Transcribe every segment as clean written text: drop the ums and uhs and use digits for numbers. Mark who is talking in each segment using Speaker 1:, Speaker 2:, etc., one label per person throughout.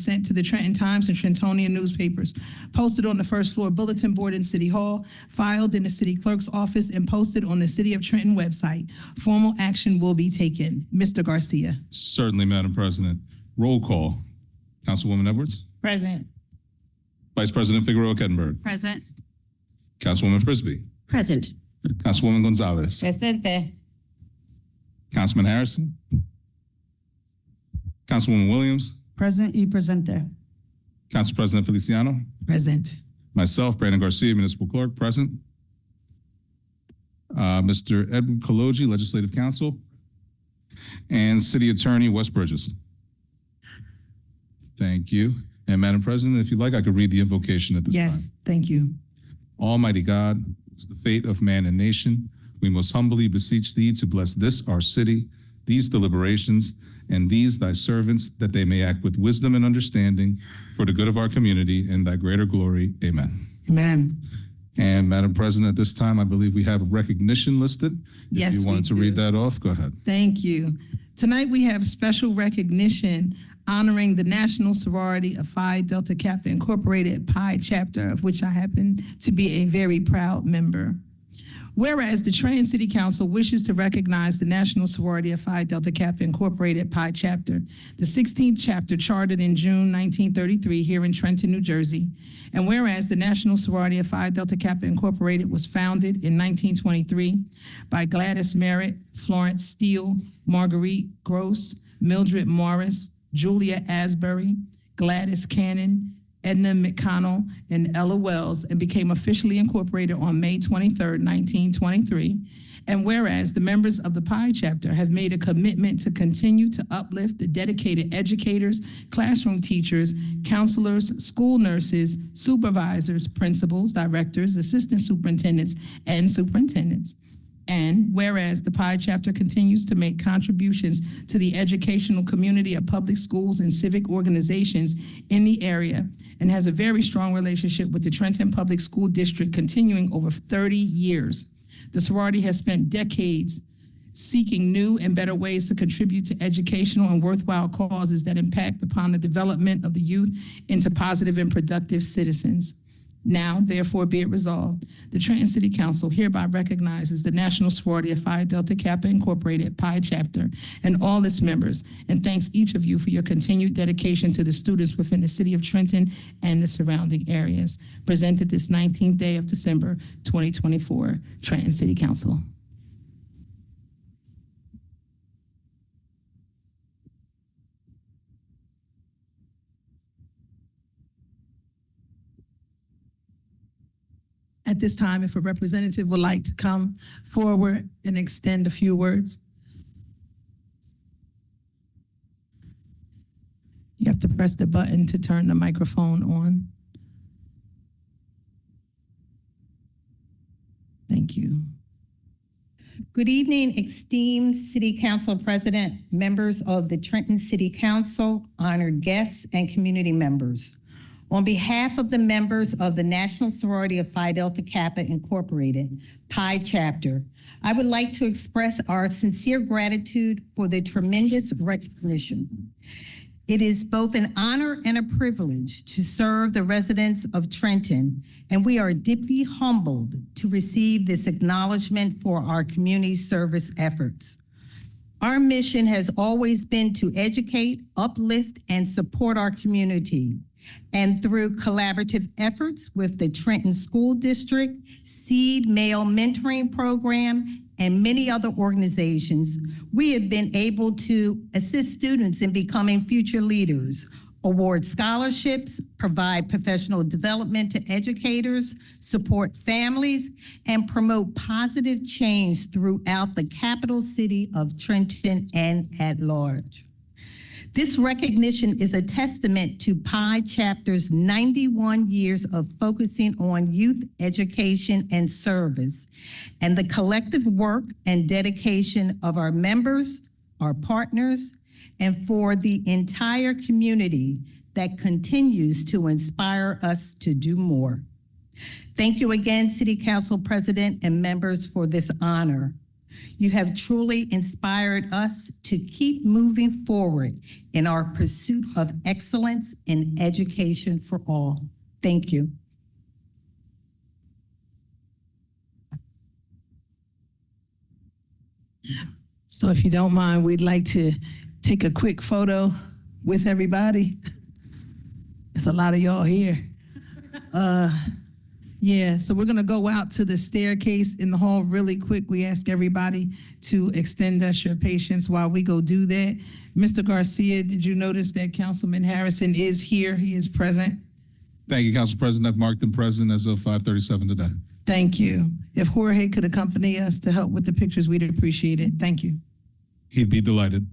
Speaker 1: sent to the Trenton Times and Trentonian newspapers, posted on the first floor bulletin board in City Hall, filed in the city clerk's office, and posted on the City of Trenton website. Formal action will be taken. Mr. Garcia.
Speaker 2: Certainly, Madam President. Roll call. Councilwoman Edwards.
Speaker 3: Present.
Speaker 2: Vice President Figueroa Kettenberg.
Speaker 3: Present.
Speaker 2: Councilwoman Frisbee.
Speaker 3: Present.
Speaker 2: Councilwoman Gonzalez.
Speaker 3: Presente.
Speaker 2: Councilman Harrison. Councilwoman Williams.
Speaker 3: Present y presente.
Speaker 2: Council President Feliciano.
Speaker 1: Present.
Speaker 2: Myself, Brandon Garcia, Municipal Clerk, present. Mr. Edward Kaloji, Legislative Counsel. And City Attorney Wes Bridges. Thank you. And Madam President, if you'd like, I could read the invocation at this time.
Speaker 1: Yes, thank you.
Speaker 2: Almighty God, it's the fate of man and nation. We most humbly beseech thee to bless this, our city, these deliberations, and these thy servants, that they may act with wisdom and understanding for the good of our community and thy greater glory. Amen.
Speaker 1: Amen.
Speaker 2: And Madam President, at this time, I believe we have a recognition listed.
Speaker 1: Yes,
Speaker 2: if you wanted to read that off, go ahead.
Speaker 1: Thank you. Tonight we have special recognition honoring the National Sorority of Phi Delta Kappa Incorporated Pi chapter, of which I happen to be a very proud member. Whereas the Trenton City Council wishes to recognize the National Sorority of Phi Delta Kappa Incorporated Pi chapter, the 16th chapter chartered in June 1933 here in Trenton, New Jersey. And whereas the National Sorority of Phi Delta Kappa Incorporated was founded in 1923 by Gladys Merritt, Florence Steele, Marguerite Gross, Mildred Morris, Julia Asbury, Gladys Cannon, Edna McConnell, and Ella Wells, and became officially incorporated on May 23, 1923. And whereas the members of the Pi chapter have made a commitment to continue to uplift the dedicated educators, classroom teachers, counselors, school nurses, supervisors, principals, directors, assistant superintendents, and superintendents. And whereas the Pi chapter continues to make contributions to the educational community of public schools and civic organizations in the area, and has a very strong relationship with the Trenton Public School District continuing over 30 years. The sorority has spent decades seeking new and better ways to contribute to educational and worthwhile causes that impact upon the development of the youth into positive and productive citizens. Now, therefore, be it resolved, the Trenton City Council hereby recognizes the National Sorority of Phi Delta Kappa Incorporated Pi chapter and all its members, and thanks each of you for your continued dedication to the students within the city of Trenton and the surrounding areas. Presented this 19th day of December, 2024, Trenton City Council. At this time, if a representative would like to come forward and extend a few words. You have to press the button to turn the microphone on. Thank you.
Speaker 4: Good evening, esteemed City Council President, members of the Trenton City Council, honored guests, and community members. On behalf of the members of the National Sorority of Phi Delta Kappa Incorporated, Pi chapter, I would like to express our sincere gratitude for the tremendous recognition. It is both an honor and a privilege to serve the residents of Trenton, and we are deeply humbled to receive this acknowledgement for our community service efforts. Our mission has always been to educate, uplift, and support our community. And through collaborative efforts with the Trenton School District, Seed Male Mentoring Program, and many other organizations, we have been able to assist students in becoming future leaders, award scholarships, provide professional development to educators, support families, and promote positive change throughout the capital city of Trenton and at large. This recognition is a testament to Pi Chapter's 91 years of focusing on youth education and service, and the collective work and dedication of our members, our partners, and for the entire community that continues to inspire us to do more. Thank you again, City Council President and members, for this honor. You have truly inspired us to keep moving forward in our pursuit of excellence in education for all. Thank you.
Speaker 1: So if you don't mind, we'd like to take a quick photo with everybody. It's a lot of y'all here. Yeah, so we're gonna go out to the staircase in the hall really quick. We ask everybody to extend us your patience while we go do that. Mr. Garcia, did you notice that Councilman Harrison is here? He is present.
Speaker 2: Thank you, Council President. I've marked him present as of 5:37 today.
Speaker 1: Thank you. If Jorge could accompany us to help with the pictures, we'd appreciate it. Thank you.
Speaker 2: He'd be delighted.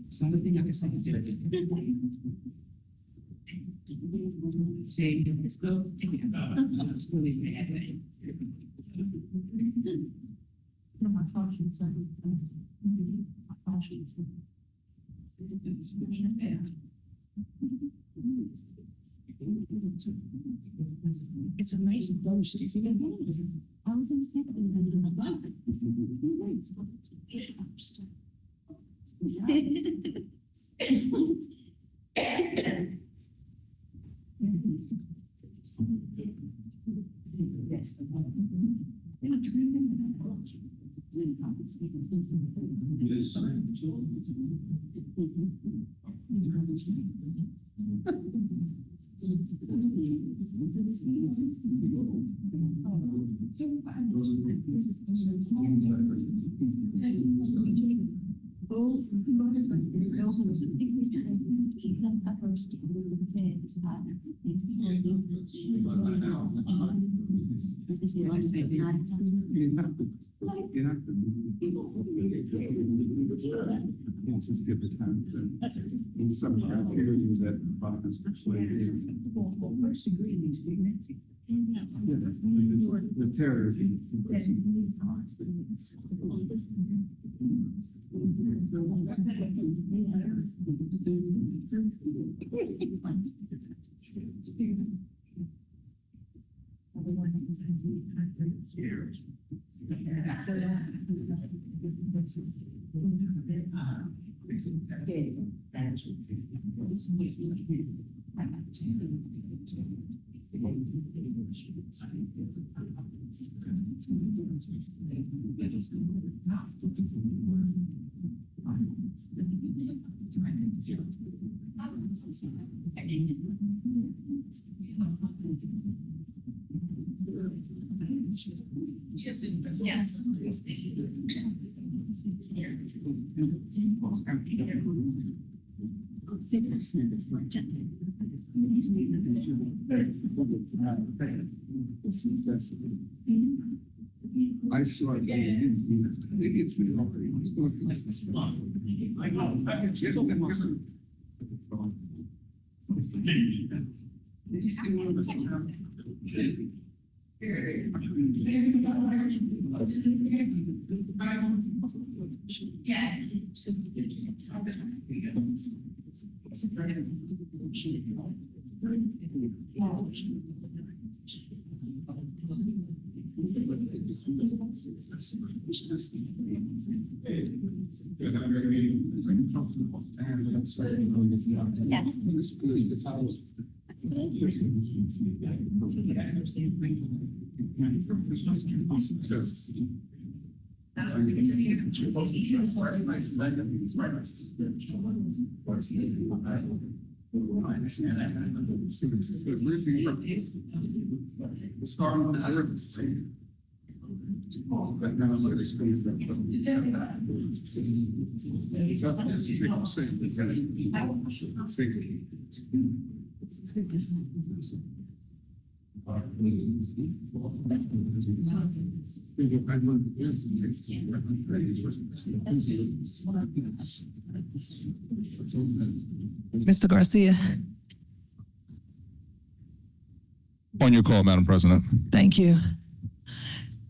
Speaker 3: Some thing I can say is that say let's go. It's really bad thing. It's a nice boast, isn't it? I was in second. It's a boast.
Speaker 5: Just give the concept. In some criteria that bothers persuasion.
Speaker 3: First degree means pregnancy.
Speaker 5: The terrorism. I saw it. Maybe it's the Did you see one of the
Speaker 1: Mr. Garcia,
Speaker 2: On your call, Madam President.
Speaker 1: thank you.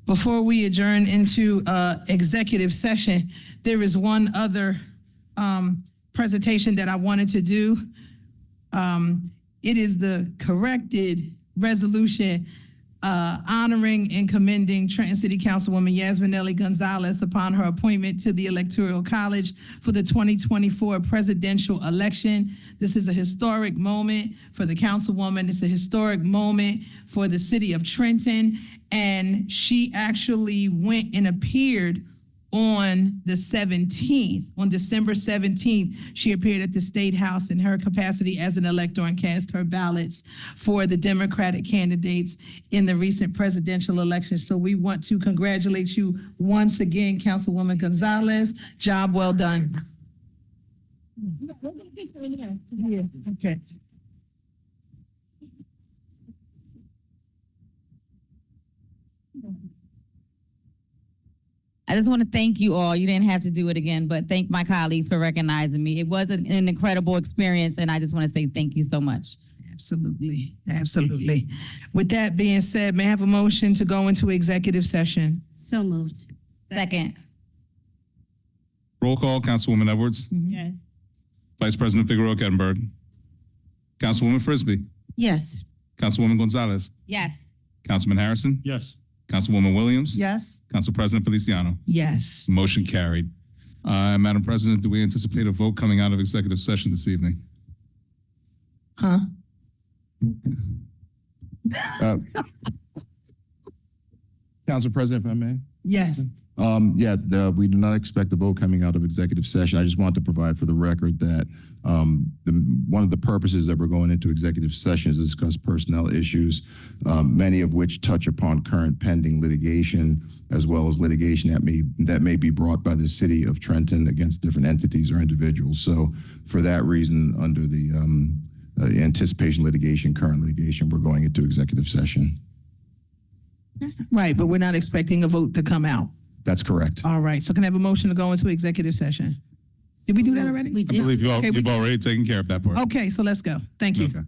Speaker 1: Before we adjourn into executive session, there is one other presentation that I wanted to do. It is the corrected resolution honoring and commending Trenton City Councilwoman Yasminelli Gonzalez upon her appointment to the Electoral College for the 2024 presidential election. This is a historic moment for the councilwoman. It's a historic moment for the city of Trenton. And she actually went and appeared on the 17th, on December 17th, she appeared at the State House in her capacity as an elector and cast her ballots for the Democratic candidates in the recent presidential election. So we want to congratulate you once again, Councilwoman Gonzalez. Job well done. Yeah, okay.
Speaker 6: I just want to thank you all. You didn't have to do it again, but thank my colleagues for recognizing me. It was an incredible experience, and I just want to say thank you so much.
Speaker 1: Absolutely, absolutely. With that being said, may I have a motion to go into executive session?
Speaker 7: So moved.
Speaker 6: Second.
Speaker 2: Roll call, Councilwoman Edwards.
Speaker 7: Yes.
Speaker 2: Vice President Figueroa Kettenberg. Councilwoman Frisbee.
Speaker 7: Yes.
Speaker 2: Councilwoman Gonzalez.
Speaker 6: Yes.
Speaker 2: Councilman Harrison.
Speaker 8: Yes.
Speaker 2: Councilwoman Williams.
Speaker 1: Yes.
Speaker 2: Council President Feliciano.
Speaker 1: Yes.
Speaker 2: Motion carried. Madam President, do we anticipate a vote coming out of executive session this evening?
Speaker 1: Huh?
Speaker 8: Council President, if I may.
Speaker 1: Yes.
Speaker 5: We do not expect a vote coming out of executive session. I just want to provide for the record that one of the purposes that we're going into executive session is to discuss personnel issues, many of which touch upon current pending litigation, as well as litigation that may be brought by the city of Trenton against different entities or individuals. So for that reason, under the anticipation litigation, current litigation, we're going into executive session.
Speaker 1: Right, but we're not expecting a vote to come out.
Speaker 5: That's correct.
Speaker 1: All right, so can I have a motion to go into executive session? Did we do that already?
Speaker 6: We
Speaker 2: I
Speaker 6: did.
Speaker 2: believe
Speaker 1: Okay,
Speaker 2: you've already taken care of that part.
Speaker 1: Okay, so let's go. Thank you.
Speaker 2: Okay.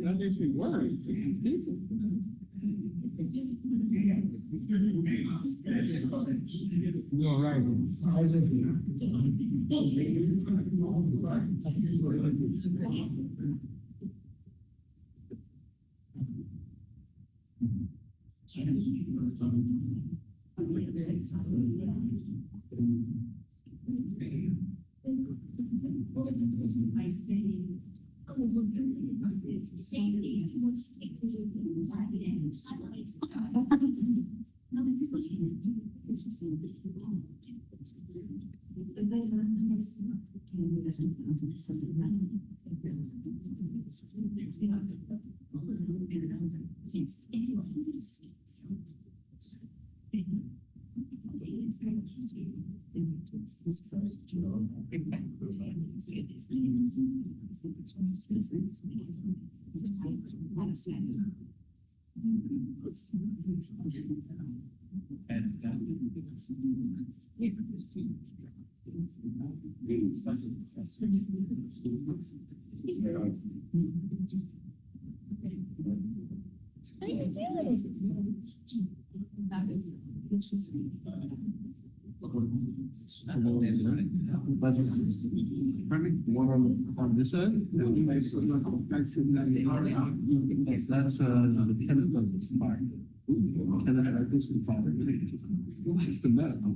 Speaker 5: That makes me worry. One on this end? That's the tenant of this part. Tenant of this part. It's the medical.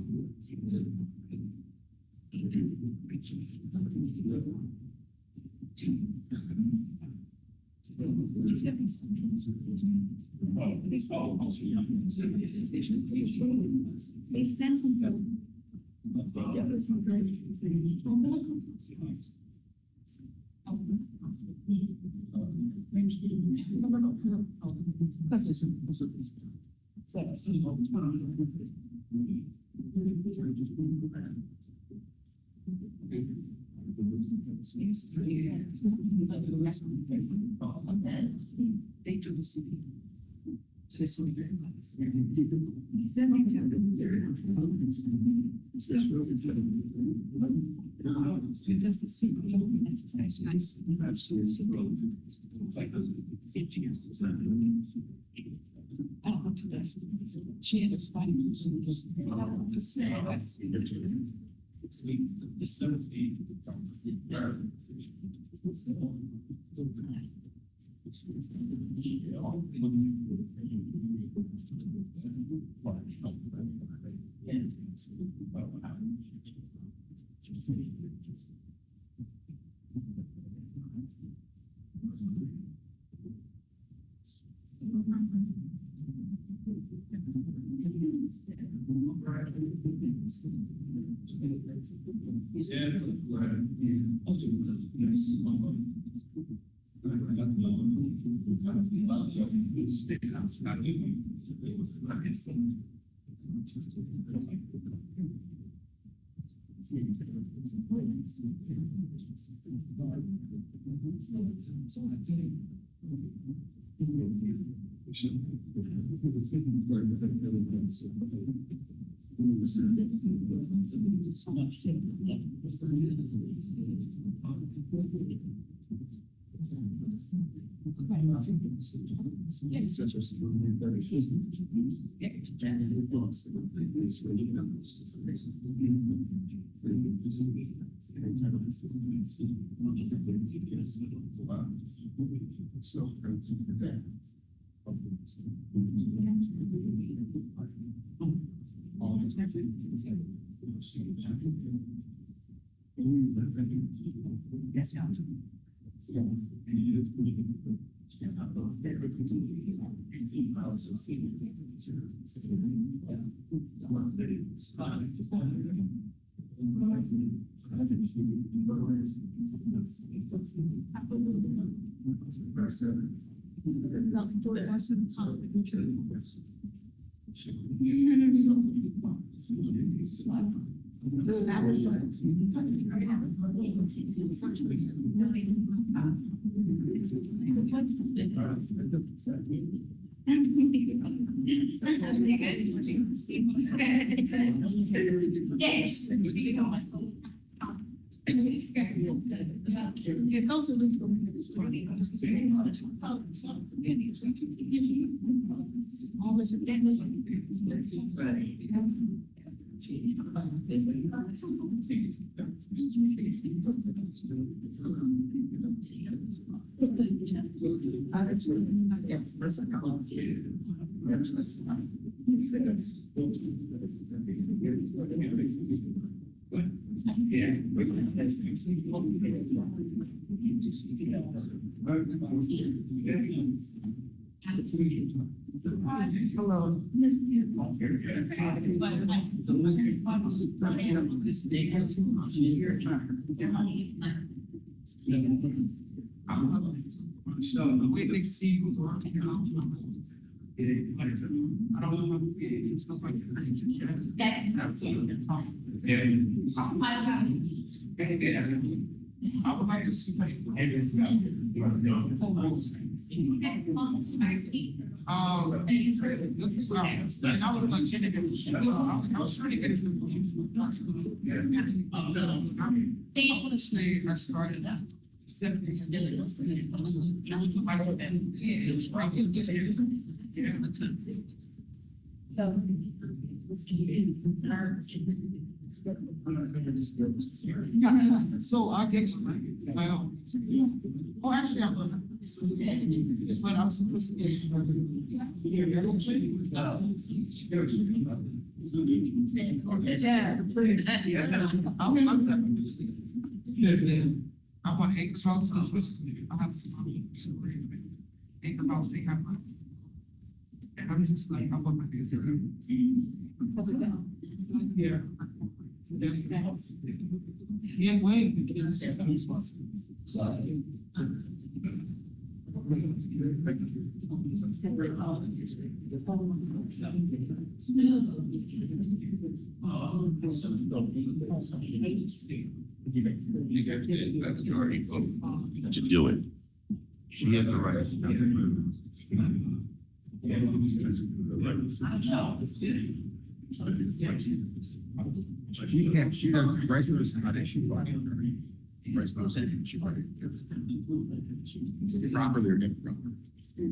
Speaker 3: Yes.
Speaker 7: Wait, they see you working out. I don't know. It's stuff like that. I would like to see. And I was like, I was trying to get it from you. I want to say I started 70 years ago. It was like, it was probably, yeah. So I get my own. Oh, actually, I'm gonna. But I'm supposed to get. I want acre houses. I have some acre house. They have my. And I'm just like, I want my kids to do. Yeah. Yeah, wait, the kids.
Speaker 5: To do it.
Speaker 2: She had the right. She does, Bryce knows how to shoot. Bryce knows how to shoot. Properly or improper. They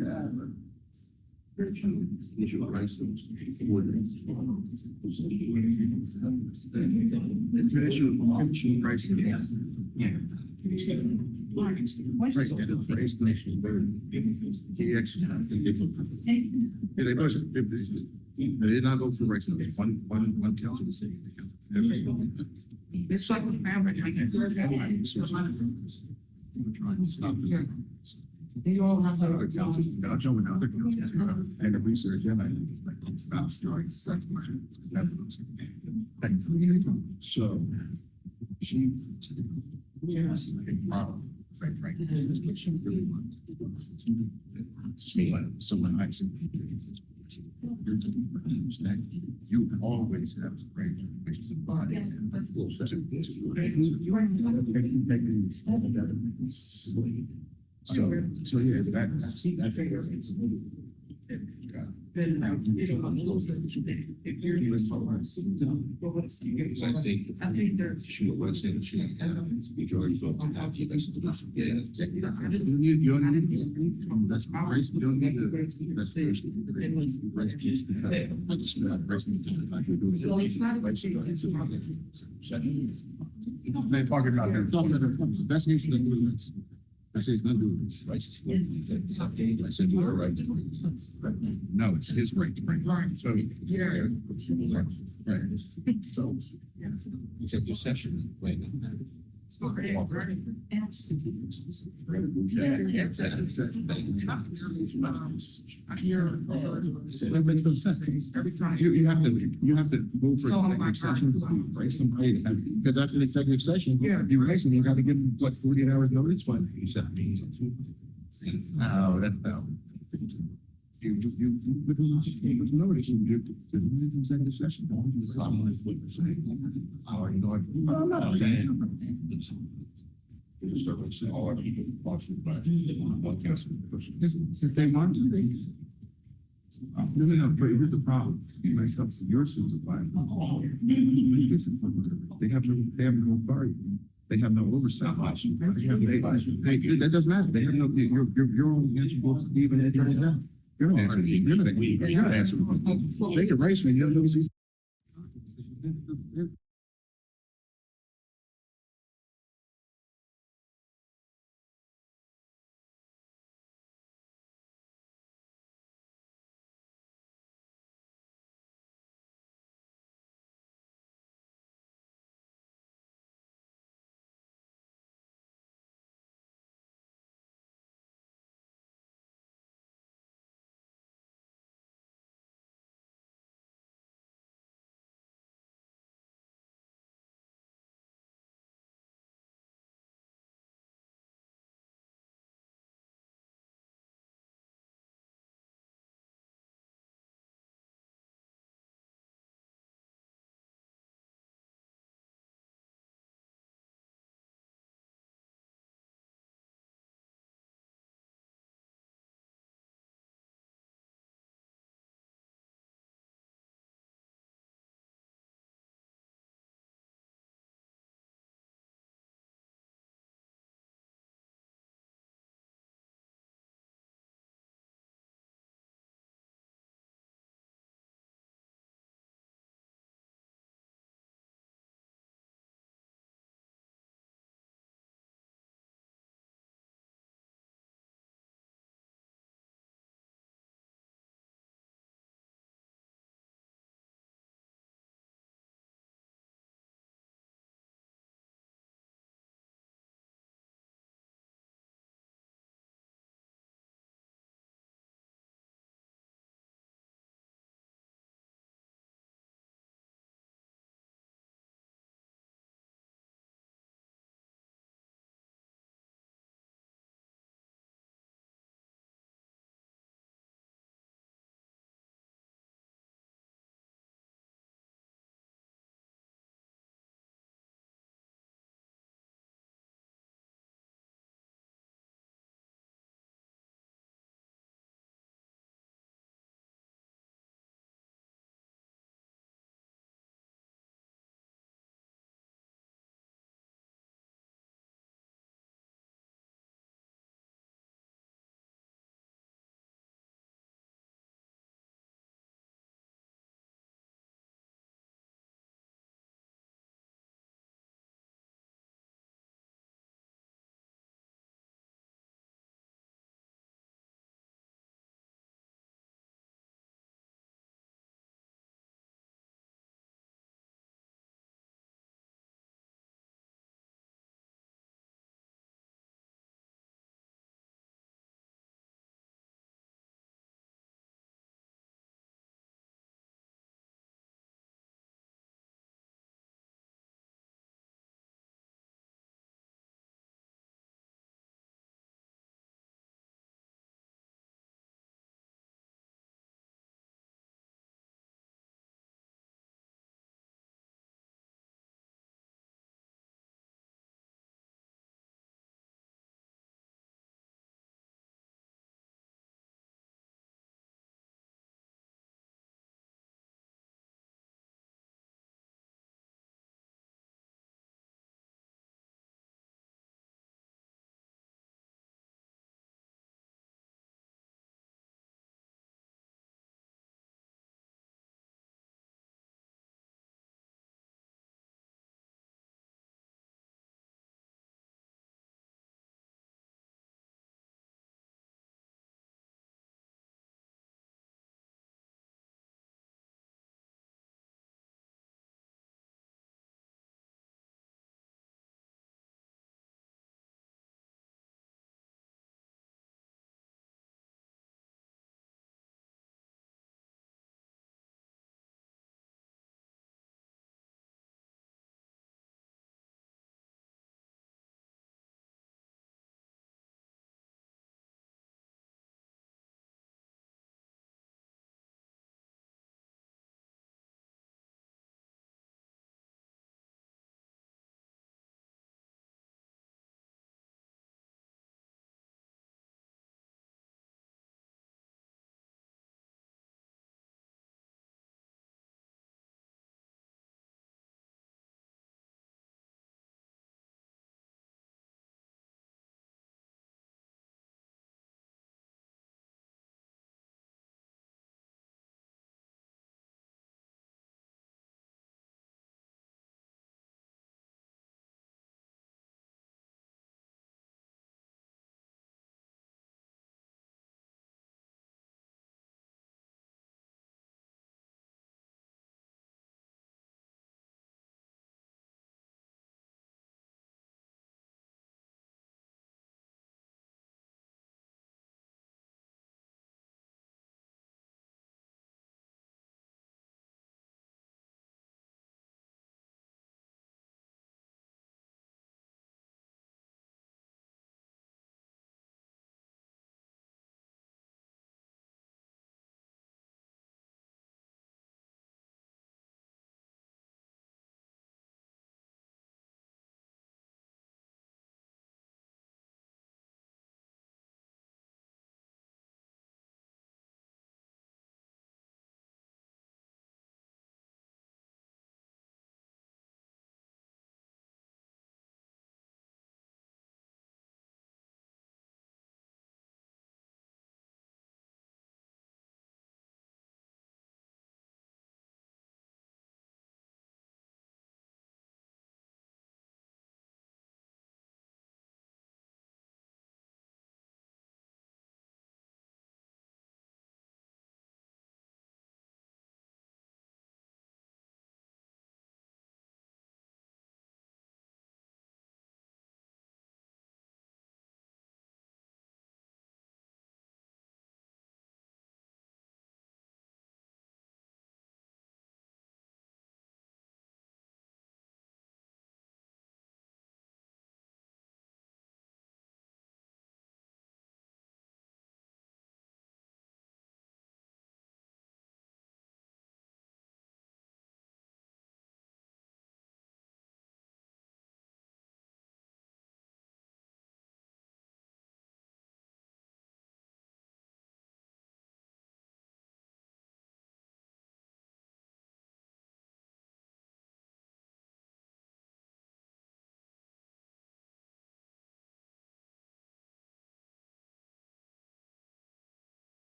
Speaker 2: did not go for race. One council.
Speaker 7: It's like a family.
Speaker 5: Trying to stop it.
Speaker 7: They all have
Speaker 5: Other
Speaker 7: their
Speaker 5: councils, Belgium and other councils, and the research, and I it's like, it's not strikes, that's my. So, she. Yes. A problem, quite frankly, but she really wants. So when I said. You always have great relations of body. So yeah, I think.
Speaker 7: Then, if you're US dollars, but what is, you get, I think there's.
Speaker 8: Sure, what's that? Sure. Majority vote to have the best solution. Yeah.
Speaker 7: You
Speaker 8: You don't need, that's grace, you don't need to. That's grace.
Speaker 7: So it's not about
Speaker 8: They're talking about that. That's nation of movements. I say it's not movements, righteous. I said you are right. No, it's his right to bring.
Speaker 7: Right.
Speaker 8: So.
Speaker 7: Yeah.
Speaker 8: Right. So. Executive session, wait.
Speaker 7: Okay, right. I hear.
Speaker 8: That makes no sense.
Speaker 7: Every time.
Speaker 8: You have to move for
Speaker 7: So I'm
Speaker 8: executive
Speaker 7: like,
Speaker 8: session, right, somebody, because after the executive session,
Speaker 7: Yeah.
Speaker 8: you raise them, you gotta give them, what, 48 hours notice, when you set meetings. No, that's no. You notice, you executive session. I'm not saying. If they want to, no, but here's the problem. Myself, your supervisor. They have no authority. They have no oversight. That doesn't matter. They have no, you're only answerable to even if you're not. You're not answerable. They can raise me, you have no.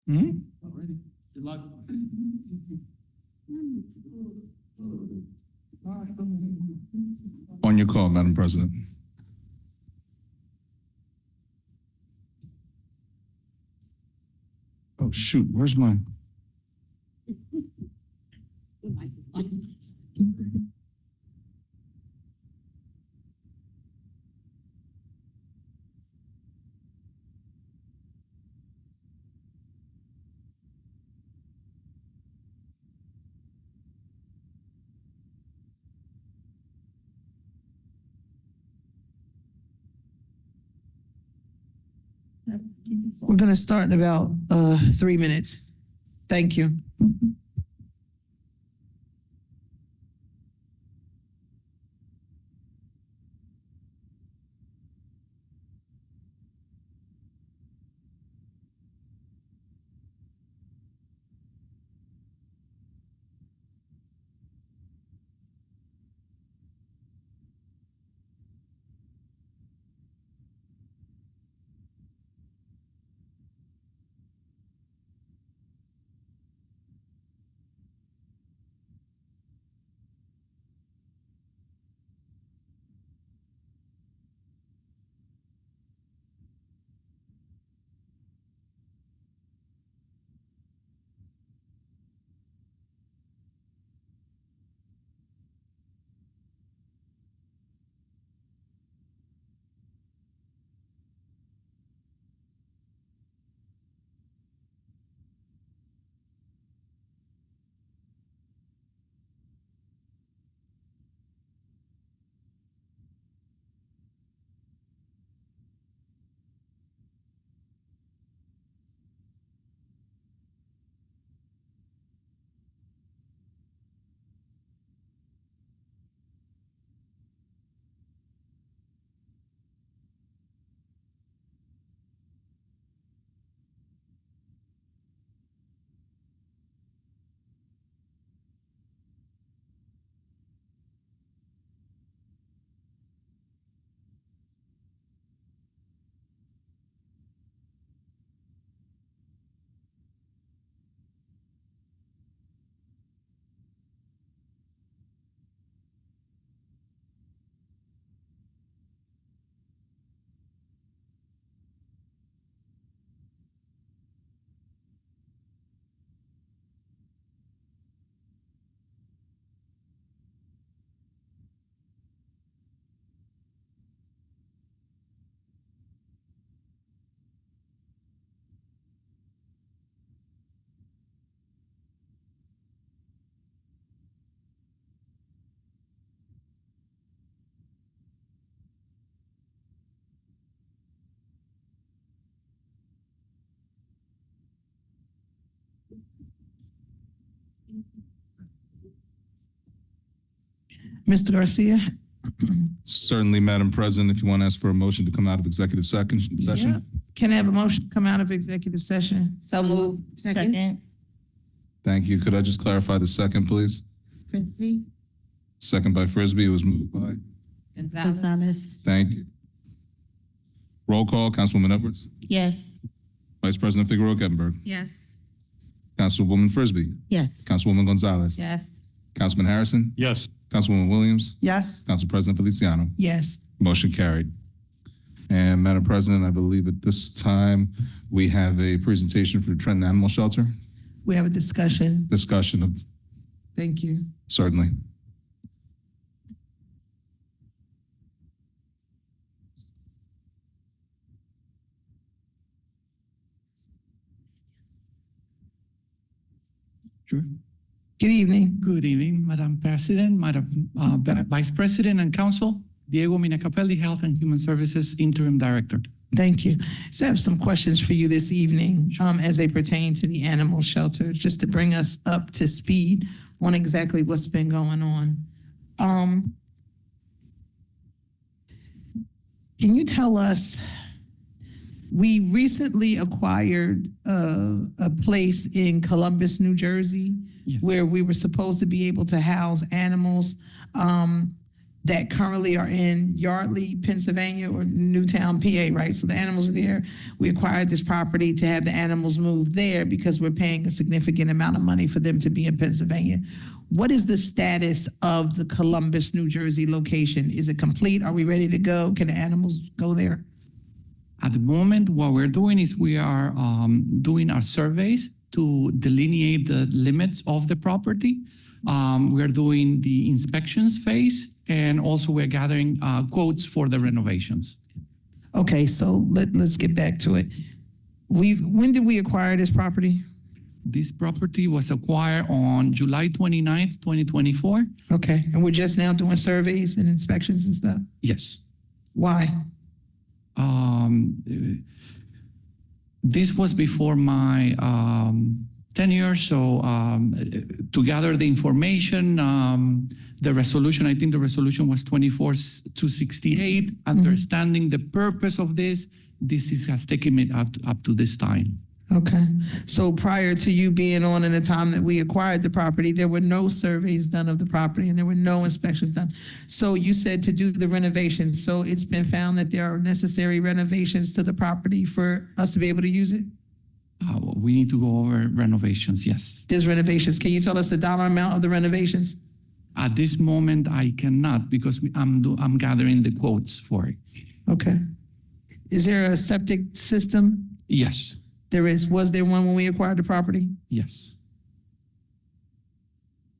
Speaker 7: Alrighty. Good luck.
Speaker 2: On your call, Madam President. Oh, shoot, where's mine?
Speaker 1: We're going to start in about 3 minutes. Thank you. Mr. Garcia?
Speaker 2: Certainly, Madam President, if you want to ask for a motion to come out of executive session.
Speaker 1: Yeah. Can I have a motion to come out of executive session?
Speaker 6: So move. Second.
Speaker 2: Thank you. Could I just clarify the second, please?
Speaker 1: Frisbee?
Speaker 2: Second by Frisbee, it was moved by.
Speaker 6: Gonzalez.
Speaker 2: Thank you. Roll call, Councilwoman Edwards.
Speaker 6: Yes.
Speaker 2: Vice President Figueroa Kettenberg.
Speaker 6: Yes.
Speaker 2: Councilwoman Frisbee.
Speaker 6: Yes.
Speaker 2: Councilwoman Gonzalez.
Speaker 6: Yes.
Speaker 2: Councilman Harrison.
Speaker 8: Yes.
Speaker 2: Councilwoman Williams.
Speaker 1: Yes.
Speaker 2: Council President Feliciano.
Speaker 1: Yes.
Speaker 2: Motion carried. And Madam President, I believe at this time we have a presentation for the Trenton Animal Shelter.
Speaker 1: We have a discussion.
Speaker 2: Discussion of,
Speaker 1: Thank you.
Speaker 2: certainly.
Speaker 9: Sure.
Speaker 1: Good evening.
Speaker 9: Good evening, Madam President, Madam Vice President and Council, Diego Minacapelli, Health and Human Services Interim Director.
Speaker 1: Thank you. So I have some questions for you this evening as they pertain to the animal shelter, just to bring us up to speed on exactly what's been going on. Can you tell us, we recently acquired a place in Columbus, New Jersey,
Speaker 9: Yeah.
Speaker 1: where we were supposed to be able to house animals. that currently are in Yardley, Pennsylvania, or Newtown, PA, right? So the animals are there. We acquired this property to have the animals move there because we're paying a significant amount of money for them to be in Pennsylvania. What is the status of the Columbus, New Jersey location? Is it complete? Are we ready to go? Can the animals go there?
Speaker 9: At the moment, what we're doing is we are doing our surveys to delineate the limits of the property. We're doing the inspections phase, and also we're gathering quotes for the renovations.
Speaker 1: Okay, so let's get back to it. When did we acquire this property?
Speaker 9: This property was acquired on July 29th, 2024.
Speaker 1: Okay, and we're just now doing surveys and inspections and stuff?
Speaker 9: Yes.
Speaker 1: Why?
Speaker 9: This was before my tenure, so to gather the information, the resolution, I think the resolution was 24-68, understanding the purpose of this has taken me up to this time.
Speaker 1: Okay, so prior to you being on in the time that we acquired the property, there were no surveys done of the property and there were no inspections done. So you said to do the renovations, so it's been found that there are necessary renovations to the property for us to be able to use it?
Speaker 9: We need to go over renovations, yes.
Speaker 1: There's renovations. Can you tell us the dollar amount of the renovations?
Speaker 9: At this moment, I cannot because I'm gathering the quotes for it.
Speaker 1: Okay. Is there a septic system?
Speaker 9: Yes,
Speaker 1: There is. Was there one when we acquired the property?
Speaker 9: yes.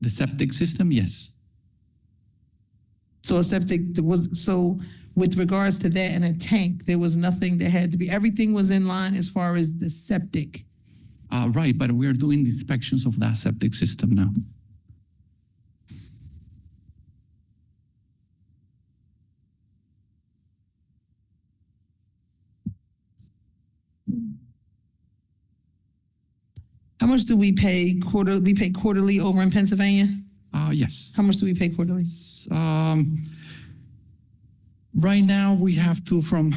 Speaker 9: The septic system, yes.
Speaker 1: So a septic so with regards to that and a tank, there was nothing that had to be, everything was in line as far as the septic.
Speaker 9: Right, but we're doing the inspections of that septic system now.
Speaker 1: How much do we pay quarterly? We pay quarterly over in Pennsylvania?
Speaker 9: Yes.
Speaker 1: How much do we pay quarterly?
Speaker 9: Right now, we have to, from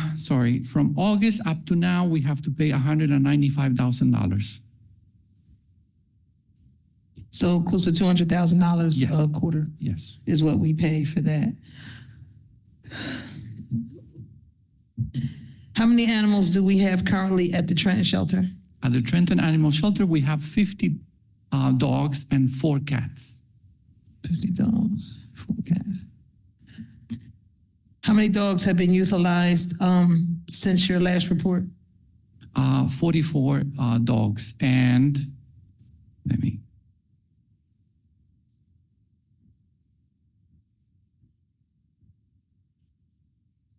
Speaker 9: August up to now, we have to pay $195,000.
Speaker 1: So close to $200,000
Speaker 9: Yes.
Speaker 1: a quarter
Speaker 9: Yes.
Speaker 1: is what we pay for that. How many animals do we have currently at the Trenton Shelter?
Speaker 9: At the Trenton Animal Shelter, we have 50 dogs and 4 cats.
Speaker 1: 50 dogs, 4 cats. How many dogs have been euthanized since your last report?
Speaker 9: 44 dogs and,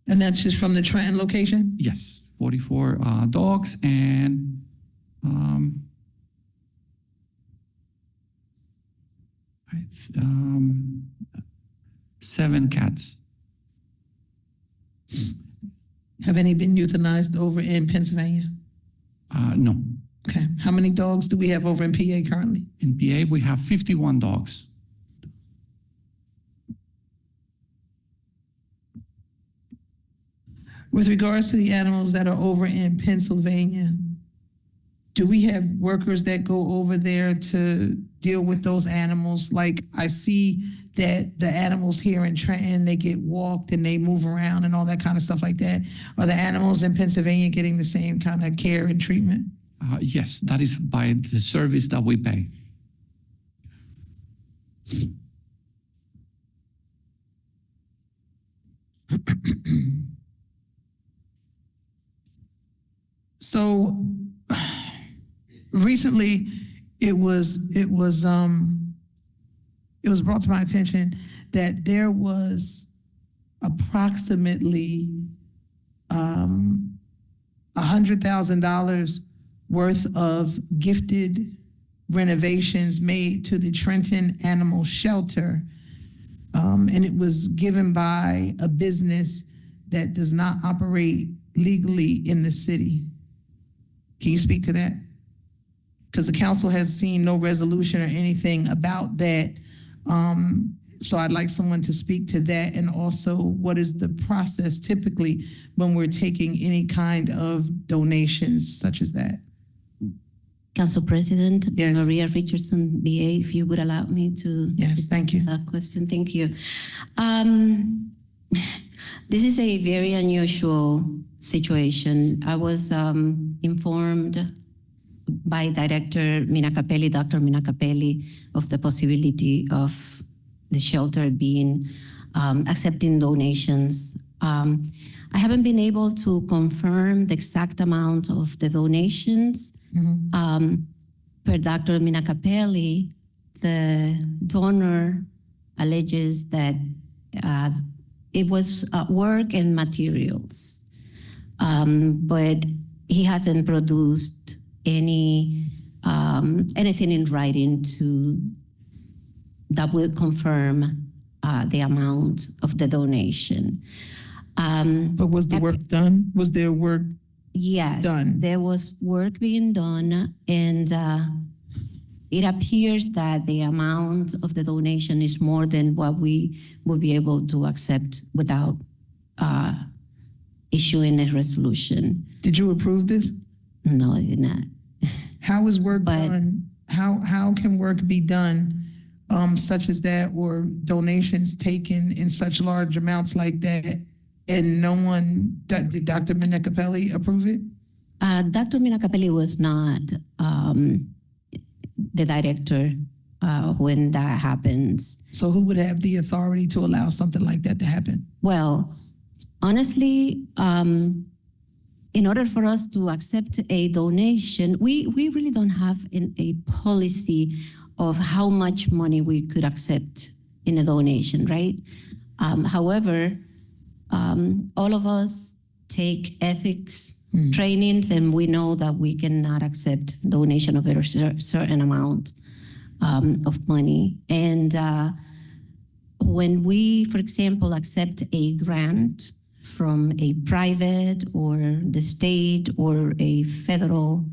Speaker 1: And that's just from the Trenton location?
Speaker 9: yes, 44 dogs and 7 cats.
Speaker 1: Have any been euthanized over in Pennsylvania?
Speaker 9: No.
Speaker 1: Okay. How many dogs do we have over in PA currently?
Speaker 9: In PA, we have 51 dogs.
Speaker 1: With regards to the animals that are over in Pennsylvania, do we have workers that go over there to deal with those animals? Like I see that the animals here in Trenton, they get walked and they move around and all that kind of stuff like that. Are the animals in Pennsylvania getting the same kind of care and treatment?
Speaker 9: Yes, that is by the service that we pay.
Speaker 1: So recently it was brought to my attention that there was approximately $100,000 worth of gifted renovations made to the Trenton Animal Shelter. And it was given by a business that does not operate legally in the city. Can you speak to that? Because the council has seen no resolution or anything about that. So I'd like someone to speak to that, and also what is the process typically when we're taking any kind of donations such as that?
Speaker 10: Council President
Speaker 1: Yes.
Speaker 10: Maria Richardson, BA, if you would allow me to.
Speaker 1: Yes, thank you.
Speaker 10: That question, thank you. This is a very unusual situation. I was informed by Director Minacapelli, Dr. Minacapelli, of the possibility of the shelter being accepting donations. I haven't been able to confirm the exact amount of the donations. Per Dr. Minacapelli, the donor alleges that it was work and materials, but he hasn't produced anything in writing that will confirm the amount of the donation.
Speaker 1: But was the work done? Was there work?
Speaker 10: Yes,
Speaker 1: Done.
Speaker 10: there was work being done, and it appears that the amount of the donation is more than what we will be able to accept without issuing a resolution.
Speaker 1: Did you approve this?
Speaker 10: No, I did not.
Speaker 1: How is work
Speaker 10: But-
Speaker 1: done? How can work be done such as that, or donations taken in such large amounts like that, and no one, did Dr. Minacapelli approve it?
Speaker 10: Dr. Minacapelli was not the director when that happens.
Speaker 1: So who would have the authority to allow something like that to happen?
Speaker 10: Well, honestly, in order for us to accept a donation, we really don't have a policy of how much money we could accept in a donation, right? However, all of us take ethics trainings, and we know that we cannot accept donation of a certain amount of money. And when we, for example, accept a grant from a private or the state or a federal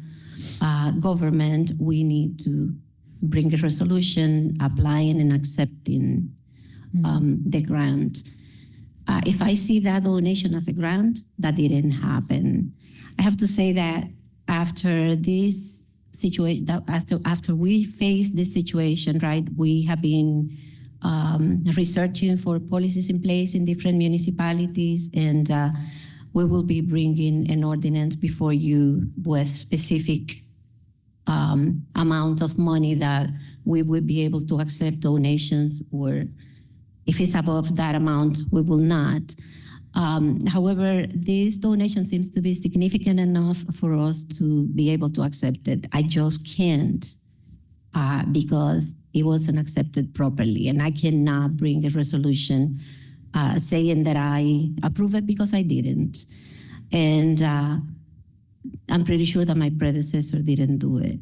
Speaker 10: government, we need to bring a resolution applying and accepting the grant. If I see that donation as a grant, that didn't happen. I have to say that after this situation, after we faced this situation, right, we have been researching for policies in place in different municipalities, and we will be bringing an ordinance before you with specific amount of money that we would be able to accept donations, or if it's above that amount, we will not. However, this donation seems to be significant enough for us to be able to accept it. I just can't because it wasn't accepted properly, and I cannot bring a resolution saying that I approve it because I didn't. And I'm pretty sure that my predecessor didn't do it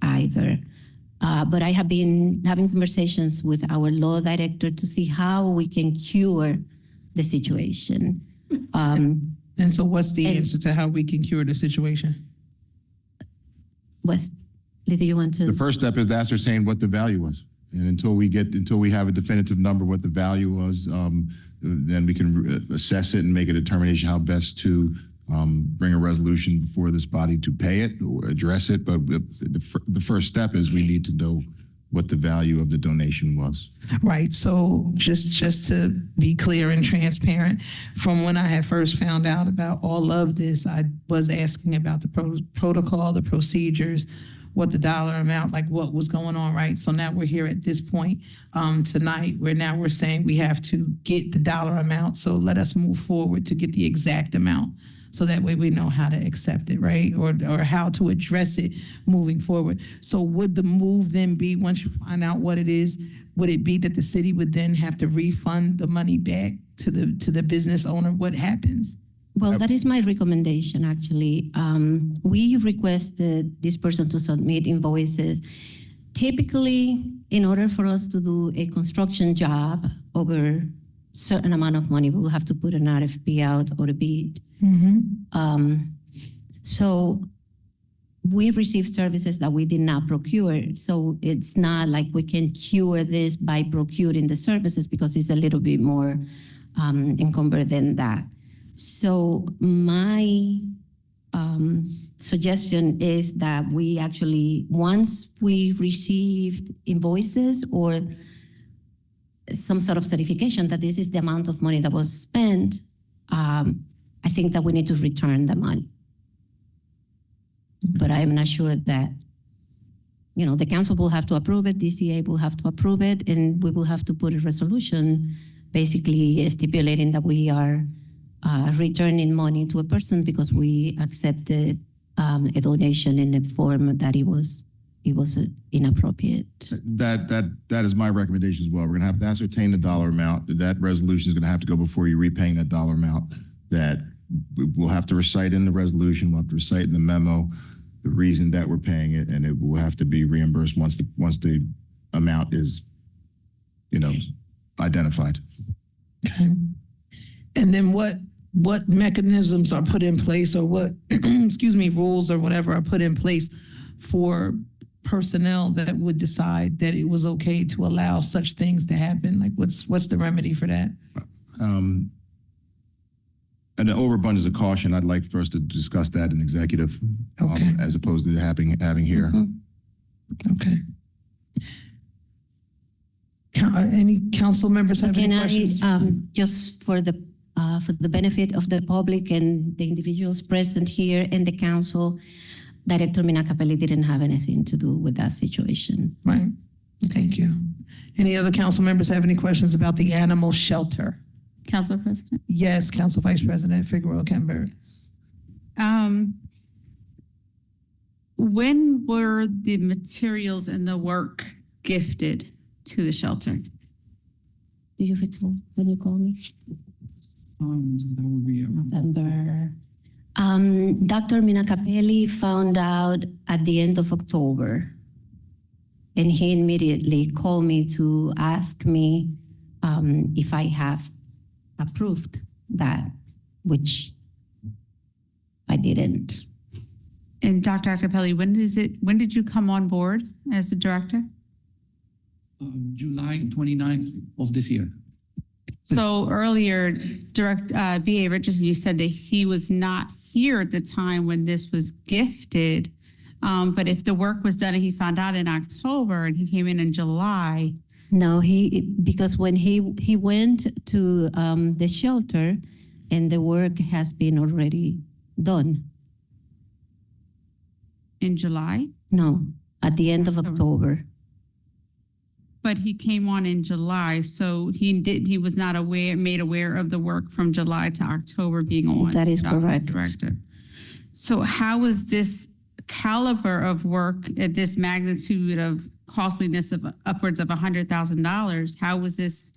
Speaker 10: either. But I have been having conversations with our law director to see how we can cure the situation.
Speaker 1: And so what's the answer to how we can cure the situation?
Speaker 10: Lita, you want to?
Speaker 5: The first step is to ascertain what the value was. And until we have a definitive number what the value was, then we can assess it and make a determination how best to bring a resolution before this body to pay it or address it. But the first step is we need to know what the value of the donation was.
Speaker 1: Right. So just to be clear and transparent, from when I had first found out about all of this, I was asking about the protocol, the procedures, what the dollar amount, like what was going on, right? So now we're here at this point tonight where now we're saying we have to get the dollar amount. So let us move forward to get the exact amount. So that way we know how to accept it, right? Or how to address it moving forward. So would the move then be, once you find out what it is, would it be that the city would then have to refund the money back to the business owner? What happens?
Speaker 10: Well, that is my recommendation, actually. We requested this person to submit invoices. Typically, in order for us to do a construction job over certain amount of money, we will have to put an RFP out or a bid. So we received services that we did not procure. So it's not like we can cure this by procuring the services because it's a little bit more encumbered than that. So my suggestion is that we actually, once we received invoices or some sort of certification that this is the amount of money that was spent, I think that we need to return the money. But I am not sure that, the council will have to approve it, DCA will have to approve it, and we will have to put a resolution basically stipulating that we are returning money to a person because we accepted a donation in a form that it was inappropriate.
Speaker 5: That is my recommendation as well. We're gonna have to ascertain the dollar amount. That resolution is gonna have to go before you repaying that dollar amount. That we'll have to recite in the resolution, we'll have to recite in the memo the reason that we're paying it, and it will have to be reimbursed once the amount is, identified.
Speaker 1: Okay. And then what mechanisms are put in place, or what, rules or whatever are put in place for personnel that would decide that it was okay to allow such things to happen? Like, what's the remedy for that?
Speaker 5: And an overabundance of caution, I'd like for us to discuss that in executive,
Speaker 1: Okay.
Speaker 5: as opposed to having here.
Speaker 1: Okay. Any council members have
Speaker 10: Can
Speaker 1: any
Speaker 10: I,
Speaker 1: questions?
Speaker 10: just for the benefit of the public and the individuals present here and the council, Director Minacapelli didn't have anything to do with that situation.
Speaker 1: Right. Thank you. Any other council members have any questions about the animal shelter?
Speaker 6: Council President?
Speaker 1: Yes, Council Vice President Figueroa Kemberg.
Speaker 11: When were the materials and the work gifted to the shelter?
Speaker 10: Do you recall when you called me?
Speaker 9: That would be
Speaker 10: November. Dr. Minacapelli found out at the end of October, and he immediately called me to ask me if I have approved that, which I didn't.
Speaker 11: And Dr. Acapelli, when did you come on board as the director?
Speaker 9: July 29th of this year.
Speaker 11: So earlier, B.A. Richardson, you said that he was not here at the time when this was gifted. But if the work was done and he found out in October and he came in July.
Speaker 10: No, because when he went to the shelter and the work has been already done.
Speaker 11: In July?
Speaker 10: No, at the end of October.
Speaker 11: But he came on in July, so he was not made aware of the work from July to October being on.
Speaker 10: That is correct.
Speaker 11: Director. So how is this caliber of work at this magnitude of costliness of upwards of $100,000? How was this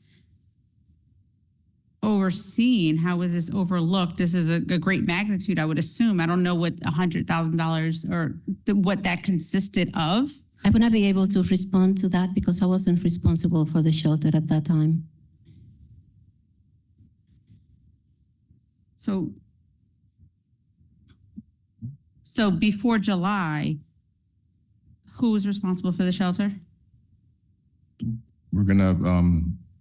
Speaker 11: overseen? How was this overlooked? This is a great magnitude, I would assume. I don't know what $100,000 or what that consisted of.
Speaker 10: I would not be able to respond to that because I wasn't responsible for the shelter at that time.
Speaker 11: So before July, who was responsible for the shelter?
Speaker 5: We're gonna,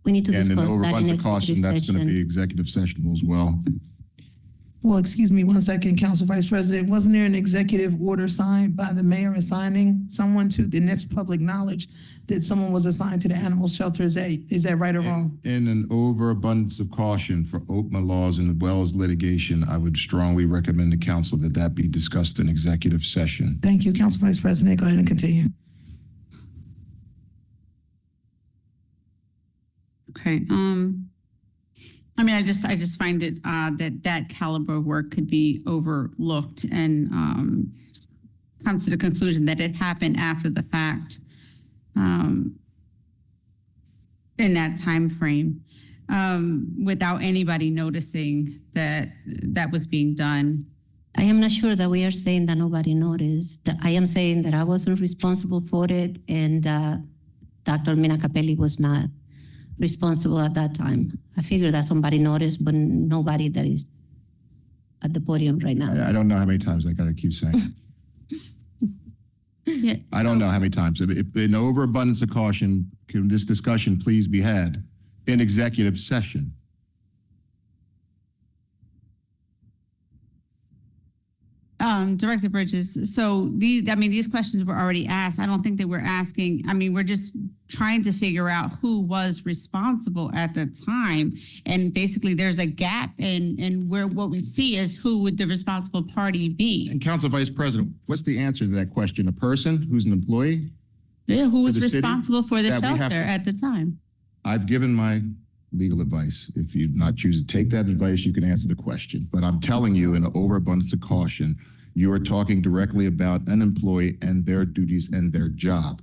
Speaker 10: We need to
Speaker 5: and an
Speaker 10: discuss that in
Speaker 5: overabundance of caution,
Speaker 10: executive
Speaker 5: that's gonna be
Speaker 10: session.
Speaker 5: executive session as well.
Speaker 1: Well, excuse me one second, Council Vice President. Wasn't there an executive order signed by the mayor assigning someone to, and that's public knowledge, that someone was assigned to the animal shelter? Is that right or wrong?
Speaker 5: In an overabundance of caution for OPMA laws and as well as litigation, I would strongly recommend to council that be discussed in executive session.
Speaker 1: Thank you, Council Vice President. Go ahead and continue.
Speaker 11: Okay. I mean, I just find it odd that caliber of work could be overlooked and come to the conclusion that it happened after the fact in that time frame without anybody noticing that was being done.
Speaker 10: I am not sure that we are saying that nobody noticed. I am saying that I wasn't responsible for it and Dr. Minacapelli was not responsible at that time. I figured that somebody noticed, but nobody that is at the podium right now.
Speaker 5: I don't know how many times I gotta keep saying.
Speaker 11: Yeah,
Speaker 5: I don't know how many times. If in overabundance of caution, can this discussion please be had in executive session?
Speaker 11: Director Bridges, so these questions were already asked. I don't think that we're asking, we're just trying to figure out who was responsible at the time. And basically there's a gap in where what we see is who would the responsible party be?
Speaker 5: And Council Vice President, what's the answer to that question? A person who's an employee?
Speaker 11: Yeah, who was
Speaker 5: the city
Speaker 11: responsible for the
Speaker 5: that we have
Speaker 11: shelter
Speaker 5: to-
Speaker 11: at the time?
Speaker 5: I've given my legal advice. If you not choose to take that advice, you can answer the question. But I'm telling you, in an overabundance of caution, you are talking directly about an employee and their duties and their job.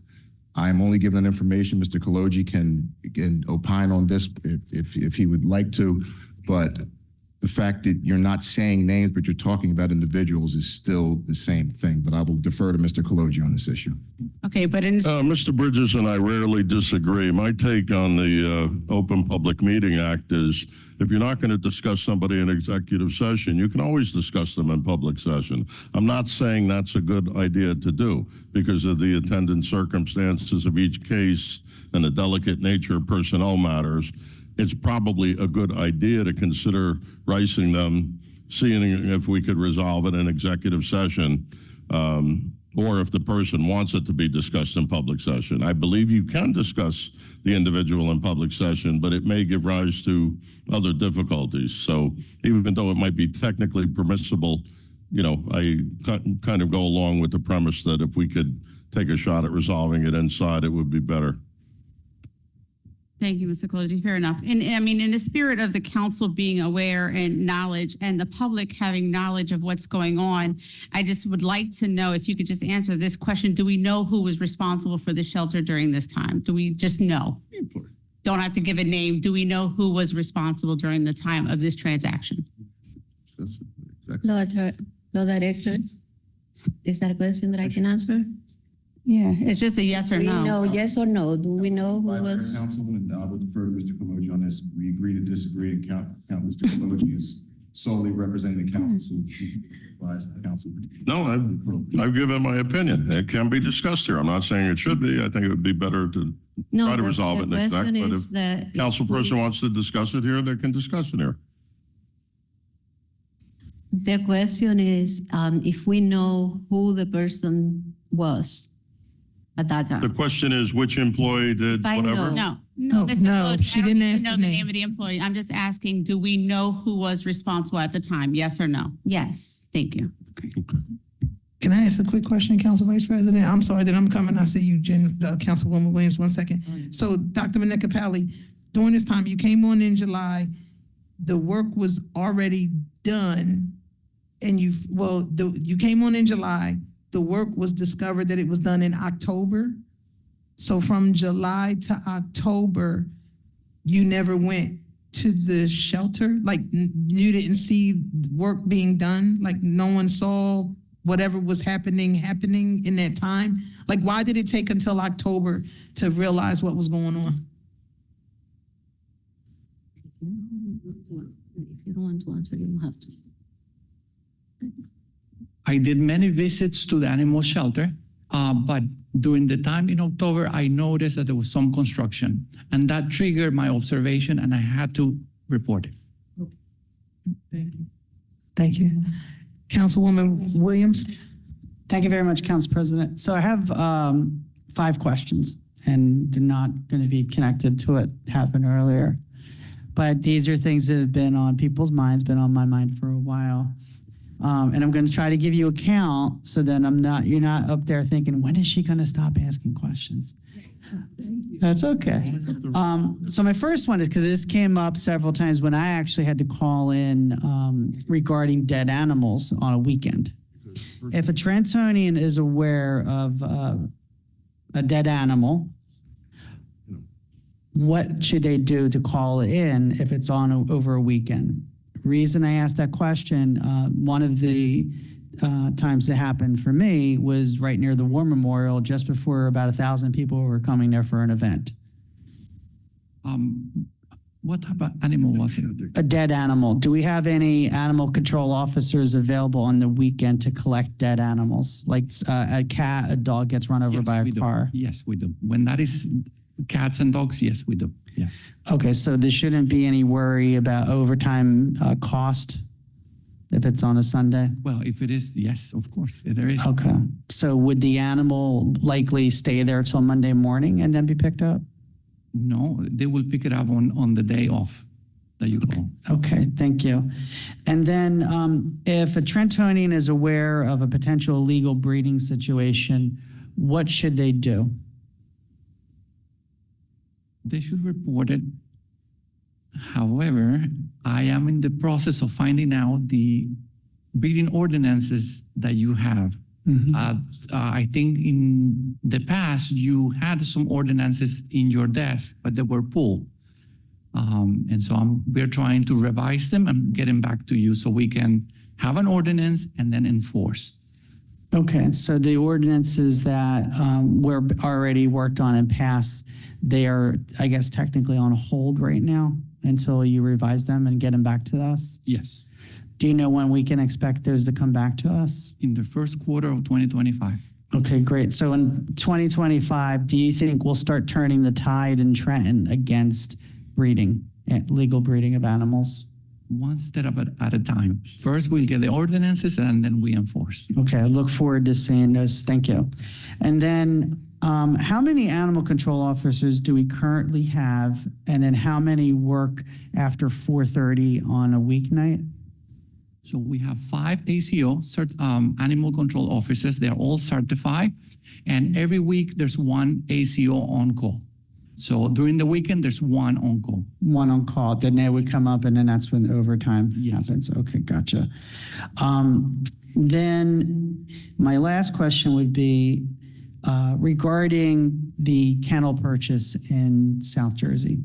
Speaker 5: I'm only giving information. Mr. Kaloji can opine on this if he would like to, but the fact that you're not saying names, but you're talking about individuals is still the same thing. But I will defer to Mr. Kaloji on this issue.
Speaker 11: Okay, but in
Speaker 12: Mr. Bridges and I rarely disagree. My take on the Open Public Meeting Act is if you're not going to discuss somebody in executive session, you can always discuss them in public session. I'm not saying that's a good idea to do because of the attendant circumstances of each case and the delicate nature of personnel matters. It's probably a good idea to consider raising them, seeing if we could resolve it in executive session, or if the person wants it to be discussed in public session. I believe you can discuss the individual in public session, but it may give rise to other difficulties. So even though it might be technically permissible, I kind of go along with the premise that if we could take a shot at resolving it inside, it would be better.
Speaker 11: Thank you, Mr. Kaloji. Fair enough. And in the spirit of the council being aware and knowledge and the public having knowledge of what's going on, I just would like to know if you could just answer this question. Do we know who was responsible for the shelter during this time? Do we just know? Don't have to give a name. Do we know who was responsible during the time of this transaction?
Speaker 10: Law Director, is that a question that I can answer?
Speaker 11: Yeah, it's just a yes or
Speaker 10: We
Speaker 11: no.
Speaker 10: know, yes or no? Do we know who was?
Speaker 5: Councilman, I will defer to Mr. Kaloji on this. We agree to disagree, and count Mr. Kaloji is solely representing the council, so he advise the council.
Speaker 12: No, I've given my opinion. It can be discussed here. I'm not saying it should be. I think it would be better to try to resolve it next time. But if council person wants to discuss it here, they can discuss it here.
Speaker 10: The question is, if we know who the person was at that
Speaker 12: The
Speaker 10: time.
Speaker 12: question is which employee did
Speaker 10: If I
Speaker 12: whatever?
Speaker 10: know.
Speaker 11: No, Mr.
Speaker 1: No,
Speaker 11: Kaloji,
Speaker 1: she
Speaker 11: I don't
Speaker 1: didn't
Speaker 11: need to
Speaker 1: ask
Speaker 11: know
Speaker 1: the
Speaker 11: the
Speaker 1: name.
Speaker 11: name of the employee. I'm just asking, do we know who was responsible at the time? Yes or no?
Speaker 10: Yes.
Speaker 11: Thank you.
Speaker 1: Can I ask a quick question, Council Vice President? I'm sorry that I'm coming. I see you, Councilwoman Williams, 1 second. So, Dr. Manika-Pally, during this time, you came on in July, the work was already done, and you came on in July, the work was discovered that it was done in October. So from July to October, you never went to the shelter? Like you didn't see work being done? Like no one saw whatever was happening in that time? Like why did it take until October to realize what was going on?
Speaker 10: If you don't want to answer, you don't have to.
Speaker 9: I did many visits to the animal shelter, but during the time in October, I noticed that there was some construction, and that triggered my observation, and I had to report it.
Speaker 1: Thank you. Thank you. Councilwoman Williams?
Speaker 13: Thank you very much, Council President. So I have 5 questions, and they're not going to be connected to what happened earlier. But these are things that have been on people's minds, been on my mind for a while. And I'm going to try to give you a count so then you're not up there thinking, when is she going to stop asking questions? That's okay. So my first one is because this came up several times when I actually had to call in regarding dead animals on a weekend. If a Trentonian is aware of a dead animal, what should they do to call it in if it's on over a weekend? Reason I asked that question, one of the times that happened for me was right near the War Memorial, just before about 1,000 people were coming there for an event.
Speaker 9: What type of animal was it?
Speaker 13: A dead animal. Do we have any animal control officers available on the weekend to collect dead animals? Like a cat, a dog gets run over by a car?
Speaker 9: Yes, we do. When that is cats and dogs, yes, we do. Yes.
Speaker 13: Okay, so there shouldn't be any worry about overtime cost if it's on a Sunday?
Speaker 9: Well, if it is, yes, of course, there is.
Speaker 13: Okay. So would the animal likely stay there till Monday morning and then be picked up?
Speaker 9: No, they will pick it up on the day off that you go.
Speaker 13: Okay, thank you. And then if a Trentonian is aware of a potential illegal breeding situation, what should they do?
Speaker 9: They should report it. However, I am in the process of finding out the breeding ordinances that you have. I think in the past, you had some ordinances in your desk, but they were pulled. And so we're trying to revise them and get them back to you so we can have an ordinance and then enforce.
Speaker 13: Okay, so the ordinances that were already worked on and passed, they are, I guess, technically on hold right now until you revise them and get them back to us?
Speaker 9: Yes.
Speaker 13: Do you know when we can expect those to come back to us?
Speaker 9: In the first quarter of 2025.
Speaker 13: Okay, great. So in 2025, do you think we'll start turning the tide in Trenton against breeding, legal breeding of animals?
Speaker 9: One step at a time. First, we'll get the ordinances and then we enforce.
Speaker 13: Okay, I look forward to seeing those. Thank you. And then how many animal control officers do we currently have? And then how many work after 4:30 on a weeknight?
Speaker 9: So we have 5 ACO, animal control officers. They're all certified. And every week there's 1 ACO on call. So during the weekend, there's 1 on call.
Speaker 13: 1 on call, then they would come up and then that's when overtime
Speaker 9: Yes.
Speaker 13: happens. Okay, gotcha. Then my last question would be regarding the kennel purchase in South Jersey.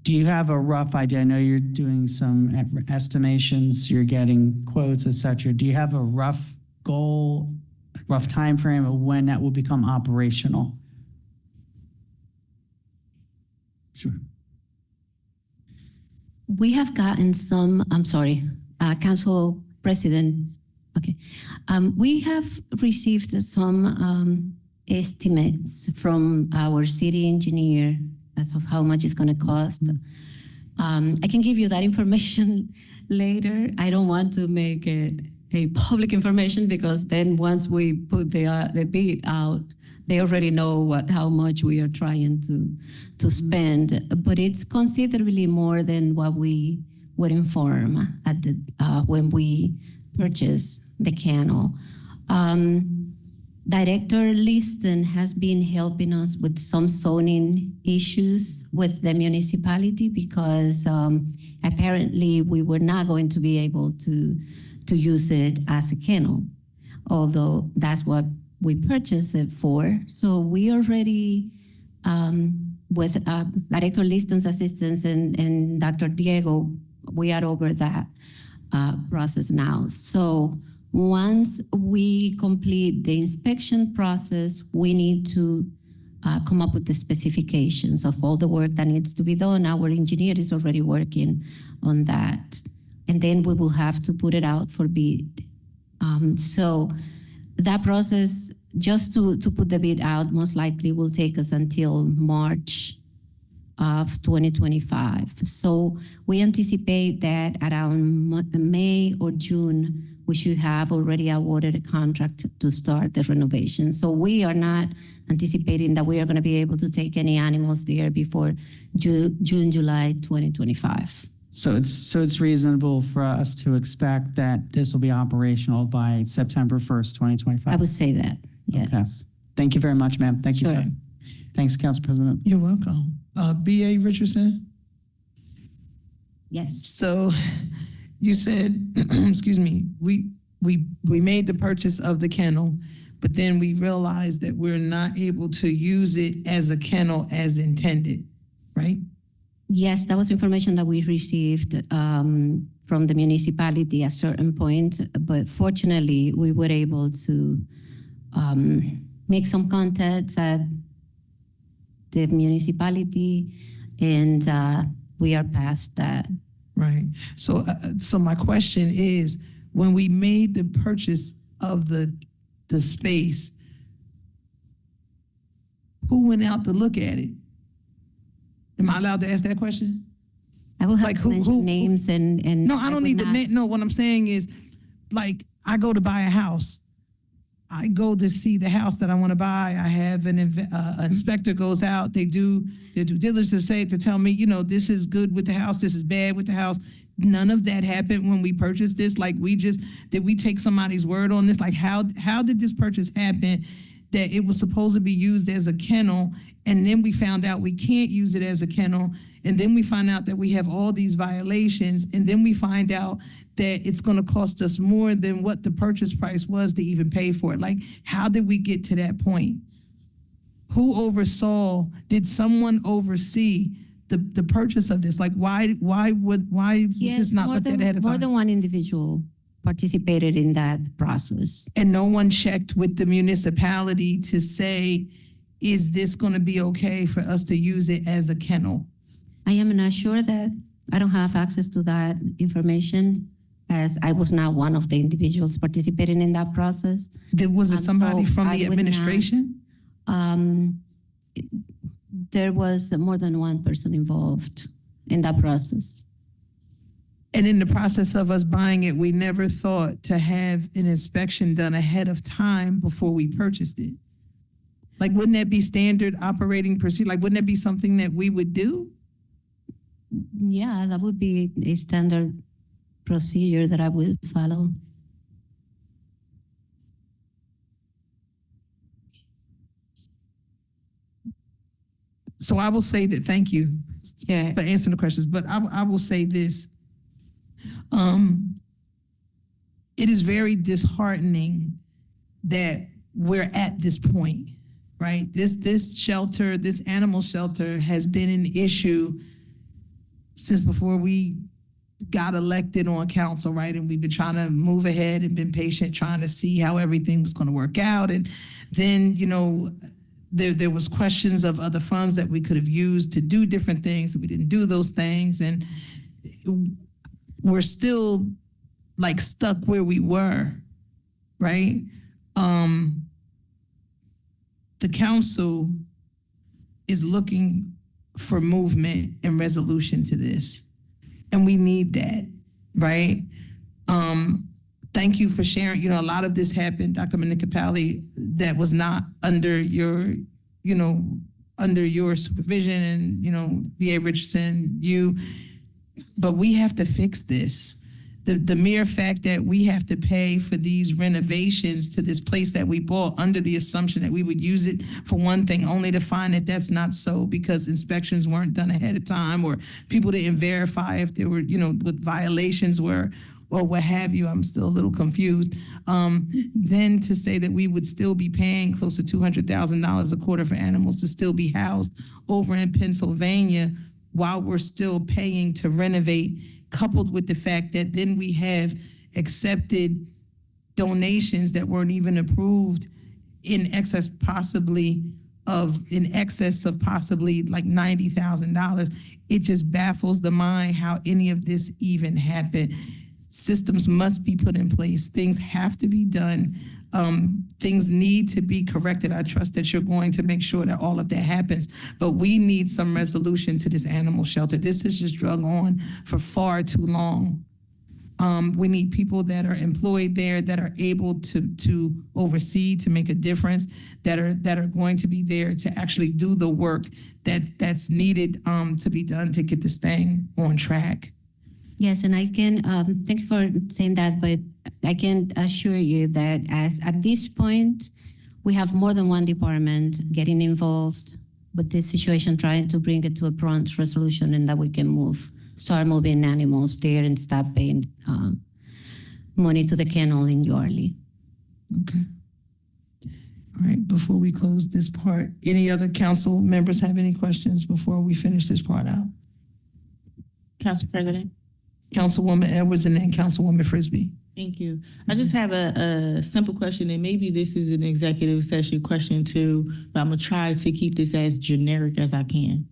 Speaker 13: Do you have a rough idea? I know you're doing some estimations, you're getting quotes, et cetera. Do you have a rough goal, rough time frame of when that will become operational?
Speaker 9: Sure.
Speaker 10: We have gotten some, I'm sorry, Council President, okay. We have received some estimates from our city engineer as of how much it's going to cost. I can give you that information later. I don't want to make it a public information because then once we put the bid out, they already know how much we are trying to spend. But it's considerably more than what we would inform at the when we purchase the kennel. Director Liston has been helping us with some zoning issues with the municipality because apparently we were not going to be able to use it as a kennel, although that's what we purchased it for. So we already, with Director Liston's assistance and Dr. Diego, we are over that process now. So once we complete the inspection process, we need to come up with the specifications of all the work that needs to be done. Our engineer is already working on that. And then we will have to put it out for bid. So that process, just to put the bid out, most likely will take us until March of 2025. So we anticipate that around May or June, we should have already awarded a contract to start the renovation. So we are not anticipating that we are going to be able to take any animals there before June, July 2025.
Speaker 13: So it's reasonable for us to expect that this will be operational by September 1st, 2025?
Speaker 10: I would say that, yes.
Speaker 13: Okay. Thank you very much, ma'am. Thank you,
Speaker 10: Sure.
Speaker 13: sir. Thanks, Council President.
Speaker 1: You're welcome. B.A. Richardson?
Speaker 10: Yes.
Speaker 1: So you said, excuse me, we made the purchase of the kennel, but then we realized that we're not able to use it as a kennel as intended, right?
Speaker 10: Yes, that was information that we received from the municipality at a certain point, but fortunately, we were able to make some contacts at the municipality, and we are past that.
Speaker 1: Right. So, so my question is, when we made the purchase of the space, who went out to look at it? Am I allowed to ask that question?
Speaker 10: I will have
Speaker 1: Like
Speaker 10: to
Speaker 1: who-
Speaker 10: mention
Speaker 1: who-
Speaker 10: names and.
Speaker 1: No, I don't
Speaker 10: would
Speaker 1: need the
Speaker 10: not-
Speaker 1: name. No, what I'm saying is, like, I go to buy a house. I go to see the house that I want to buy. I have an inspector goes out. They do their due diligence to tell me, you know, this is good with the house. This is bad with the house. None of that happened when we purchased this. Like did we take somebody's word on this? Like how did this purchase happen? That it was supposed to be used as a kennel, and then we found out we can't use it as a kennel, and then we find out that we have all these violations, and then we find out that it's going to cost us more than what the purchase price was to even pay for it. Like, how did we get to that point? Who oversaw? Did someone oversee the purchase of this? Like, why was this not looked at ahead of
Speaker 10: More
Speaker 1: time?
Speaker 10: than one individual participated in that process.
Speaker 1: And no one checked with the municipality to say, is this going to be okay for us to use it as a kennel?
Speaker 10: I am not sure that I don't have access to that information, as I was not one of the individuals participating in that process.
Speaker 1: Was it somebody
Speaker 10: So
Speaker 1: from
Speaker 10: I
Speaker 1: the
Speaker 10: would not-
Speaker 1: administration?
Speaker 10: There was more than one person involved in that process.
Speaker 1: And in the process of us buying it, we never thought to have an inspection done ahead of time before we purchased it. Like, wouldn't that be standard operating procedure? Like, wouldn't that be something that we would do?
Speaker 10: Yeah, that would be a standard procedure that I would follow.
Speaker 1: So I will say that, thank you
Speaker 10: Sure.
Speaker 1: for answering the questions, but I will say this. It is very disheartening that we're at this point, right? This shelter, this animal shelter has been an issue since before we got elected on council, right? And we've been trying to move ahead and been patient, trying to see how everything was going to work out. And then, you know, there was questions of other funds that we could have used to do different things, and we didn't do those things. And we're still like stuck where we were, right? The council is looking for movement and resolution to this. And we need that, right? Thank you for sharing. You know, a lot of this happened, Dr. Manicapali, that was not under your, you know, under your supervision, and, you know, B.A. Richardson, you, but we have to fix this. The mere fact that we have to pay for these renovations to this place that we bought under the assumption that we would use it for one thing, only to find that that's not so because inspections weren't done ahead of time, or people didn't verify if there were, you know, what violations were, or what have you. I'm still a little confused. Then to say that we would still be paying close to $200,000 a quarter for animals to still be housed over in Pennsylvania while we're still paying to renovate, coupled with the fact that then we have accepted donations that weren't even approved in excess of possibly like $90,000. It just baffles the mind how any of this even happened. Systems must be put in place. Things have to be done. Things need to be corrected. I trust that you're going to make sure that all of that happens. But we need some resolution to this animal shelter. This has just drug on for far too long. We need people that are employed there, that are able to oversee, to make a difference, that are going to be there to actually do the work that's needed to be done to get this thing on track.
Speaker 10: Yes, and I can, thank you for saying that, but I can assure you that at this point, we have more than one department getting involved with this situation, trying to bring it to a prompt resolution, and that we can start moving animals there and stop paying money to the kennel in Yorley.
Speaker 1: Okay. All right, before we close this part, any other council members have any questions before we finish this part out?
Speaker 14: Council President.
Speaker 1: Councilwoman Edwards and then Councilwoman Frisbee.
Speaker 14: Thank you. I just have a simple question, and maybe this is an executive session question too, but I'm gonna try to keep this as generic as I can.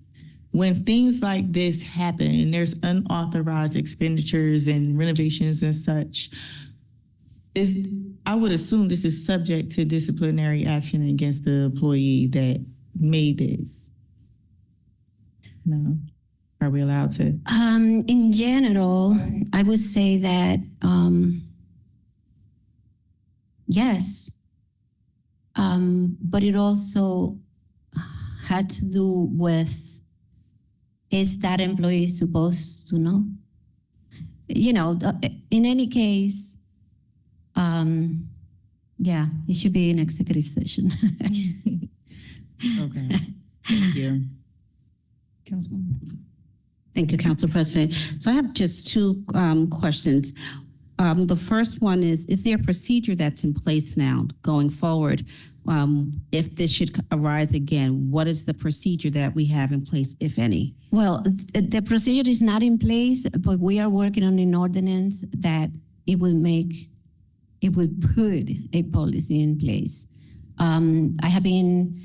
Speaker 14: When things like this happen and there's unauthorized expenditures and renovations and such, I would assume this is subject to disciplinary action against the employee that made this. No. Are we allowed to?
Speaker 10: In general, I would say that yes, but it also had to do with, is that employee supposed to know? You know, in any case, yeah, it should be an executive session.
Speaker 14: Okay. Thank you.
Speaker 15: Thank you, Council President. So I have just two questions. The first one is there a procedure that's in place now going forward? If this should arise again, what is the procedure that we have in place, if any?
Speaker 10: Well, the procedure is not in place, but we are working on an ordinance that it will put a policy in place. I have been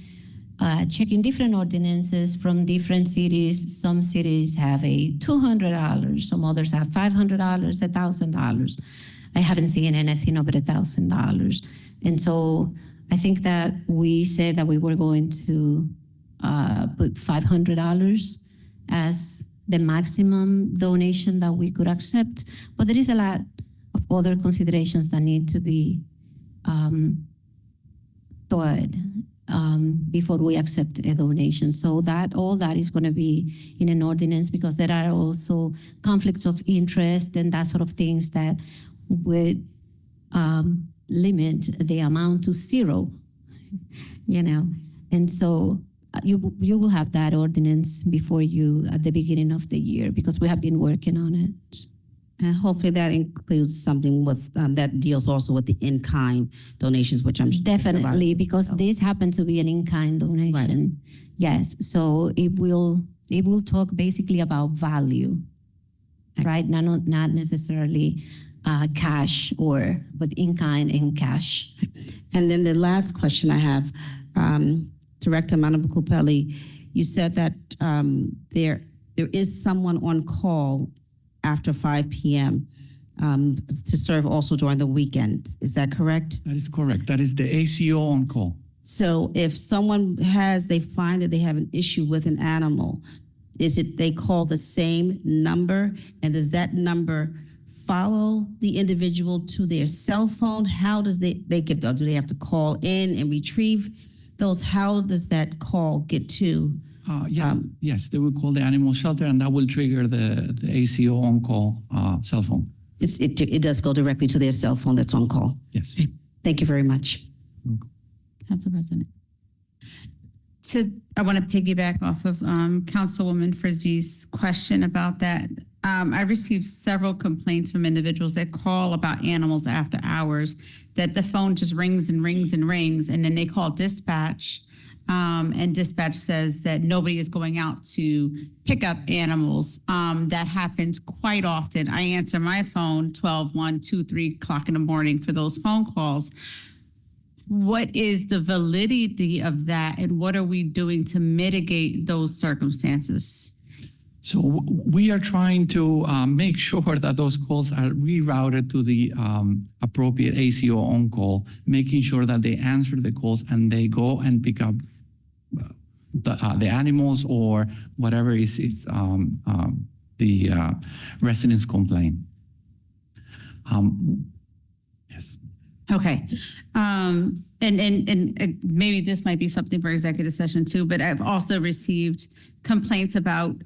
Speaker 10: checking different ordinances from different cities. Some cities have a $200, some others have $500, $1,000. I haven't seen anything over $1,000. And so I think that we said that we were going to put $500 as the maximum donation that we could accept. But there is a lot of other considerations that need to be thought before we accept a donation. So that all that is going to be in an ordinance, because there are also conflicts of interest and that sort of things that would limit the amount to zero, you know. And so you will have that ordinance before you at the beginning of the year, because we have been working on it.
Speaker 15: And hopefully that includes something with that deals also with the in-kind donations, which I'm
Speaker 10: Definitely, because this happened to be an in-kind donation. Right. Yes, so it will talk basically about value, right? Not necessarily cash but in-kind and cash.
Speaker 15: And then the last question I have, Director Manabukupeli, you said that there is someone on call after 5 p.m. To serve also during the weekend. Is that correct?
Speaker 9: That is correct. That is the ACO on call.
Speaker 15: So if someone they find that they have an issue with an animal, is it they call the same number? And does that number follow the individual to their cell phone? How does they get, do they have to call in and retrieve those? How does that call get to?
Speaker 9: Yes, they will call the animal shelter, and that will trigger the ACO on-call cell phone.
Speaker 15: It does go directly to their cell phone that's on call.
Speaker 9: Yes.
Speaker 15: Okay. Thank you very much.
Speaker 11: Council President. I want to piggyback off of Councilwoman Frisbee's question about that. I received several complaints from individuals that call about animals after hours, that the phone just rings and rings and rings, and then they call dispatch. And dispatch says that nobody is going out to pick up animals. That happens quite often. I answer my phone 12, 1, 2, 3 o'clock in the morning for those phone calls. What is the validity of that, and what are we doing to mitigate those circumstances?
Speaker 9: So we are trying to make sure that those calls are rerouted to the appropriate ACO on call, making sure that they answer the calls and they go and pick up the animals or whatever is the residents complain. Yes.
Speaker 11: Okay. And maybe this might be something for executive session too, but I've also received complaints about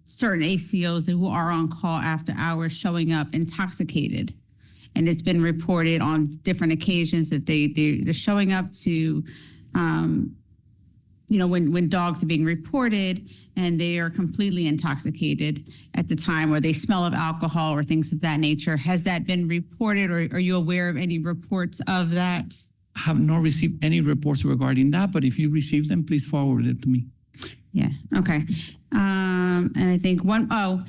Speaker 11: certain ACOs who are on call after hours showing up intoxicated. And it's been reported on different occasions that they're showing up to, when dogs are being reported and they are completely intoxicated at the time, or they smell of alcohol or things of that nature. Has that been reported, or are you aware of any reports of that?
Speaker 9: I have not received any reports regarding that, but if you receive them, please forward it to me.
Speaker 11: Yeah, okay. And I think helo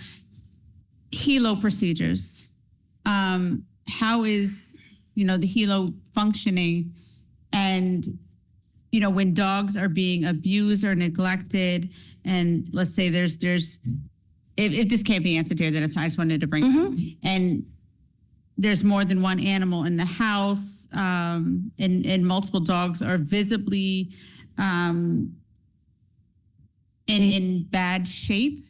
Speaker 11: procedures. How is, the helo functioning? And when dogs are being abused or neglected, and let's say there's if this can't be answered here, then it's fine. I just wanted to bring it up. And there's more than one animal in the house, and multiple dogs are visibly in bad shape.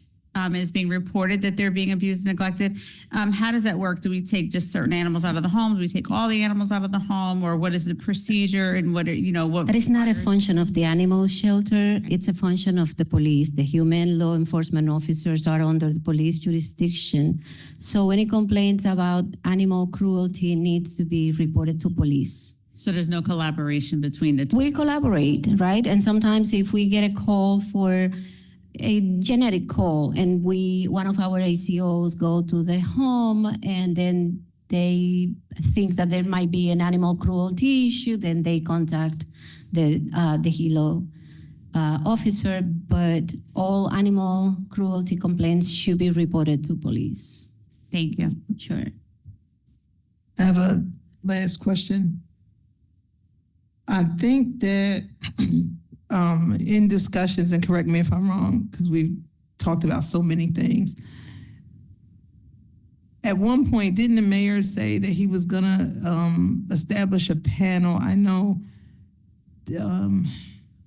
Speaker 11: is being reported that they're being abused and neglected, how does that work? Do we take just certain animals out of the home? Do we take all the animals out of the home? Or what is the procedure and what what?
Speaker 10: That is not a function of the animal shelter. It's a function of the police. The human law enforcement officers are under the police jurisdiction. So any complaints about animal cruelty needs to be reported to police.
Speaker 11: So there's no collaboration between the two?
Speaker 10: We collaborate, right? And sometimes if we get a call for a genetic call and one of our ACOs go to the home and then they think that there might be an animal cruelty issue, then they contact the HELO officer, but all animal cruelty complaints should be reported to police.
Speaker 11: Thank you.
Speaker 10: Sure.
Speaker 1: I have a last question. I think that in discussions, and correct me if I'm wrong, because we've talked about so many things. At one point, didn't the mayor say that he was gonna establish a panel? I know it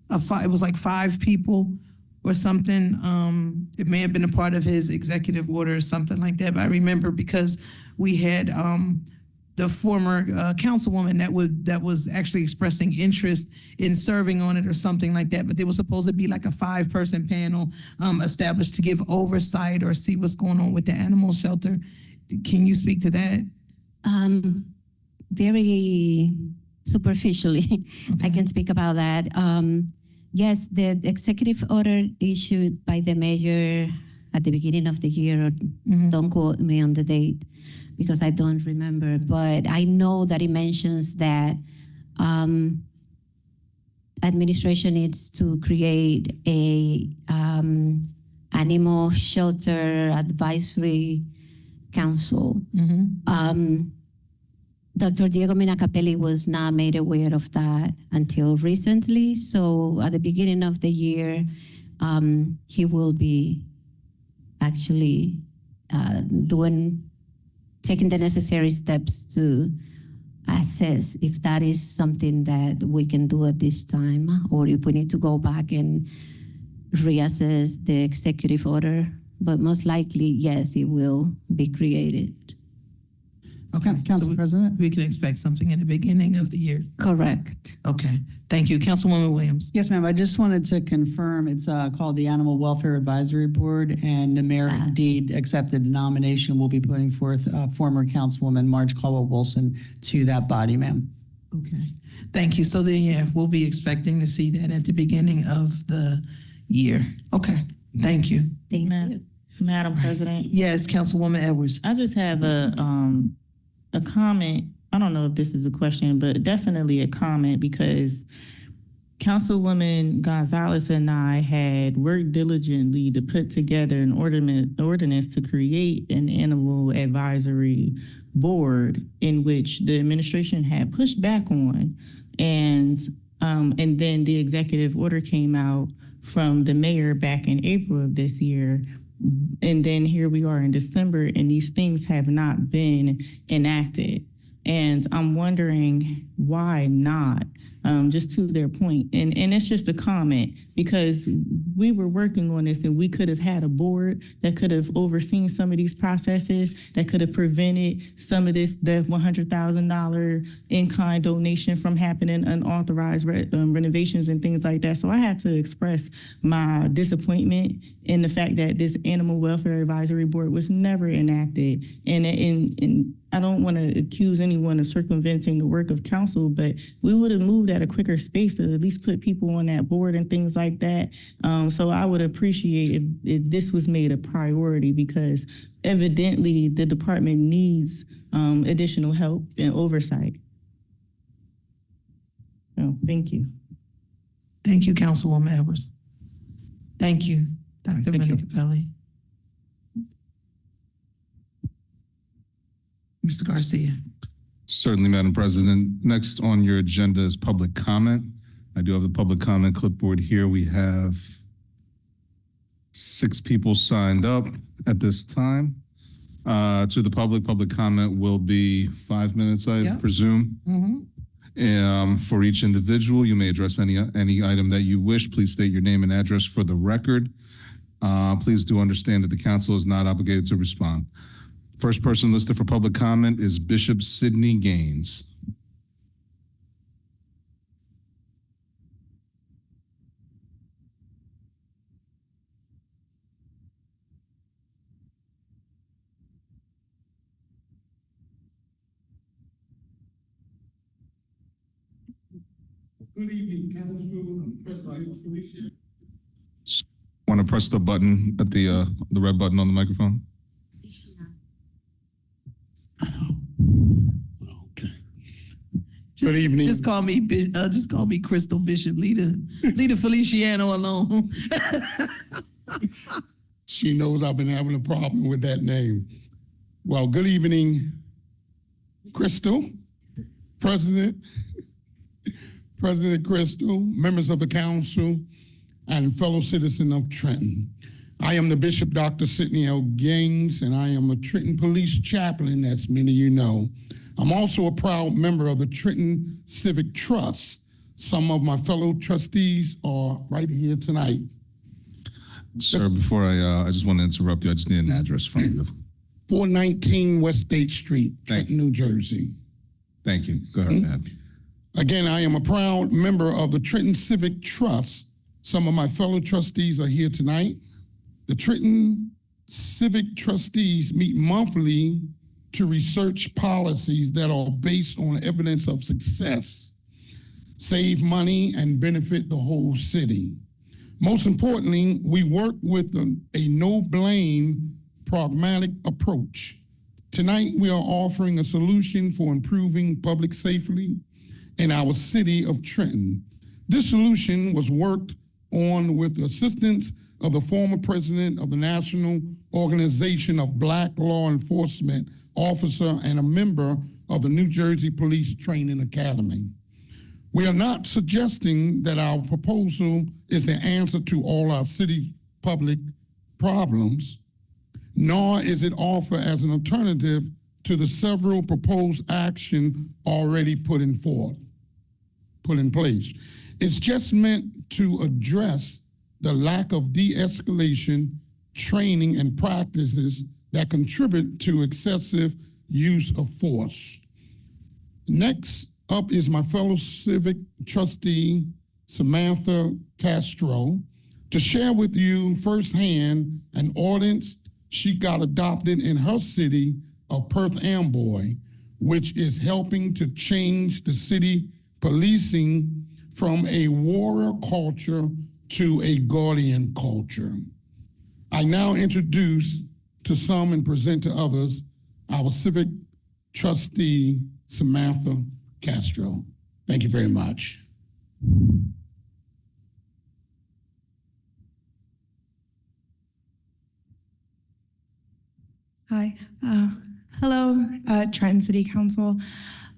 Speaker 1: was like 5 people or something. It may have been a part of his executive order or something like that. But I remember because we had the former councilwoman that was actually expressing interest in serving on it or something like that. But there was supposed to be like a 5-person panel established to give oversight or see what's going on with the animal shelter. Can you speak to that?
Speaker 10: Very superficially, I can speak about that. Yes, the executive order issued by the mayor at the beginning of the year, don't quote me on the date because I don't remember, but I know that it mentions that administration needs to create a animal shelter advisory council. Dr. Diego Minacapelli was not made aware of that until recently. So at the beginning of the year, he will be actually taking the necessary steps to assess if that is something that we can do at this time, or if we need to go back and reassess the executive order. But most likely, yes, it will be created.
Speaker 1: Okay,
Speaker 13: Council President?
Speaker 1: We can expect something in the beginning of the year.
Speaker 10: Correct.
Speaker 1: Okay, thank you. Councilwoman Williams.
Speaker 13: Yes, ma'am. I just wanted to confirm it's called the Animal Welfare Advisory Board, and the mayor indeed accepted the nomination. We'll be putting forth former Councilwoman Marge Caldwell-Wilson to that body, ma'am.
Speaker 1: Okay, thank you. So then, yeah, we'll be expecting to see that at the beginning of the year. Okay, thank you.
Speaker 10: Thank you.
Speaker 14: Madam President,
Speaker 1: Yes, Councilwoman Edwards.
Speaker 14: I just have a comment. I don't know if this is a question, but definitely a comment, because Councilwoman Gonzalez and I had worked diligently to put together an ordinance to create an animal advisory board, in which the administration had pushed back on, and then the executive order came out from the mayor back in April of this year. And then here we are in December, and these things have not been enacted. And I'm wondering why not, just to their point. And it's just a comment, because we were working on this and we could have had a board that could have overseen some of these processes, that could have prevented some of this, the $100,000 in-kind donation from happening, unauthorized renovations and things like that. So I had to express my disappointment in the fact that this Animal Welfare Advisory Board was never enacted. And I don't want to accuse anyone of circumventing the work of council, but we would have moved at a quicker pace to at least put people on that board and things like that. So I would appreciate if this was made a priority, because evidently the department needs additional help and oversight. So thank you.
Speaker 1: Thank you, Councilwoman Edwards. Thank you, Dr. Minacapelli. Mr. Garcia.
Speaker 2: Certainly, Madam President. Next on your agenda is public comment. I do have the public comment clipboard here. We have 6 people signed up at this time. To the public comment will be 5 minutes, I presume. For each individual, you may address any item that you wish. Please state your name and address for the record. Please do understand that the council is not obligated to respond. First person listed for public comment is Bishop Sidney Gaines.
Speaker 16: Good evening, Council. I'm President Felicia.
Speaker 2: Want to press the button at the red button on the microphone?
Speaker 16: Good evening.
Speaker 1: Just call me Crystal Bishop. Leave Feliciano alone.
Speaker 16: She knows I've been having a problem with that name. Well, good evening, Crystal, President Crystal, members of the council, and fellow citizen of Trenton. I am the Bishop, Dr. Sidney L. Gaines, and I am a Trenton Police Chaplain, as many of you know. I'm also a proud member of the Trenton Civic Trust. Some of my fellow trustees are right here tonight.
Speaker 2: Sir, before I just want to interrupt you. I just need an address from you.
Speaker 16: 419 West State Street, Trenton, New Jersey.
Speaker 2: Thank you. Go ahead, Matt.
Speaker 16: Again, I am a proud member of the Trenton Civic Trust. Some of my fellow trustees are here tonight. The Trenton Civic Trustees meet monthly to research policies that are based on evidence of success, save money, and benefit the whole city. Most importantly, we work with a no-blame, pragmatic approach. Tonight, we are offering a solution for improving public safety in our city of Trenton. This solution was worked on with the assistance of the former president of the National Organization of Black Law Enforcement Officer and a member of the New Jersey Police Training Academy. We are not suggesting that our proposal is the answer to all our city public problems, nor is it offered as an alternative to the several proposed action already put in place. It's just meant to address the lack of de-escalation, training, and practices that contribute to excessive use of force. Next up is my fellow civic trustee, Samantha Castro, to share with you firsthand an ordinance she got adopted in her city of Perth Amboy, which is helping to change the city policing from a warrior culture to a guardian culture. I now introduce to some and present to others our civic trustee, Samantha Castro. Thank you very much.
Speaker 17: Hi. Hello, Trenton City Council.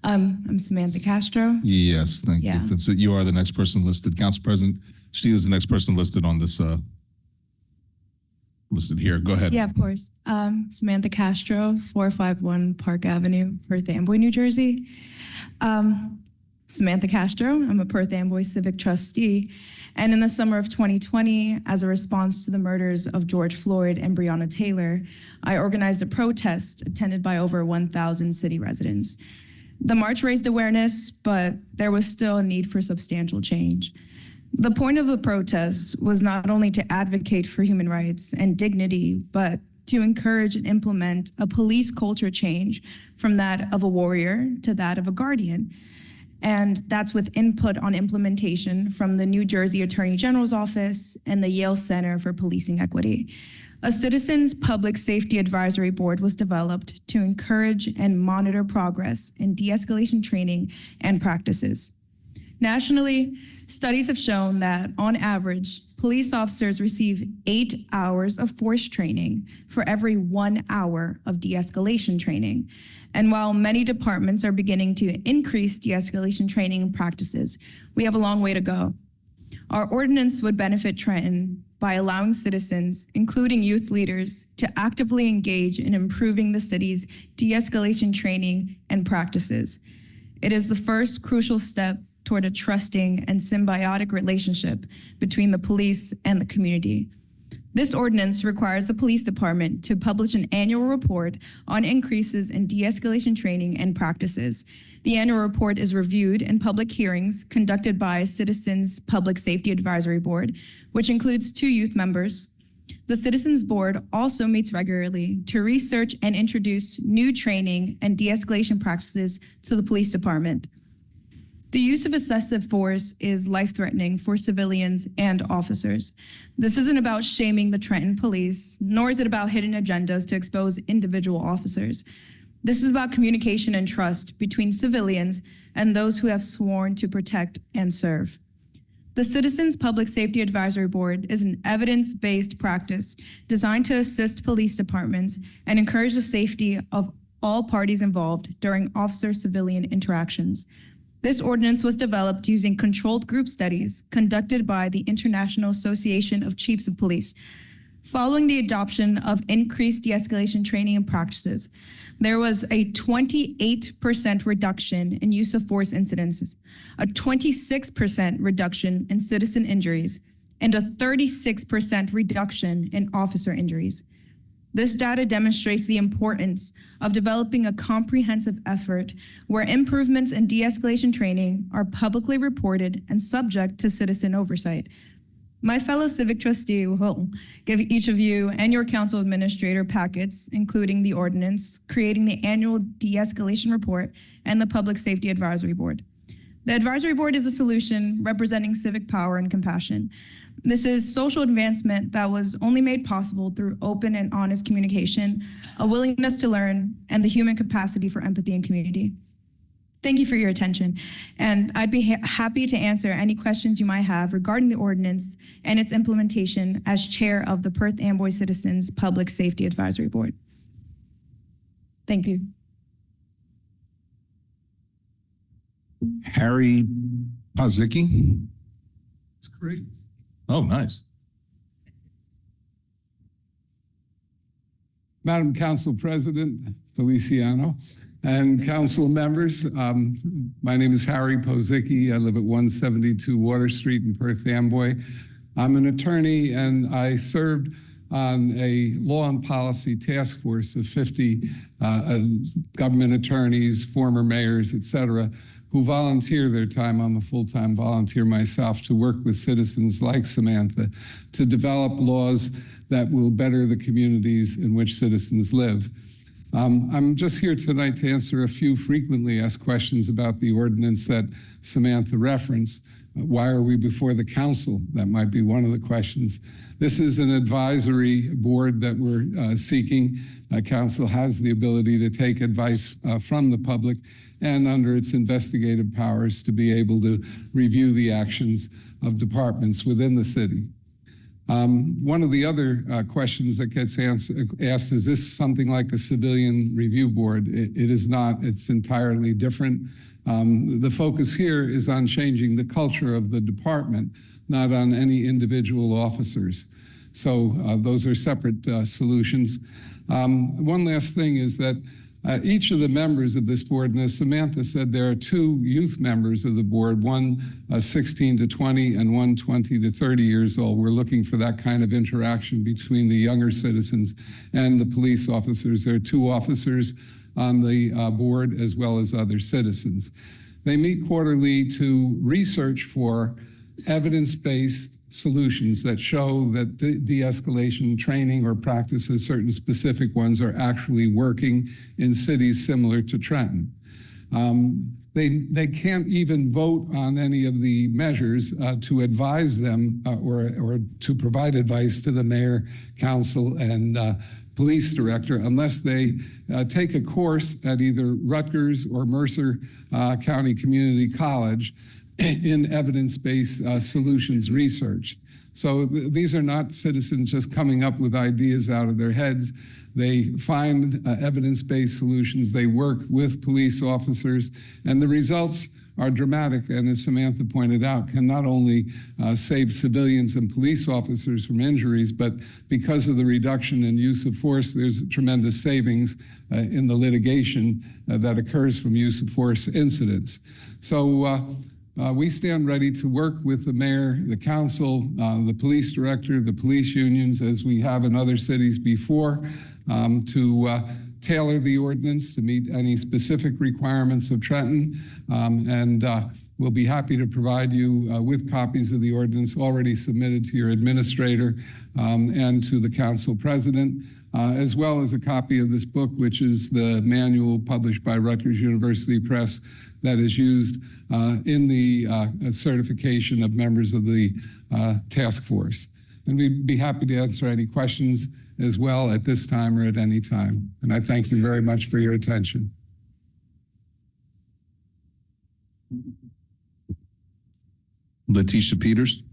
Speaker 17: I'm Samantha Castro.
Speaker 2: Yes, thank you. That's it. You are the next person listed. Council President, she is the next person listed on this, listed here. Go ahead.
Speaker 17: Yeah, of course. Samantha Castro, 451 Park Avenue, Perth Amboy, New Jersey. Samantha Castro, I'm a Perth Amboy Civic Trustee. And in the summer of 2020, as a response to the murders of George Floyd and Breonna Taylor, I organized a protest attended by over 1,000 city residents. The march raised awareness, but there was still a need for substantial change. The point of the protest was not only to advocate for human rights and dignity, but to encourage and implement a police culture change from that of a warrior to that of a guardian. And that's with input on implementation from the New Jersey Attorney General's Office and the Yale Center for Policing Equity. A Citizens Public Safety Advisory Board was developed to encourage and monitor progress in de-escalation training and practices. Nationally, studies have shown that on average, police officers receive 8 hours of force training for every 1 hour of de-escalation training. And while many departments are beginning to increase de-escalation training practices, we have a long way to go. Our ordinance would benefit Trenton by allowing citizens, including youth leaders, to actively engage in improving the city's de-escalation training and practices. It is the first crucial step toward a trusting and symbiotic relationship between the police and the community. This ordinance requires the police department to publish an annual report on increases in de-escalation training and practices. The annual report is reviewed in public hearings conducted by Citizens Public Safety Advisory Board, which includes 2 youth members. The Citizens Board also meets regularly to research and introduce new training and de-escalation practices to the police department. The use of excessive force is life-threatening for civilians and officers. This isn't about shaming the Trenton police, nor is it about hidden agendas to expose individual officers. This is about communication and trust between civilians and those who have sworn to protect and serve. The Citizens Public Safety Advisory Board is an evidence-based practice designed to assist police departments and encourage the safety of all parties involved during officer-civilian interactions. This ordinance was developed using controlled group studies conducted by the International Association of Chiefs of Police. Following the adoption of increased de-escalation training and practices, there was a 28% reduction in use of force incidents, a 26% reduction in citizen injuries, and a 36% reduction in officer injuries. This data demonstrates the importance of developing a comprehensive effort where improvements in de-escalation training are publicly reported and subject to citizen oversight. My fellow civic trustee will give each of you and your council administrator packets, including the ordinance, creating the annual de-escalation report, and the Public Safety Advisory Board. The advisory board is a solution representing civic power and compassion. This is social advancement that was only made possible through open and honest communication, a willingness to learn, and the human capacity for empathy and community. Thank you for your attention, and I'd be happy to answer any questions you might have regarding the ordinance and its implementation as chair of the Perth Amboy Citizens Public Safety Advisory Board. Thank you.
Speaker 2: Harry Pazicki. That's great. Oh, nice.
Speaker 18: Madam Council President Feliciano and council members, my name is Harry Pazicki. I live at 172 Water Street in Perth Amboy. I'm an attorney and I served on a law and policy task force of 50 government attorneys, former mayors, et cetera, who volunteer their time. I'm a full-time volunteer myself to work with citizens like Samantha to develop laws that will better the communities in which citizens live. I'm just here tonight to answer a few frequently asked questions about the ordinance that Samantha referenced. Why are we before the council? That might be one of the questions. This is an advisory board that we're seeking. Council has the ability to take advice from the public and under its investigative powers to be able to review the actions of departments within the city. One of the other questions that gets asked is this something like a civilian review board? It is not. It's entirely different. The focus here is on changing the culture of the department, not on any individual officers. So those are separate solutions. One last thing is that each of the members of this board, and as Samantha said, there are 2 youth members of the board, one 16 to 20 and one 20 to 30 years old. We're looking for that kind of interaction between the younger citizens and the police officers. There are 2 officers on the board as well as other citizens. They meet quarterly to research for evidence-based solutions that show that de-escalation training or practices, certain specific ones, are actually working in cities similar to Trenton. They can't even vote on any of the measures to advise them or to provide advice to the mayor, council, and police director unless they take a course at either Rutgers or Mercer County Community College in evidence-based solutions research. So these are not citizens just coming up with ideas out of their heads. They find evidence-based solutions. They work with police officers, and the results are dramatic, and as Samantha pointed out, can not only save civilians and police officers from injuries, but because of the reduction in use of force, there's tremendous savings in the litigation that occurs from use of force incidents. So we stand ready to work with the mayor, the council, the police director, the police unions, as we have in other cities before, to tailor the ordinance to meet any specific requirements of Trenton. And we'll be happy to provide you with copies of the ordinance already submitted to your administrator and to the council president, as well as a copy of this book, which is the manual published by Rutgers University Press that is used in the certification of members of the task force. And we'd be happy to answer any questions as well at this time or at any time. And I thank you very much for your attention.
Speaker 2: Letitia Peters.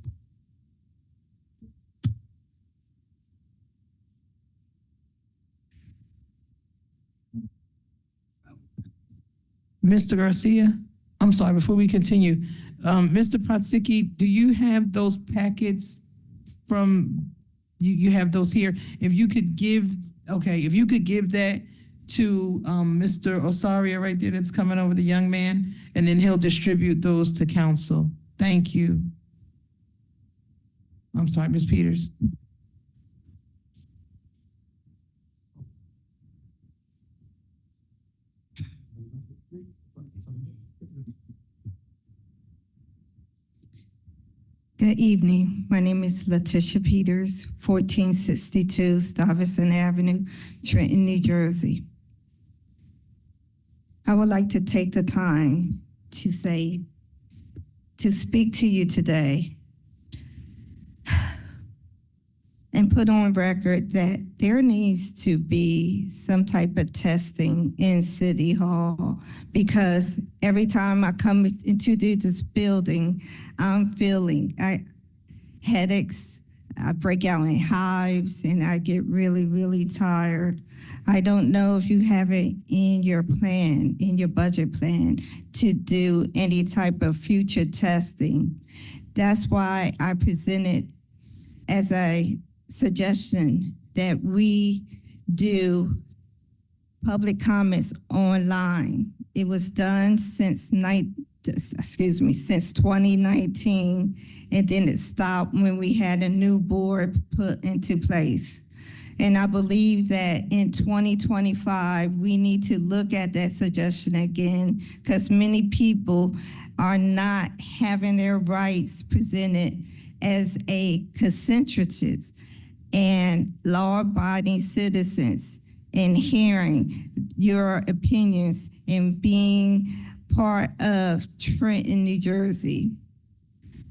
Speaker 1: Mr. Garcia, I'm sorry, before we continue, Mr. Patsicki, do you have those packets from, you have those here? If you could give, if you could give that to Mr. Osaria right there that's coming over, the young man, and then he'll distribute those to council. Thank you. I'm sorry, Ms. Peters.
Speaker 19: Good evening. My name is Letitia Peters, 1462 Stuyvesant Avenue, Trenton, New Jersey. I would like to take the time to speak to you today and put on record that there needs to be some type of testing in City Hall, because every time I come into this building, I'm feeling headaches, I break out in hives, and I get really, really tired. I don't know if you have it in your plan, in your budget plan, to do any type of future testing. That's why I presented as a suggestion that we do public comments online. It was done since 2019, and then it stopped when we had a new board put into place. And I believe that in 2025, we need to look at that suggestion again, because many people are not having their rights presented as a consensus and law-abiding citizens, and hearing your opinions and being part of Trenton, New Jersey.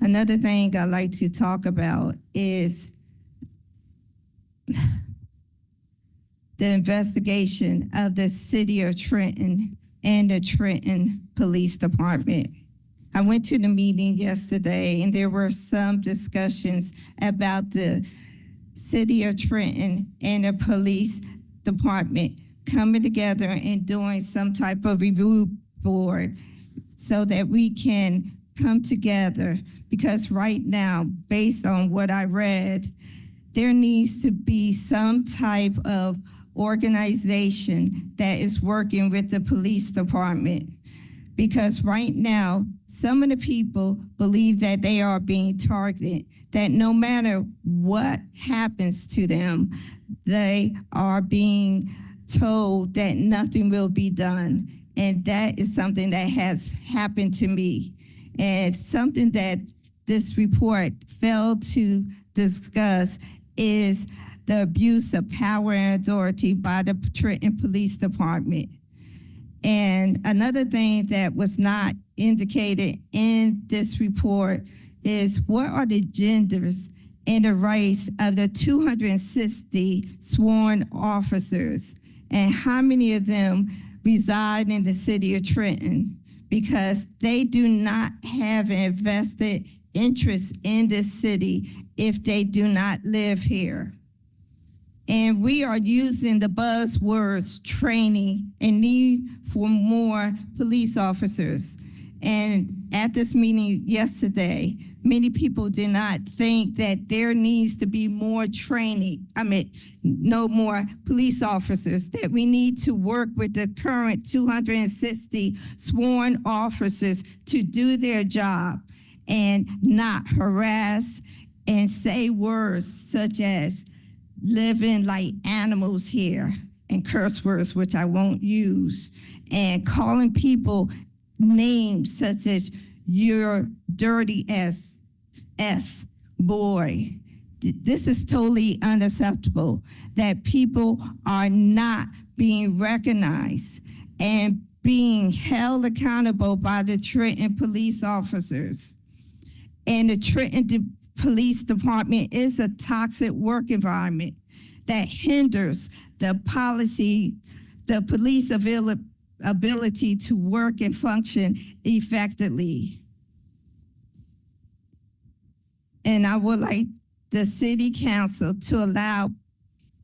Speaker 19: Another thing I like to talk about is the investigation of the city of Trenton and the Trenton Police Department. I went to the meeting yesterday, and there were some discussions about the city of Trenton and the police department coming together and doing some type of review board so that we can come together. Because right now, based on what I read, there needs to be some type of organization that is working with the police department. Because right now, some of the people believe that they are being targeted, that no matter what happens to them, they are being told that nothing will be done. And that is something that has happened to me. And something that this report failed to discuss is the abuse of power and authority by the Trenton Police Department. And another thing that was not indicated in this report is what are the genders and the rights of the 260 sworn officers, and how many of them reside in the city of Trenton, because they do not have an invested interest in this city if they do not live here. And we are using the buzzwords training and need for more police officers. And at this meeting yesterday, many people did not think that there needs to be more training. No more police officers, that we need to work with the current 260 sworn officers to do their job and not harass and say words such as living like animals here and curse words, which I won't use, and calling people names such as "you're dirty as boy." This is totally unacceptable, that people are not being recognized and being held accountable by the Trenton police officers. And the Trenton Police Department is a toxic work environment that hinders the police ability to work and function effectively. And I would like the city council to allow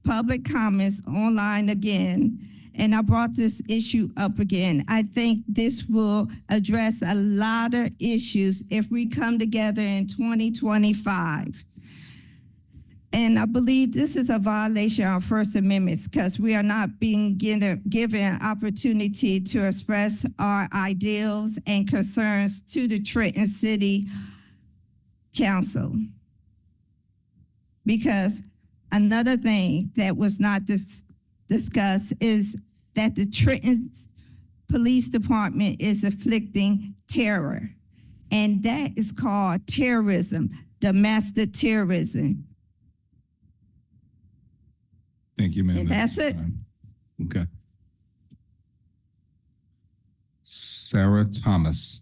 Speaker 19: public comments online again. And I brought this issue up again. I think this will address a lot of issues if we come together in 2025. And I believe this is a violation of First Amendment because we are not being given an opportunity to express our ideals and concerns to the Trenton City Council. Because another thing that was not discussed is that the Trenton Police Department is inflicting terror. And that is called terrorism, domestic terrorism.
Speaker 2: Thank you, ma'am.
Speaker 19: And that's it.
Speaker 2: Okay. Sarah Thomas.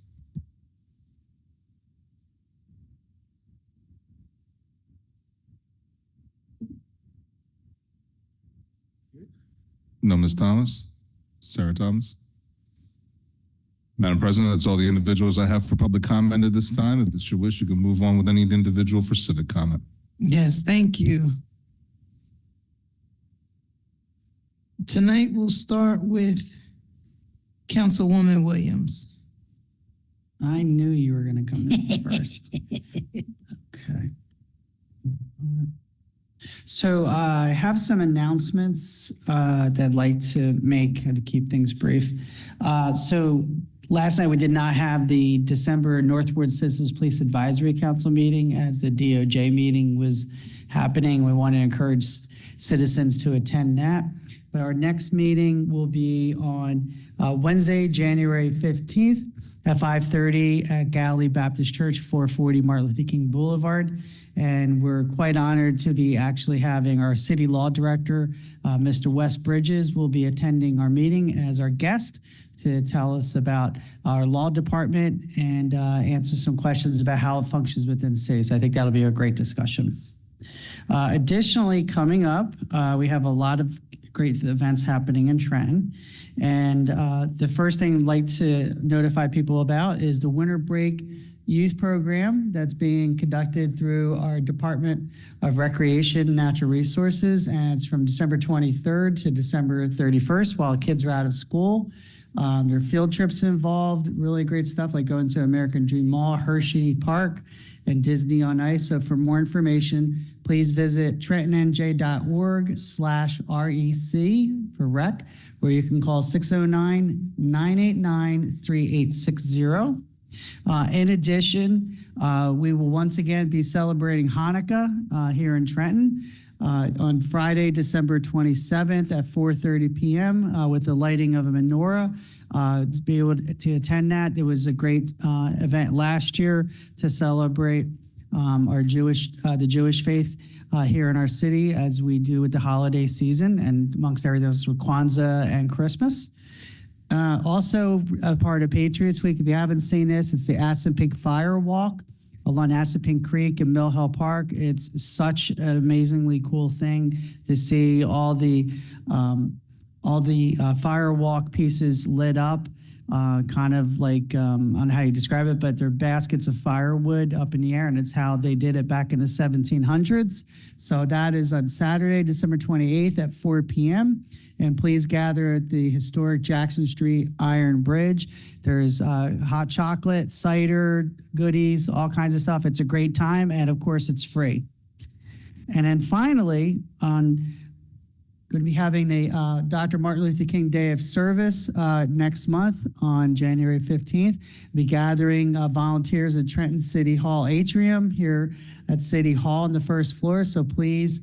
Speaker 2: No, Ms. Thomas? Sarah Thomas? Madam President, that's all the individuals I have for public comment at this time. If it's your wish, you can move on with any individual for civic comment.
Speaker 1: Yes, thank you. Tonight, we'll start with Councilwoman Williams.
Speaker 13: I knew you were going to come in first. Okay. So I have some announcements that I'd like to make to keep things brief. So last night we did not have the December Northwood Citizens Police Advisory Council meeting as the DOJ meeting was happening. We want to encourage citizens to attend that. But our next meeting will be on Wednesday, January 15th at 5:30 at Galilee Baptist Church, 440 Martin Luther King Boulevard. And we're quite honored to be actually having our city law director, Mr. Wes Bridges, will be attending our meeting as our guest to tell us about our law department and answer some questions about how it functions within the city. So I think that'll be a great discussion. Additionally, coming up, we have a lot of great events happening in Trenton. And the first thing I'd like to notify people about is the winter break youth program that's being conducted through our Department of Recreation and Natural Resources. And it's from December 23rd to December 31st while kids are out of school. There are field trips involved, really great stuff like going to American Dream Mall, Hershey Park, and Disney on Ice. So for more information, please visit trentonNJ.org/REC for rec, where you can call 609-989-3860. In addition, we will once again be celebrating Hanukkah here in Trenton on Friday, December 27th at 4:30 p.m. With the lighting of a menorah. To be able to attend that, there was a great event last year to celebrate the Jewish faith here in our city, as we do with the holiday season, and amongst everything else with Kwanzaa and Christmas. Also, a part of Patriots Week, if you haven't seen this, it's the Assunpink Fire Walk along Assunpink Creek in Mill Hill Park. It's such an amazingly cool thing to see all the firewalk pieces lit up kind of like, I don't know how you describe it, but they're baskets of firewood up in the air, and it's how they did it back in the 1700s. So that is on Saturday, December 28th at 4 p.m. And please gather at the historic Jackson Street Iron Bridge. There's hot chocolate, cider, goodies, all kinds of stuff. It's a great time, and of course, it's free. And then finally, going to be having the Dr. Martin Luther King Day of Service next month on January 15th. Be gathering volunteers at Trenton City Hall atrium here at City Hall on the first floor. So please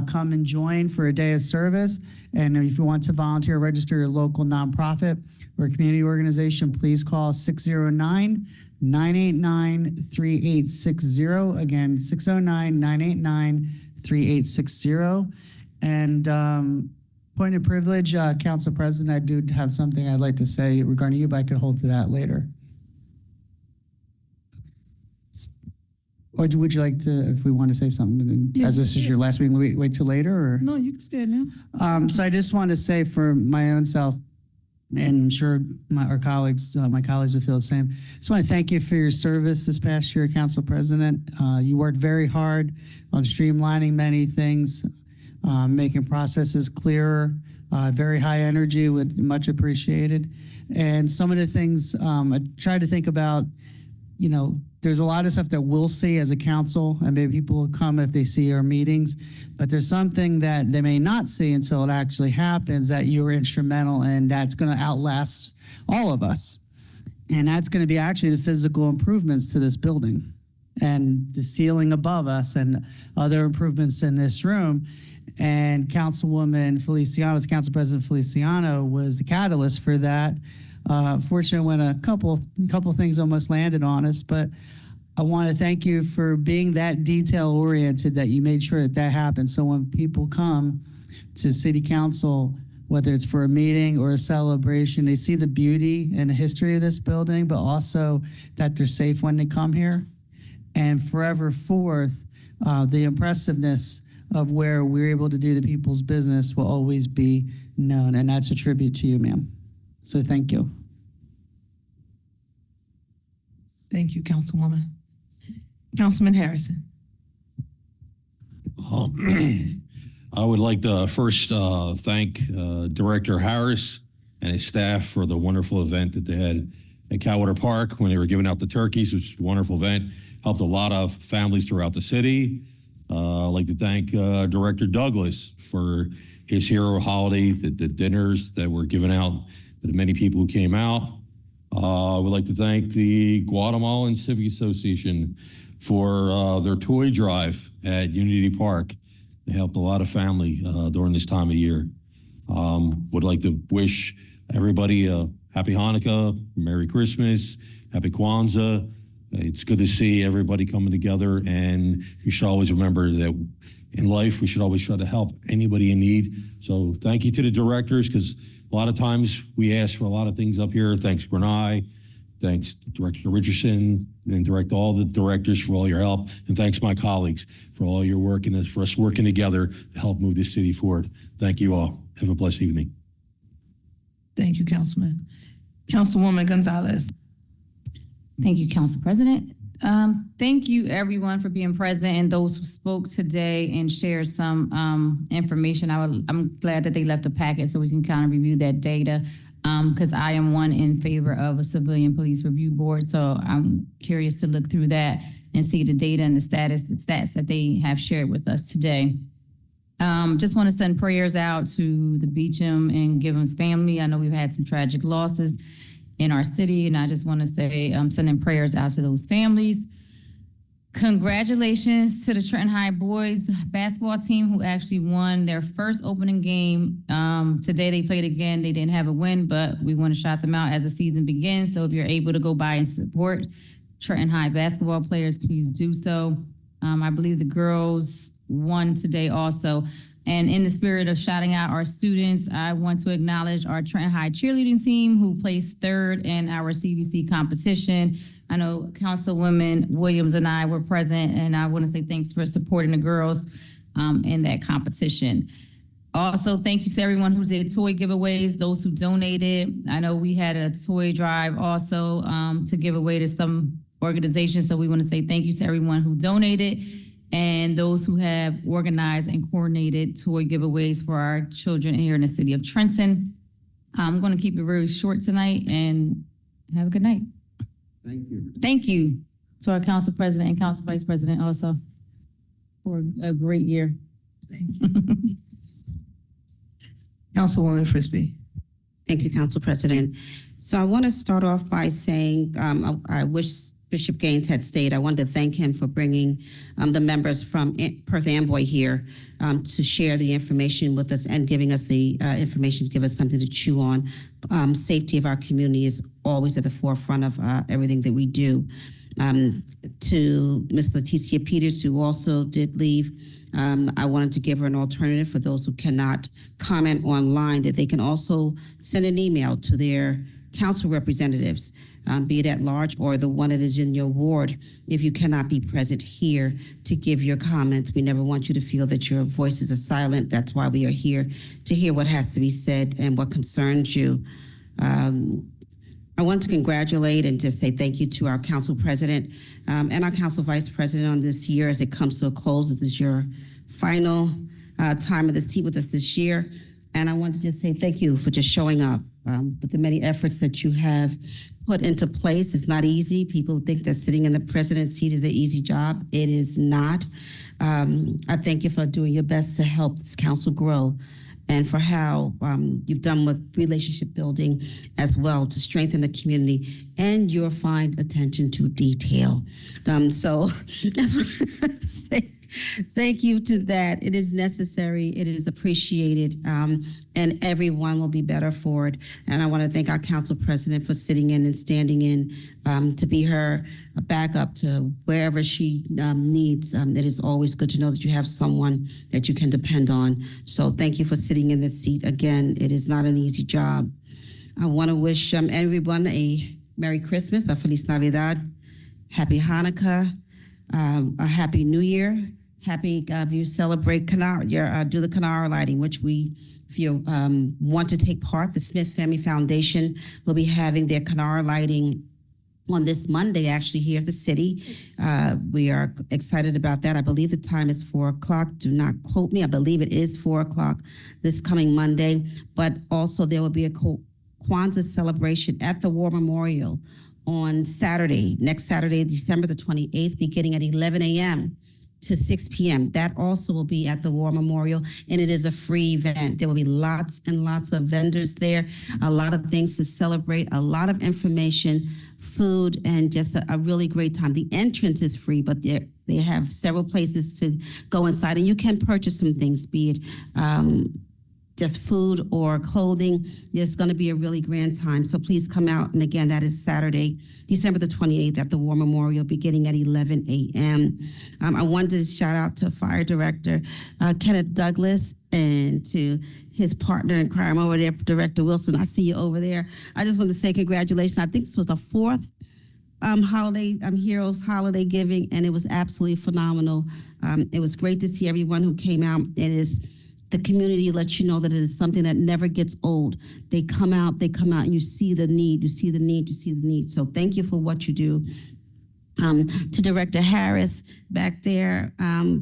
Speaker 13: come and join for a day of service. And if you want to volunteer, register your local nonprofit or community organization, please call 609-989-3860. Again, 609-989-3860. And point of privilege, Council President, I do have something I'd like to say regarding you, but I could hold to that later. Or would you like to, if we want to say something,
Speaker 1: Yes,
Speaker 13: as this is your last meeting, wait till later? Or?
Speaker 1: No, you can stay now.
Speaker 13: So I just want to say for my own self, and I'm sure my colleagues would feel the same. Just want to thank you for your service this past year, Council President. You worked very hard on streamlining many things, making processes clearer, very high energy, much appreciated. And some of the things I tried to think about, there's a lot of stuff that we'll see as a council, and maybe people will come if they see our meetings, but there's something that they may not see until it actually happens that you were instrumental in, that's going to outlast all of us. And that's going to be actually the physical improvements to this building and the ceiling above us and other improvements in this room. And Councilwoman Feliciano, Council President Feliciano, was the catalyst for that. Fortunately, when a couple things almost landed on us, but I want to thank you for being that detail-oriented, that you made sure that happened. So when people come to City Council, whether it's for a meeting or a celebration, they see the beauty and the history of this building, but also that they're safe when they come here. And forever forth, the impressiveness of where we're able to do the people's business will always be known. And that's a tribute to you, ma'am. So thank you.
Speaker 1: Thank you, Councilwoman. Councilman Harrison.
Speaker 20: I would like to first thank Director Harris and his staff for the wonderful event that they had at Calwater Park when they were giving out the turkeys, which was a wonderful event. Helped a lot of families throughout the city. I'd like to thank Director Douglas for his hero holiday, the dinners that were given out to the many people who came out. I would like to thank the Guatemalan Civic Association for their toy drive at Unity Park. They helped a lot of family during this time of year. Would like to wish everybody a happy Hanukkah, Merry Christmas, Happy Kwanzaa. It's good to see everybody coming together, and you should always remember that in life, we should always try to help anybody in need. So thank you to the directors, because a lot of times we ask for a lot of things up here. Thanks, Bernai. Thanks, Director Richardson, and all the directors for all your help. And thanks, my colleagues, for all your work and for us working together to help move this city forward. Thank you all. Have a blessed evening.
Speaker 1: Thank you, Councilman. Councilwoman Gonzalez.
Speaker 6: Thank you, Council President. Thank you, everyone, for being present and those who spoke today and shared some information. I'm glad that they left a packet so we can kind of review that data, because I am one in favor of a civilian police review board. So I'm curious to look through that and see the data and the stats that they have shared with us today. Just want to send prayers out to the Beecham and Givens family. I know we've had some tragic losses in our city, and I just want to say I'm sending prayers out to those families. Congratulations to the Trenton High boys basketball team who actually won their first opening game. Today they played again. They didn't have a win, but we want to shout them out as the season begins. So if you're able to go by and support Trenton High basketball players, please do so. I believe the girls won today also. And in the spirit of shouting out our students, I want to acknowledge our Trenton High cheerleading team who placed third in our CBC competition. I know Councilwoman Williams and I were present, and I want to say thanks for supporting the girls in that competition. Also, thank you to everyone who did toy giveaways, those who donated. I know we had a toy drive also to give away to some organizations. So we want to say thank you to everyone who donated and those who have organized and coordinated toy giveaways for our children here in the city of Trenton. I'm going to keep it very short tonight and have a good night.
Speaker 5: Thank you.
Speaker 6: Thank you to our council president and council vice president also for a great year.
Speaker 1: Councilwoman Frisbee.
Speaker 15: Thank you, Council President. So I want to start off by saying I wish Bishop Gaines had stayed. I wanted to thank him for bringing the members from Perth Amboy here to share the information with us and giving us the information to give us something to chew on. Safety of our community is always at the forefront of everything that we do. To Ms. Leticia Peters, who also did leave, I wanted to give her an alternative for those who cannot comment online, that they can also send an email to their council representatives, be it at large or the one that is in your ward, if you cannot be present here to give your comments. We never want you to feel that your voices are silent. That's why we are here, to hear what has to be said and what concerns you. I want to congratulate and just say thank you to our council president and our council vice president on this year as it comes to a close. This is your final time of the seat with us this year. And I want to just say thank you for just showing up with the many efforts that you have put into place. It's not easy. People think that sitting in the president's seat is an easy job. It is not. I thank you for doing your best to help this council grow, and for how you've done with relationship building as well to strengthen the community and your fine attention to detail. So that's what I say. Thank you to that. It is necessary. It is appreciated. And everyone will be better for it. And I want to thank our council president for sitting in and standing in to be her backup to wherever she needs. It is always good to know that you have someone that you can depend on. So thank you for sitting in this seat. Again, it is not an easy job. I want to wish everyone a Merry Christmas, a Feliz Navidad, Happy Hanukkah, a Happy New Year. Happy if you celebrate do the Kinnara lighting, which we, if you want to take part, the Smith Family Foundation will be having their Kinnara lighting on this Monday, actually, here at the city. We are excited about that. I believe the time is 4 o'clock. Do not quote me. I believe it is 4 o'clock this coming Monday. But also there will be a Kwanzaa celebration at the War Memorial on Saturday, next Saturday, December the 28th, beginning at 11 a.m. to 6 p.m. That also will be at the War Memorial, and it is a free event. There will be lots and lots of vendors there, a lot of things to celebrate, a lot of information, food, and just a really great time. The entrance is free, but they have several places to go inside, and you can purchase some things, be it just food or clothing. There's going to be a really grand time. So please come out. And again, that is Saturday, December the 28th at the War Memorial, beginning at 11 a.m. I wanted to shout out to Fire Director Kenneth Douglas and to his partner in crime over there, Director Wilson. I see you over there. I just want to say congratulations. I think this was the fourth Heroes Holiday Giving, and it was absolutely phenomenal. It was great to see everyone who came out. It is the community lets you know that it is something that never gets old. They come out, and you see the need, you see the need. So thank you for what you do. To Director Harris back there,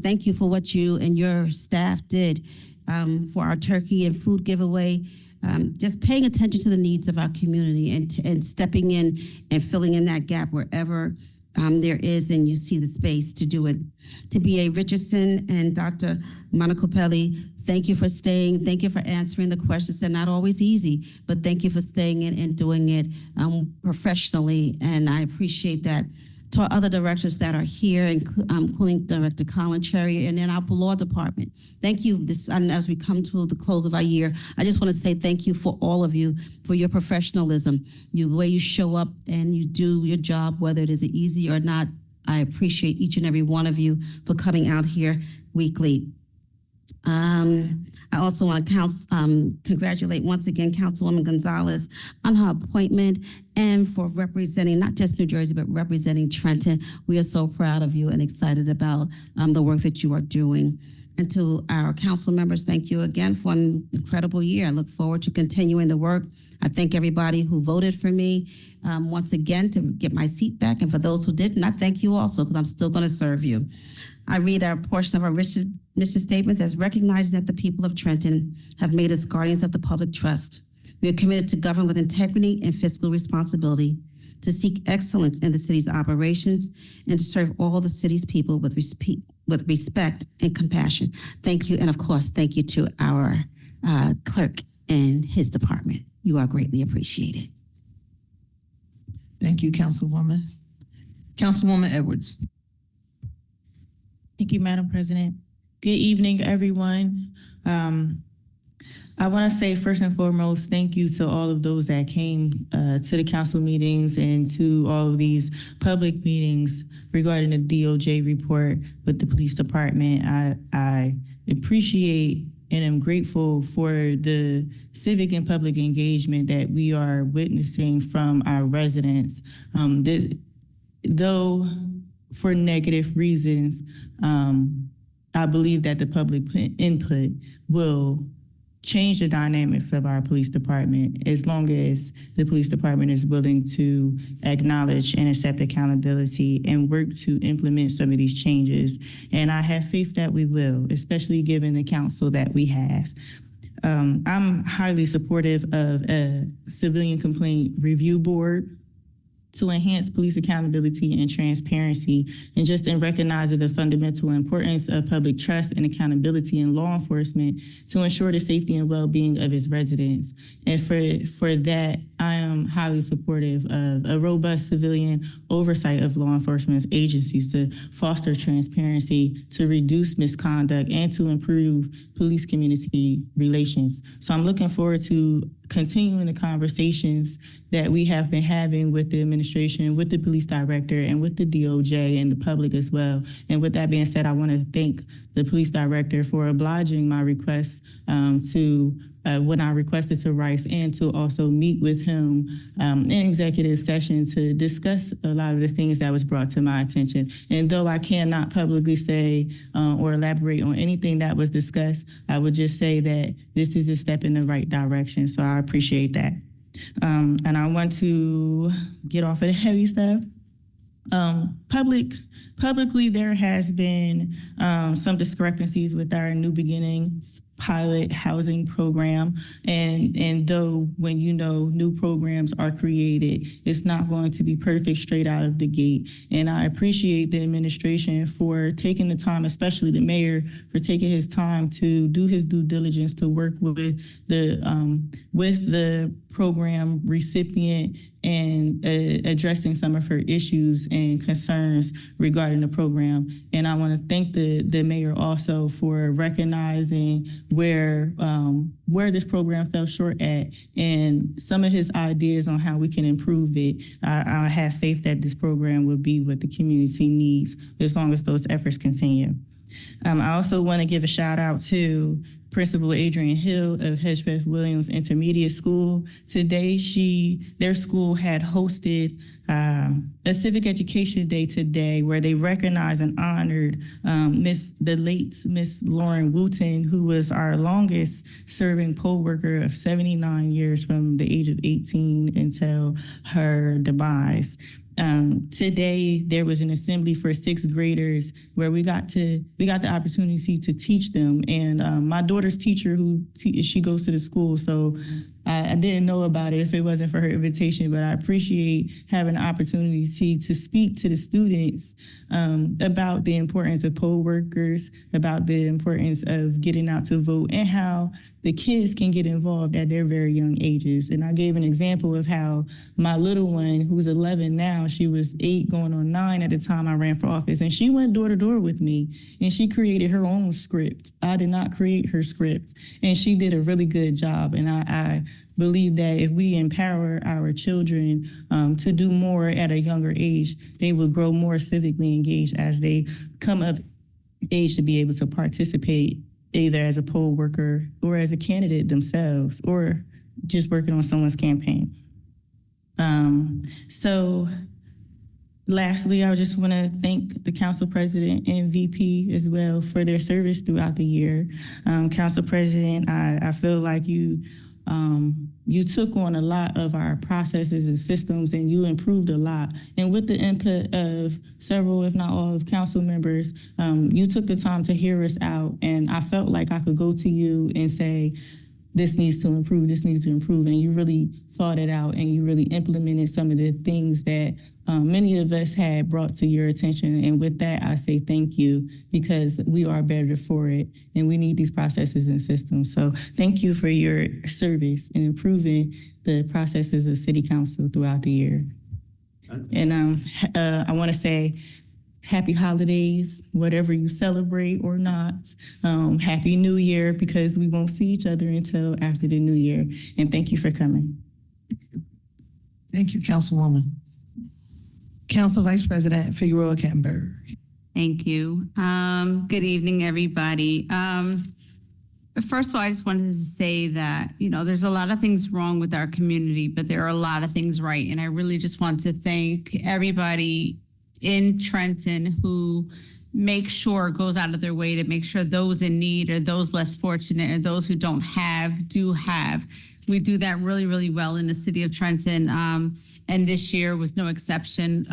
Speaker 15: thank you for what you and your staff did for our turkey and food giveaway. Just paying attention to the needs of our community and stepping in and filling in that gap wherever there is, and you see the space to do it. To B.A. Richardson and Dr. Monacopelli, thank you for staying. Thank you for answering the questions. They're not always easy, but thank you for staying in and doing it professionally, and I appreciate that. To our other directors that are here, including Director Colin Cherry, and then our law department. Thank you. And as we come to the close of our year, I just want to say thank you for all of you, for your professionalism, the way you show up and you do your job, whether it is easy or not. I appreciate each and every one of you for coming out here weekly. I also want to congratulate once again Councilwoman Gonzalez on her appointment and for representing not just New Jersey, but representing Trenton. We are so proud of you and excited about the work that you are doing. And to our council members, thank you again for an incredible year. I look forward to continuing the work. I thank everybody who voted for me once again to get my seat back. And for those who didn't, I thank you also because I'm still going to serve you. I read our portion of our mission statements as recognizing that the people of Trenton have made us guardians of the public trust. We are committed to govern with integrity and fiscal responsibility, to seek excellence in the city's operations, and to serve all the city's people with respect and compassion. Thank you, and of course, thank you to our clerk and his department. You are greatly appreciated.
Speaker 1: Thank you, Councilwoman. Councilwoman Edwards.
Speaker 14: Thank you, Madam President. Good evening, everyone. I want to say first and foremost, thank you to all of those that came to the council meetings and to all of these public meetings regarding the DOJ report with the police department. I appreciate and am grateful for the civic and public engagement that we are witnessing from our residents. Though for negative reasons, I believe that the public input will change the dynamics of our police department as long as the police department is willing to acknowledge and accept accountability and work to implement some of these changes. And I have faith that we will, especially given the council that we have. I'm highly supportive of a civilian complaint review board to enhance police accountability and transparency, and just in recognizing the fundamental importance of public trust and accountability in law enforcement to ensure the safety and well-being of its residents. And for that, I am highly supportive of a robust civilian oversight of law enforcement agencies to foster transparency, to reduce misconduct, and to improve police community relations. So I'm looking forward to continuing the conversations that we have been having with the administration, with the police director, and with the DOJ and the public as well. And with that being said, I want to thank the police director for obliging my request when I requested to Rice, and to also meet with him in executive session to discuss a lot of the things that was brought to my attention. And though I cannot publicly say or elaborate on anything that was discussed, I would just say that this is a step in the right direction. So I appreciate that. And I want to get off of the heavy stuff. Publicly, there has been some discrepancies with our New Beginnings pilot housing program. And though when new programs are created, it's not going to be perfect straight out of the gate. And I appreciate the administration for taking the time, especially the mayor, for taking his time to do his due diligence to work with the program recipient and addressing some of her issues and concerns regarding the program. And I want to thank the mayor also for recognizing where this program fell short at and some of his ideas on how we can improve it. I have faith that this program will be what the community needs as long as those efforts continue. I also want to give a shout out to Principal Adrian Hill of Hedgepeth Williams Intermediate School. Today, their school had hosted a civic education day today where they recognized and honored the late Miss Lauren Wooten, who was our longest serving poll worker of 79 years from the age of 18 until her demise. Today there was an assembly for sixth graders where we got the opportunity to teach them. And my daughter's teacher, she goes to the school, so I didn't know about it if it wasn't for her invitation, but I appreciate having the opportunity to speak to the students about the importance of poll workers, about the importance of getting out to vote, and how the kids can get involved at their very young ages. And I gave an example of how my little one, who's 11 now, she was 8 going on 9 at the time I ran for office, and she went door to door with me, and she created her own script. I did not create her script, and she did a really good job. And I believe that if we empower our children to do more at a younger age, they will grow more civically engaged as they come of age to be able to participate either as a poll worker or as a candidate themselves, or just working on someone's campaign. So Lastly, I just want to thank the council president and VP as well for their service throughout the year. Council president, I feel like you took on a lot of our processes and systems, and you improved a lot. And with the input of several, if not all, of council members, you took the time to hear us out, and I felt like I could go to you and say, this needs to improve, this needs to improve. And you really thought it out, and you really implemented some of the things that many of us had brought to your attention. And with that, I say thank you, because we are better for it, and we need these processes and systems. So thank you for your service in improving the processes of city council throughout the year. And I want to say, happy holidays, whatever you celebrate or not. Happy New Year, because we won't see each other until after the New Year. And thank you for coming.
Speaker 1: Thank you, Councilwoman. Council Vice President Figueroa Camberg.
Speaker 11: Thank you. Good evening, everybody. First of all, I just wanted to say that, there's a lot of things wrong with our community, but there are a lot of things right. And I really just want to thank everybody in Trenton who goes out of their way to make sure those in need, or those less fortunate, or those who don't have, do have. We do that really, really well in the city of Trenton. And this year was no exception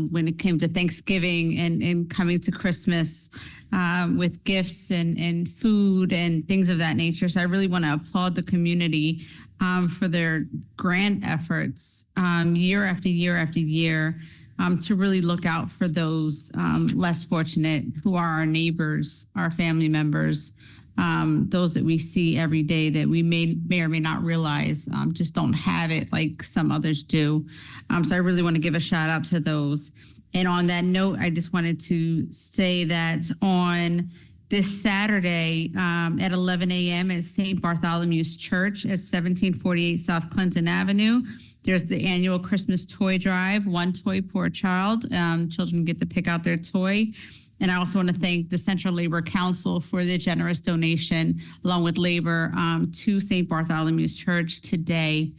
Speaker 11: when it came to Thanksgiving and coming to Christmas with gifts and food and things of that nature. So I really want to applaud the community for their grand efforts year after year after year. To really look out for those less fortunate, who are our neighbors, our family members, those that we see every day that we may or may not realize just don't have it like some others do. So I really want to give a shout out to those. And on that note, I just wanted to say that on this Saturday at 11 a.m. at St. Bartholomew's Church at 1748 South Clinton Avenue, there's the annual Christmas toy drive, one toy per child. Children get to pick out their toy. And I also want to thank the Central Labor Council for the generous donation, along with labor, to St. Bartholomew's Church today.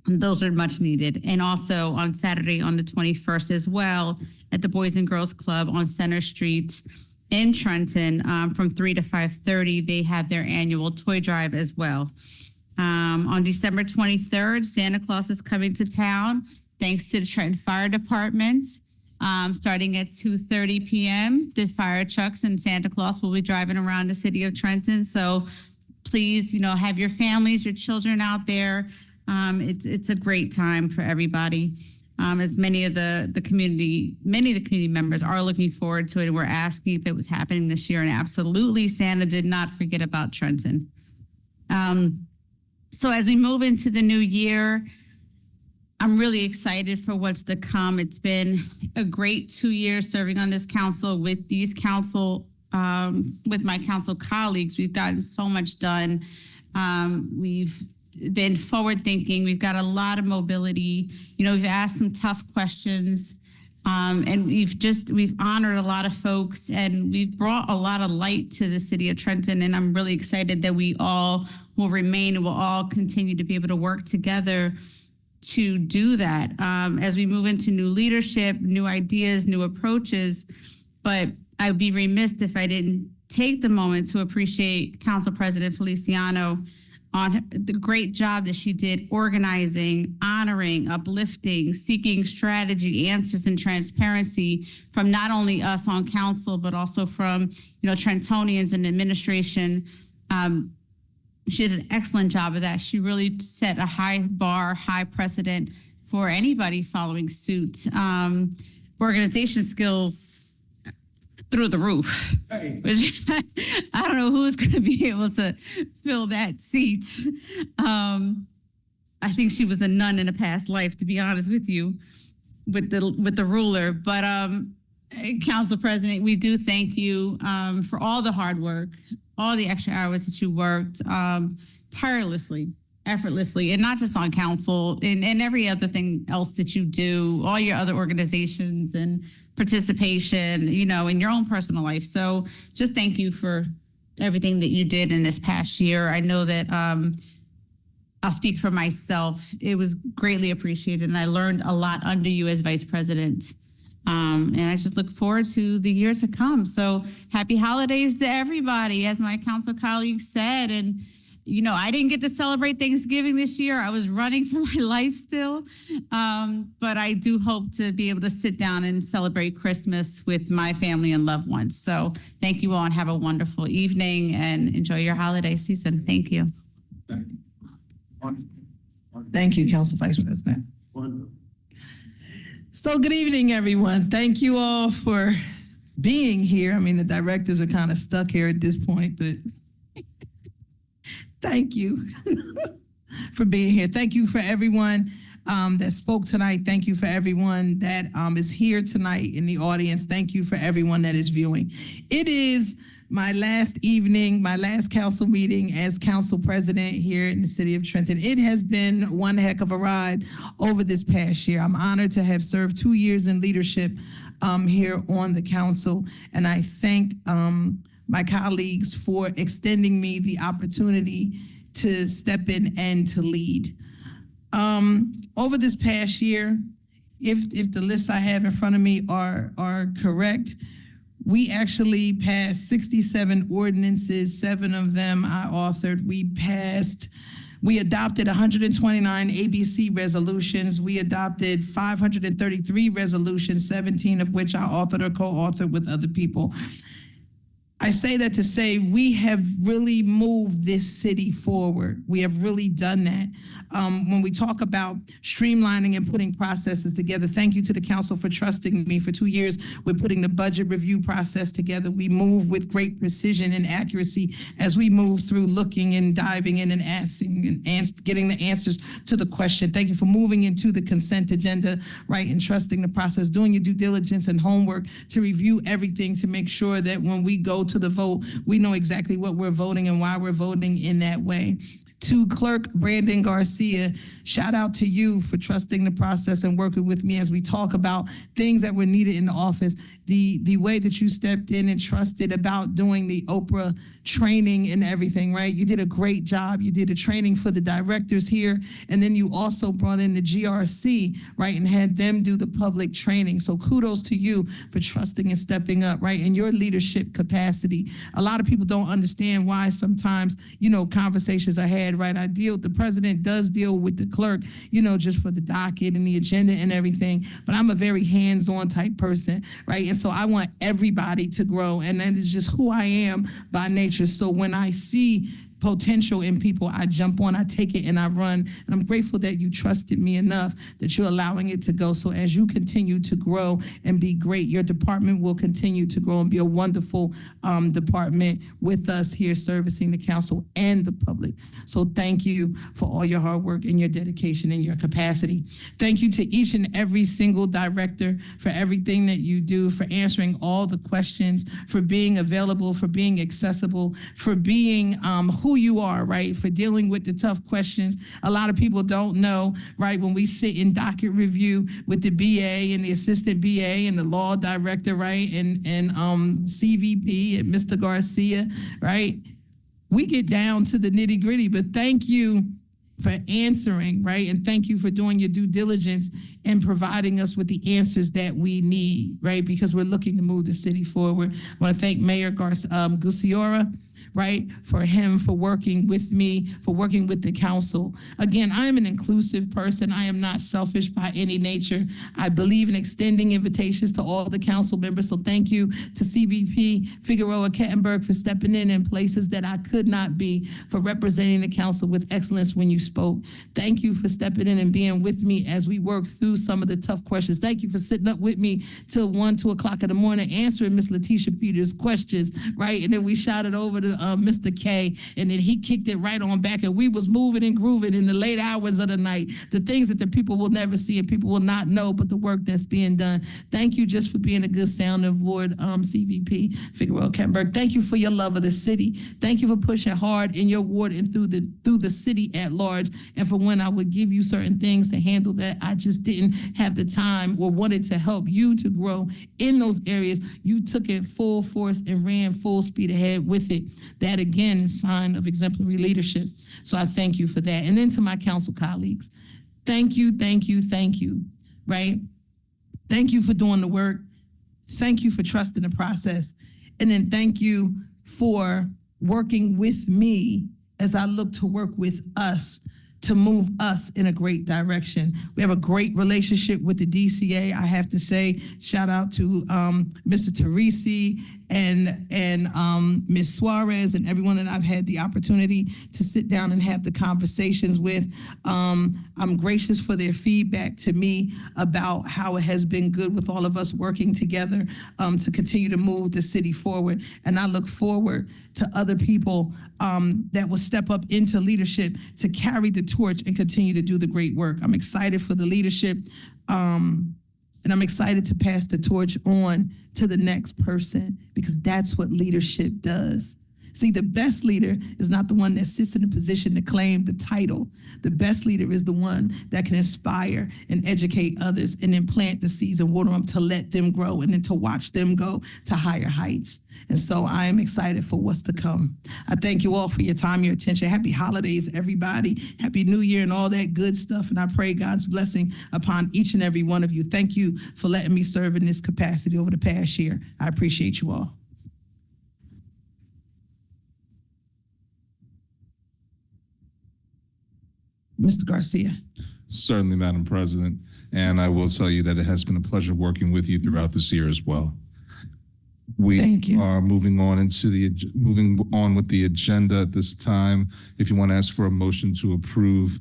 Speaker 11: Those are much needed. And also on Saturday, on the 21st as well, at the Boys and Girls Club on Center Street in Trenton, from 3 to 5:30, they have their annual toy drive as well. On December 23rd, Santa Claus is coming to town, thanks to the Trenton Fire Department. Starting at 2:30 p.m., the fire trucks and Santa Claus will be driving around the city of Trenton. So please, have your families, your children out there. It's a great time for everybody. As many of the community members are looking forward to it, and we're asking if it was happening this year. And absolutely, Santa did not forget about Trenton. So as we move into the new year, I'm really excited for what's to come. It's been a great 2 years serving on this council with with my council colleagues. We've gotten so much done. We've been forward thinking. We've got a lot of mobility. We've asked some tough questions. And we've honored a lot of folks, and we've brought a lot of light to the city of Trenton. And I'm really excited that we all will remain and will all continue to be able to work together to do that as we move into new leadership, new ideas, new approaches. But I would be remiss if I didn't take the moment to appreciate Council President Feliciano on the great job that she did organizing, honoring, uplifting, seeking strategy, answers, and transparency from not only us on council, but also from Trentonians and administration. She did an excellent job of that. She really set a high bar, high precedent for anybody following suit. Organization skills through the roof. Which I don't know who's going to be able to fill that seat. I think she was a nun in a past life, to be honest with you, with the ruler. But Council President, we do thank you for all the hard work, all the extra hours that you worked tirelessly, effortlessly, and not just on council, and every other thing else that you do, all your other organizations and participation, in your own personal life. So just thank you for everything that you did in this past year. I know that I'll speak for myself. It was greatly appreciated, and I learned a lot under you as vice president. And I just look forward to the year to come. So happy holidays to everybody, as my council colleagues said. And, you know, I didn't get to celebrate Thanksgiving this year. I was running for my life still. But I do hope to be able to sit down and celebrate Christmas with my family and loved ones. So thank you all and have a wonderful evening and enjoy your holiday season. Thank you.
Speaker 1: Thank you, Council Vice President. So good evening, everyone. Thank you all for being here. I mean, the directors are kind of stuck here at this point, but thank you for being here. Thank you for everyone that spoke tonight. Thank you for everyone that is here tonight in the audience. Thank you for everyone that is viewing. It is my last evening, my last council meeting as council president here in the city of Trenton. It has been one heck of a ride over this past year. I'm honored to have served 2 years in leadership here on the council, and I thank my colleagues for extending me the opportunity to step in and to lead. Over this past year, if the lists I have in front of me are correct, we actually passed 67 ordinances, 7 of them I authored. We adopted 129 ABC resolutions. We adopted 533 resolutions, 17 of which I authored or co-authored with other people. I say that to say we have really moved this city forward. We have really done that. When we talk about streamlining and putting processes together, thank you to the council for trusting me for 2 years with putting the budget review process together. We move with great precision and accuracy as we move through looking and diving in and asking and getting the answers to the question. Thank you for moving into the consent agenda, right, and trusting the process, doing your due diligence and homework to review everything to make sure that when we go to the vote, we know exactly what we're voting and why we're voting in that way. To Clerk Brandon Garcia, shout out to you for trusting the process and working with me as we talk about things that were needed in the office. The way that you stepped in and trusted about doing the Oprah training and everything, right? You did a great job. You did a training for the directors here, and then you also brought in the GRC, right, and had them do the public training. So kudos to you for trusting and stepping up, right, in your leadership capacity. A lot of people don't understand why sometimes, you know, conversations are had, right? The president does deal with the clerk, you know, just for the docket and the agenda and everything, but I'm a very hands-on type person, right? And so I want everybody to grow, and that is just who I am by nature. So when I see potential in people, I jump on, I take it, and I run. And I'm grateful that you trusted me enough that you're allowing it to go. So as you continue to grow and be great, your department will continue to grow and be a wonderful department with us here servicing the council and the public. So thank you for all your hard work and your dedication and your capacity. Thank you to each and every single director for everything that you do, for answering all the questions, for being available, for being accessible, for being who you are, right? For dealing with the tough questions. A lot of people don't know, right? When we sit in docket review with the BA and the assistant BA and the law director, right? And CVP and Mr. Garcia, right? We get down to the nitty gritty, but thank you for answering, right? And thank you for doing your due diligence and providing us with the answers that we need, right? Because we're looking to move the city forward. I want to thank Mayor Gusiora, right, for working with me, for working with the council. Again, I am an inclusive person. I am not selfish by any nature. I believe in extending invitations to all the council members. So thank you to CVP Figueroa Kettenberg for stepping in places that I could not be, for representing the council with excellence when you spoke. Thank you for stepping in and being with me as we work through some of the tough questions. Thank you for sitting up with me till 1, 2 o'clock in the morning, answering Miss Letitia Peters' questions, right? And then we shouted over to Mr. K, and then he kicked it right on back, and we was moving and grooving in the late hours of the night, the things that the people will never see and people will not know, but the work that's being done. Thank you just for being a good sounding board, CVP Figueroa Kettenberg. Thank you for your love of the city. Thank you for pushing hard in your ward and through the city at large, and for when I would give you certain things to handle that I just didn't have the time or wanted to help you to grow in those areas, you took it full force and ran full speed ahead with it. that again is a sign of exemplary leadership. So I thank you for that. And then to my council colleagues, thank you, right? Thank you for doing the work. Thank you for trusting the process. And then thank you for working with me as I look to work with us to move us in a great direction. We have a great relationship with the DCA. I have to say, shout out to Mr. Teresi and Ms. Suarez and everyone that I've had the opportunity to sit down and have the conversations with. I'm gracious for their feedback to me about how it has been good with all of us working together to continue to move the city forward. And I look forward to other people that will step up into leadership to carry the torch and continue to do the great work. I'm excited for the leadership. And I'm excited to pass the torch on to the next person because that's what leadership does. See, the best leader is not the one that sits in a position to claim the title. The best leader is the one that can inspire and educate others and then plant the seeds and water them to let them grow and then to watch them go to higher heights. And so I am excited for what's to come. I thank you all for your time, your attention. Happy holidays, everybody. Happy New Year and all that good stuff. And I pray God's blessing upon each and every one of you. Thank you for letting me serve in this capacity over the past year. I appreciate you all. Mr. Garcia.
Speaker 2: Certainly, Madam President. And I will tell you that it has been a pleasure working with you throughout this year as well. We are moving on with the agenda at this time. If you want to ask for a motion to approve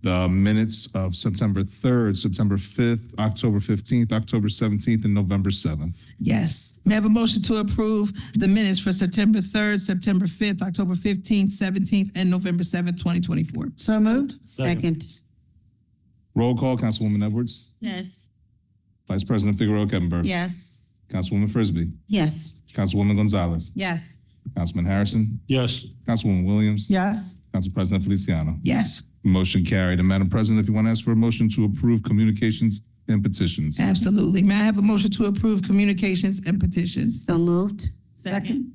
Speaker 2: the minutes of September 3rd, September 5th, October 15th, October 17th, and November 7th.
Speaker 1: Yes. May I have a motion to approve the minutes for September 3rd, September 5th, October 15th, 17th, and November 7th, 2024?
Speaker 13: So moved.
Speaker 15: Second.
Speaker 2: Roll call, Councilwoman Edwards.
Speaker 14: Yes.
Speaker 2: Vice President Figueroa Kettenberg.
Speaker 11: Yes.
Speaker 2: Councilwoman Frisbee.
Speaker 15: Yes.
Speaker 2: Councilwoman Gonzalez.
Speaker 6: Yes.
Speaker 2: Councilman Harrison.
Speaker 20: Yes.
Speaker 2: Councilwoman Williams.
Speaker 13: Yes.
Speaker 2: Council President Feliciano.
Speaker 1: Yes.
Speaker 2: Motion carried. And Madam President, if you want to ask for a motion to approve communications and petitions.
Speaker 1: Absolutely. May I have a motion to approve communications and petitions?
Speaker 15: So moved.
Speaker 14: Second.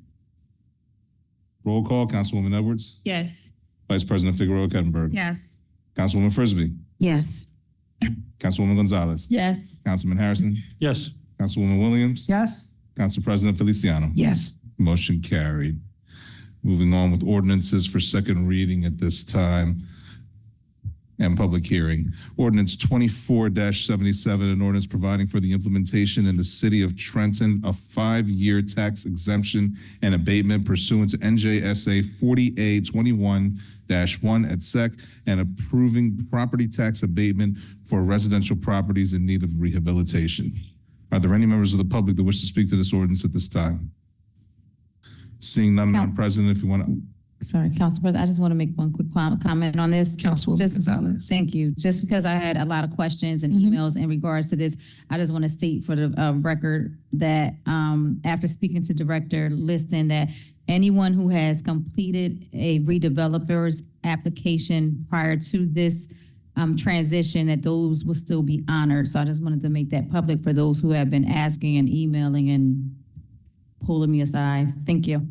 Speaker 2: Roll call, Councilwoman Edwards.
Speaker 14: Yes.
Speaker 2: Vice President Figueroa Kettenberg.
Speaker 11: Yes.
Speaker 2: Councilwoman Frisbee.
Speaker 15: Yes.
Speaker 2: Councilwoman Gonzalez.
Speaker 6: Yes.
Speaker 2: Councilman Harrison.
Speaker 20: Yes.
Speaker 2: Councilwoman Williams.
Speaker 13: Yes.
Speaker 2: Council President Feliciano.
Speaker 1: Yes.
Speaker 2: Motion carried. Moving on with ordinances for second reading at this time and public hearing. Ordinance 24-77, an ordinance providing for the implementation in the city of Trenton of 5-year tax exemption and abatement pursuant to NJSA 40A21-1 et sec, and approving property tax abatement for residential properties in need of rehabilitation. Are there any members of the public that wish to speak to this ordinance at this time? Seeing none, Madam President, if you want to.
Speaker 6: Sorry, Council President, I just want to make one quick comment on this.
Speaker 1: Councilwoman Gonzalez.
Speaker 6: Thank you. Just because I had a lot of questions and emails in regards to this, I just want to state for the record that after speaking to Director Liston, that anyone who has completed a redeveloper's application prior to this transition, that those will still be honored. So I just wanted to make that public for those who have been asking and emailing and pulling me aside. Thank you.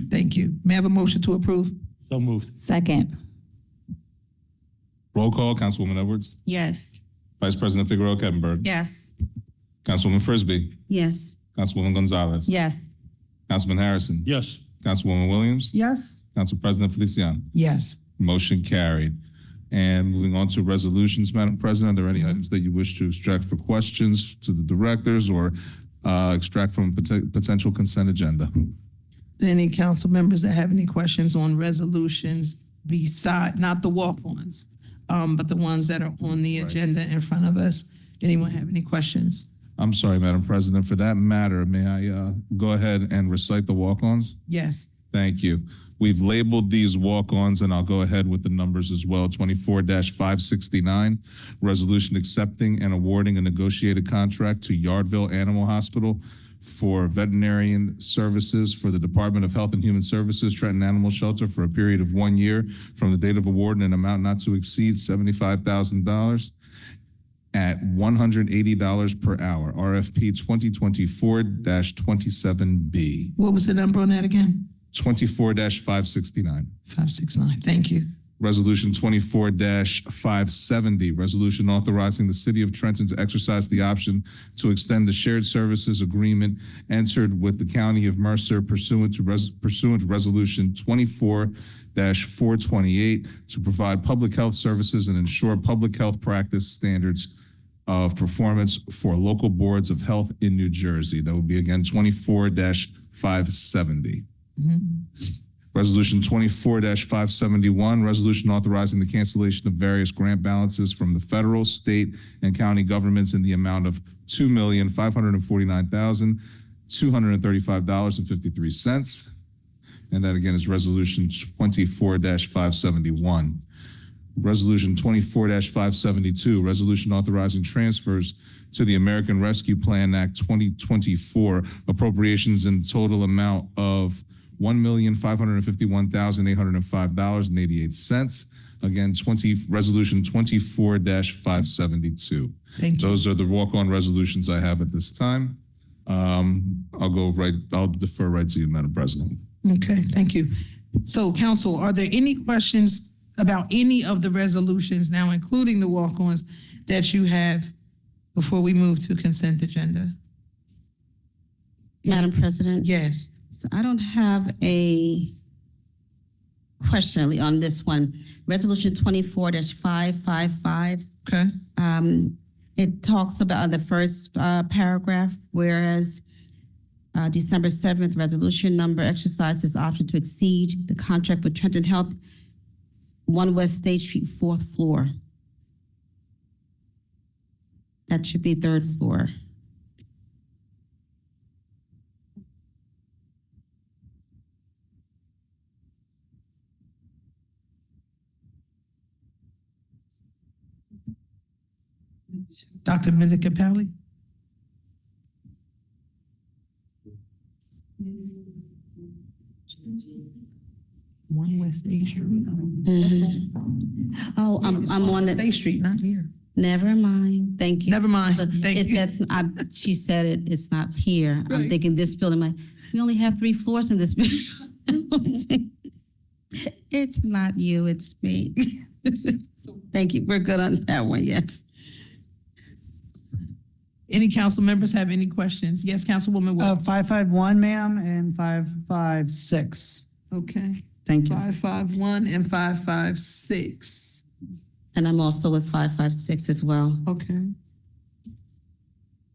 Speaker 1: Thank you. May I have a motion to approve?
Speaker 20: So moved.
Speaker 6: Second.
Speaker 2: Roll call, Councilwoman Edwards.
Speaker 14: Yes.
Speaker 2: Vice President Figueroa Kettenberg.
Speaker 11: Yes.
Speaker 2: Councilwoman Frisbee.
Speaker 15: Yes.
Speaker 2: Councilwoman Gonzalez.
Speaker 6: Yes.
Speaker 2: Councilman Harrison.
Speaker 20: Yes.
Speaker 2: Councilwoman Williams.
Speaker 13: Yes.
Speaker 2: Council President Feliciano.
Speaker 1: Yes.
Speaker 2: Motion carried. And moving on to resolutions, Madam President, are there any items that you wish to extract for questions to the directors or extract from potential consent agenda?
Speaker 1: Any council members that have any questions on resolutions beside, not the walk-ons, but the ones that are on the agenda in front of us? Anyone have any questions?
Speaker 2: I'm sorry, Madam President. For that matter, may I go ahead and recite the walk-ons?
Speaker 1: Yes.
Speaker 2: Thank you. We've labeled these walk-ons, and I'll go ahead with the numbers as well. 24-569, resolution accepting and awarding a negotiated contract to Yardville Animal Hospital for veterinarian services for the Department of Health and Human Services, Trenton Animal Shelter, for a period of 1 year from the date of award and an amount not to exceed $75,000 at $180 per hour. RFP 2024-27B.
Speaker 1: What was the number on that again?
Speaker 2: 24-569.
Speaker 1: 569, thank you.
Speaker 2: Resolution 24-570, resolution authorizing the city of Trenton to exercise the option to extend the shared services agreement entered with the county of Mercer pursuant to resolution 24-428 to provide public health services and ensure public health practice standards of performance for local boards of health in New Jersey. That would be again 24-570. Resolution 24-571, resolution authorizing the cancellation of various grant balances from the federal, state, and county governments in the amount of $2,549,235.53. And that again is resolution 24-571. Resolution 24-572, resolution authorizing transfers to the American Rescue Plan Act 2024, appropriations in total amount of $1,551,805.88. Again, resolution 24-572.
Speaker 1: Thank you.
Speaker 2: Those are the walk-on resolutions I have at this time. I'll defer right to you, Madam President.
Speaker 1: Okay, thank you. So, council, are there any questions about any of the resolutions, now including the walk-ons, that you have before we move to consent agenda?
Speaker 15: Madam President?
Speaker 1: Yes.
Speaker 15: So I don't have a question really on this one. Resolution 24-555.
Speaker 1: Okay.
Speaker 15: It talks about the first paragraph, whereas December 7th, resolution number exercises option to exceed the contract with Trenton Health, 1 West State Street, 4th floor. That should be 3rd floor.
Speaker 1: Dr. Medicapelli? One West State Street.
Speaker 15: Oh, I'm on the
Speaker 1: State Street, not here.
Speaker 15: Never mind. Thank you.
Speaker 1: Never mind. Thank you.
Speaker 15: She said it. It's not here. I'm thinking this building. We only have 3 floors in this building. It's not you. It's me. Thank you. We're good on that one. Yes.
Speaker 1: Any council members have any questions? Yes, Councilwoman Williams.
Speaker 13: 551, ma'am, and 556.
Speaker 1: Okay.
Speaker 13: Thank you.
Speaker 1: 551 and 556.
Speaker 15: And I'm also with 556 as well.
Speaker 1: Okay.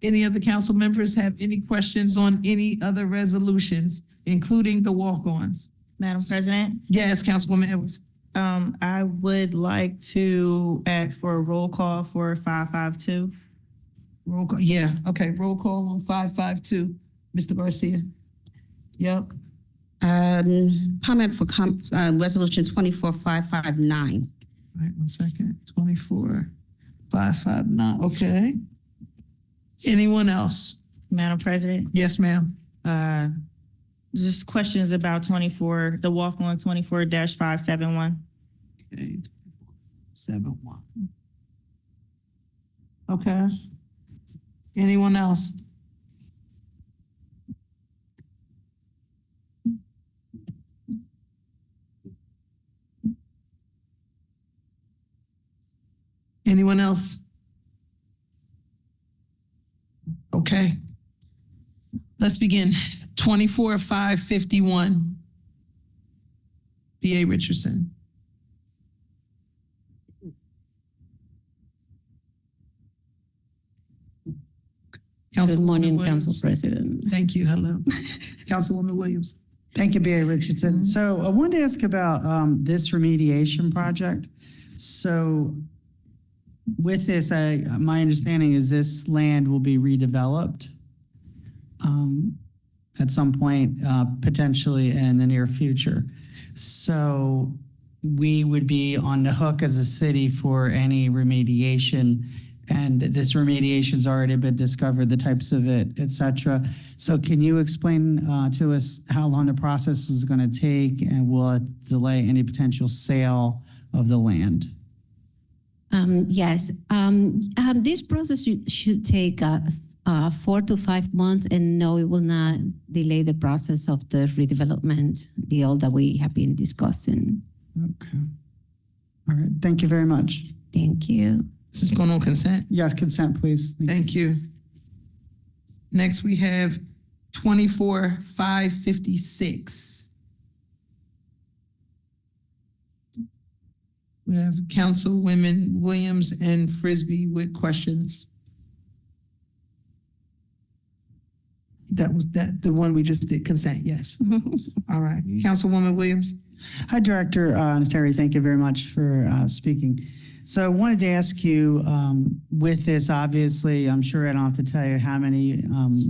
Speaker 1: Any other council members have any questions on any other resolutions, including the walk-ons?
Speaker 14: Madam President,
Speaker 1: Yes, Councilwoman Edwards.
Speaker 14: I would like to ask for a roll call for 552.
Speaker 1: Roll call, yeah, okay, roll call on 552. Mr. Garcia. Yep.
Speaker 15: Comment for resolution 24559.
Speaker 1: All right, 1 second. 24559. Okay. Anyone else?
Speaker 14: Madam President,
Speaker 1: Yes, ma'am.
Speaker 14: just questions about the walk on 24-571.
Speaker 1: Okay. 71. Okay. Anyone else? Anyone else? Okay. Let's begin. 24-551. B.A. Richardson.
Speaker 10: Good morning,
Speaker 1: Williams.
Speaker 10: Council President.
Speaker 1: Thank you. Hello. Councilwoman Williams.
Speaker 13: Thank you, B.A. Richardson. So I wanted to ask about this remediation project. So with this, my understanding is this land will be redeveloped at some point, potentially in the near future. So we would be on the hook as a city for any remediation, and this remediation's already been discovered, the types of it, et cetera. So can you explain to us how long the process is going to take, and will it delay any potential sale of the land?
Speaker 10: Yes, this process should take 4 to 5 months, and no, it will not delay the process of the redevelopment deal that we have been discussing.
Speaker 13: Okay. All right. Thank you very much.
Speaker 10: Thank you.
Speaker 1: Is this going on consent?
Speaker 13: Yes, consent, please.
Speaker 1: Thank you. Next, we have 24-556. We have Councilwomen Williams and Frisbee with questions. That was the one we just did, consent, yes. All right, Councilwoman Williams.
Speaker 13: Hi, Director Terry. Thank you very much for speaking. So I wanted to ask you, with this, obviously, I'm sure I don't have to tell you how many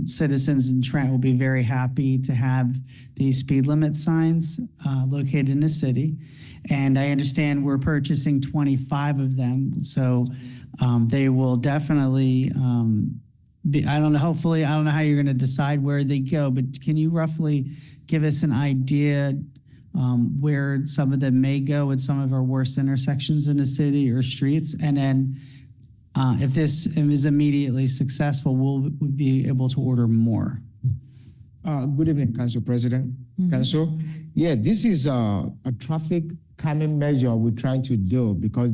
Speaker 13: citizens in Trent will be very happy to have these speed limit signs located in the city. And I understand we're purchasing 25 of them. So they will definitely I don't know, hopefully, I don't know how you're going to decide where they go, but can you roughly give us an idea where some of them may go at some of our worst intersections in the city or streets? And then if this is immediately successful, we'll be able to order more.
Speaker 21: Good evening, Council President. Council, yeah, this is a traffic calming measure we're trying to do because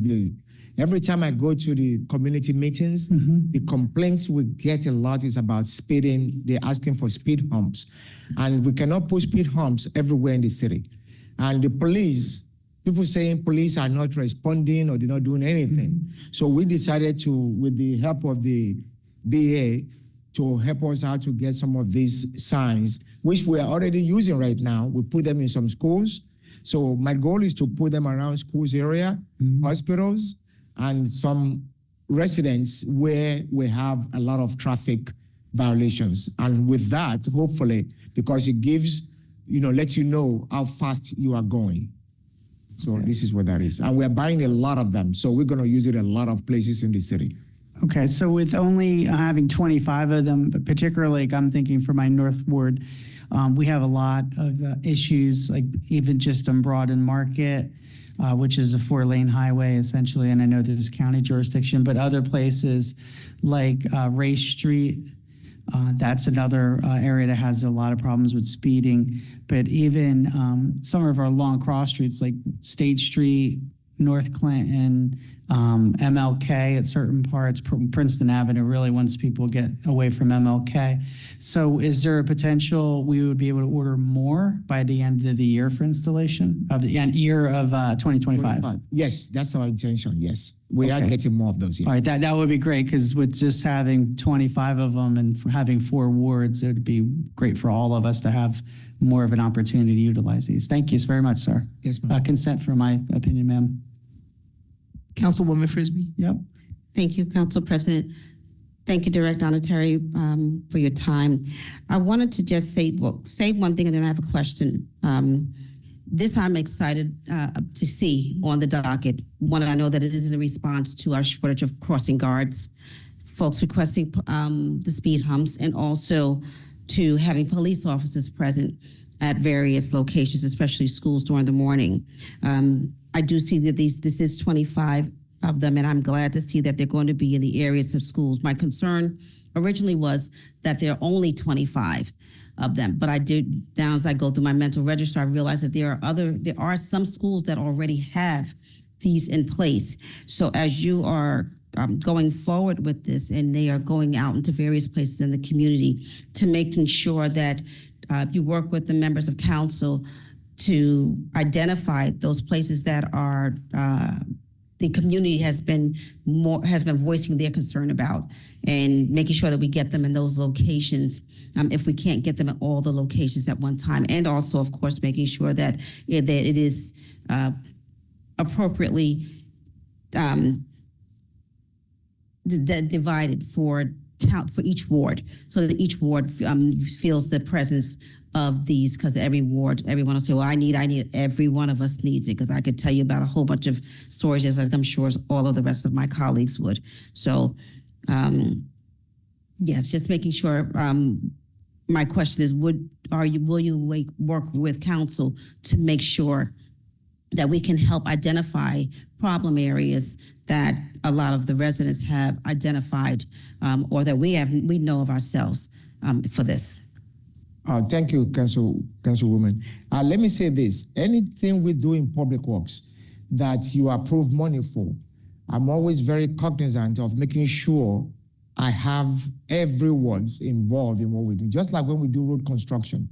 Speaker 21: every time I go to the community meetings, the complaints we get a lot is about speeding. They're asking for speed humps. And we cannot put speed humps everywhere in the city. And the police, people saying police are not responding or they're not doing anything. So we decided to, with the help of the BA, to help us out to get some of these signs, which we are already using right now. We put them in some schools. So my goal is to put them around schools area, hospitals, and some residents where we have a lot of traffic violations. And with that, hopefully, because it gives, lets you know how fast you are going. So this is what that is. And we're buying a lot of them. So we're going to use it in a lot of places in the city.
Speaker 13: Okay, so with only having 25 of them, but particularly I'm thinking for my North Ward, we have a lot of issues, like even just on Broad and Market, which is a 4-lane highway essentially, and I know there's county jurisdiction, but other places like Race Street, that's another area that has a lot of problems with speeding. But even some of our long cross streets like State Street, North Clinton, MLK at certain parts, Princeton Avenue, really once people get away from MLK. So is there a potential we would be able to order more by the end of the year for installation of the year of 2025?
Speaker 21: Yes, that's our intention, yes. We are getting more of those, yes.
Speaker 13: All right, that would be great, because with just having 25 of them and having 4 wards, it would be great for all of us to have more of an opportunity to utilize these. Thank you very much, sir.
Speaker 21: Yes, ma'am.
Speaker 13: Consent for my opinion, ma'am.
Speaker 1: Councilwoman Frisbee.
Speaker 13: Yep.
Speaker 15: Thank you, Council President. Thank you, Director Onateri, for your time. I wanted to just say one thing and then I have a question. This I'm excited to see on the docket. One, I know that it is in response to our shortage of crossing guards, folks requesting the speed humps, and also to having police officers present at various locations, especially schools during the morning. I do see that this is 25 of them, and I'm glad to see that they're going to be in the areas of schools. My concern originally was that there are only 25 of them, but now as I go through my mental register, I realize that there are some schools that already have these in place. So as you are going forward with this, and they are going out into various places in the community, to making sure that you work with the members of council to identify those places that are the community has been voicing their concern about, and making sure that we get them in those locations if we can't get them at all the locations at one time, and also, of course, making sure that it is appropriately divided for each ward, so that each ward feels the presence of these, because everyone will say, well, I need it. Every one of us needs it, because I could tell you about a whole bunch of stories, as I'm sure all of the rest of my colleagues would. So, yes, just making sure. My question is, will you work with council to make sure that we can help identify problem areas that a lot of the residents have identified, or that we know of ourselves for this.
Speaker 21: Thank you, Councilwoman. Let me say this: anything we do in public works that you approve money for, I'm always very cognizant of making sure I have everyone involved in what we do. Just like when we do road construction,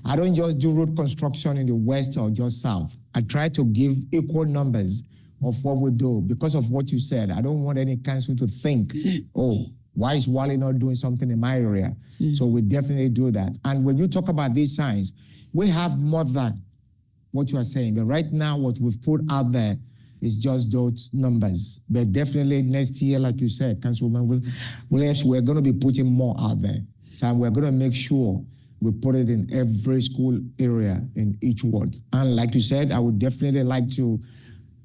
Speaker 21: I don't just do road construction in the west or just south. I try to give equal numbers of what we do because of what you said. I don't want any council to think, oh, why is Wally not doing something in my area? So we definitely do that. And when you talk about these signs, we have more than what you are saying. But right now, what we've put out there is just those numbers. But definitely next year, like you said, Councilwoman Williams, we're going to be putting more out there. So we're going to make sure we put it in every school area in each ward. And like you said, I would definitely like to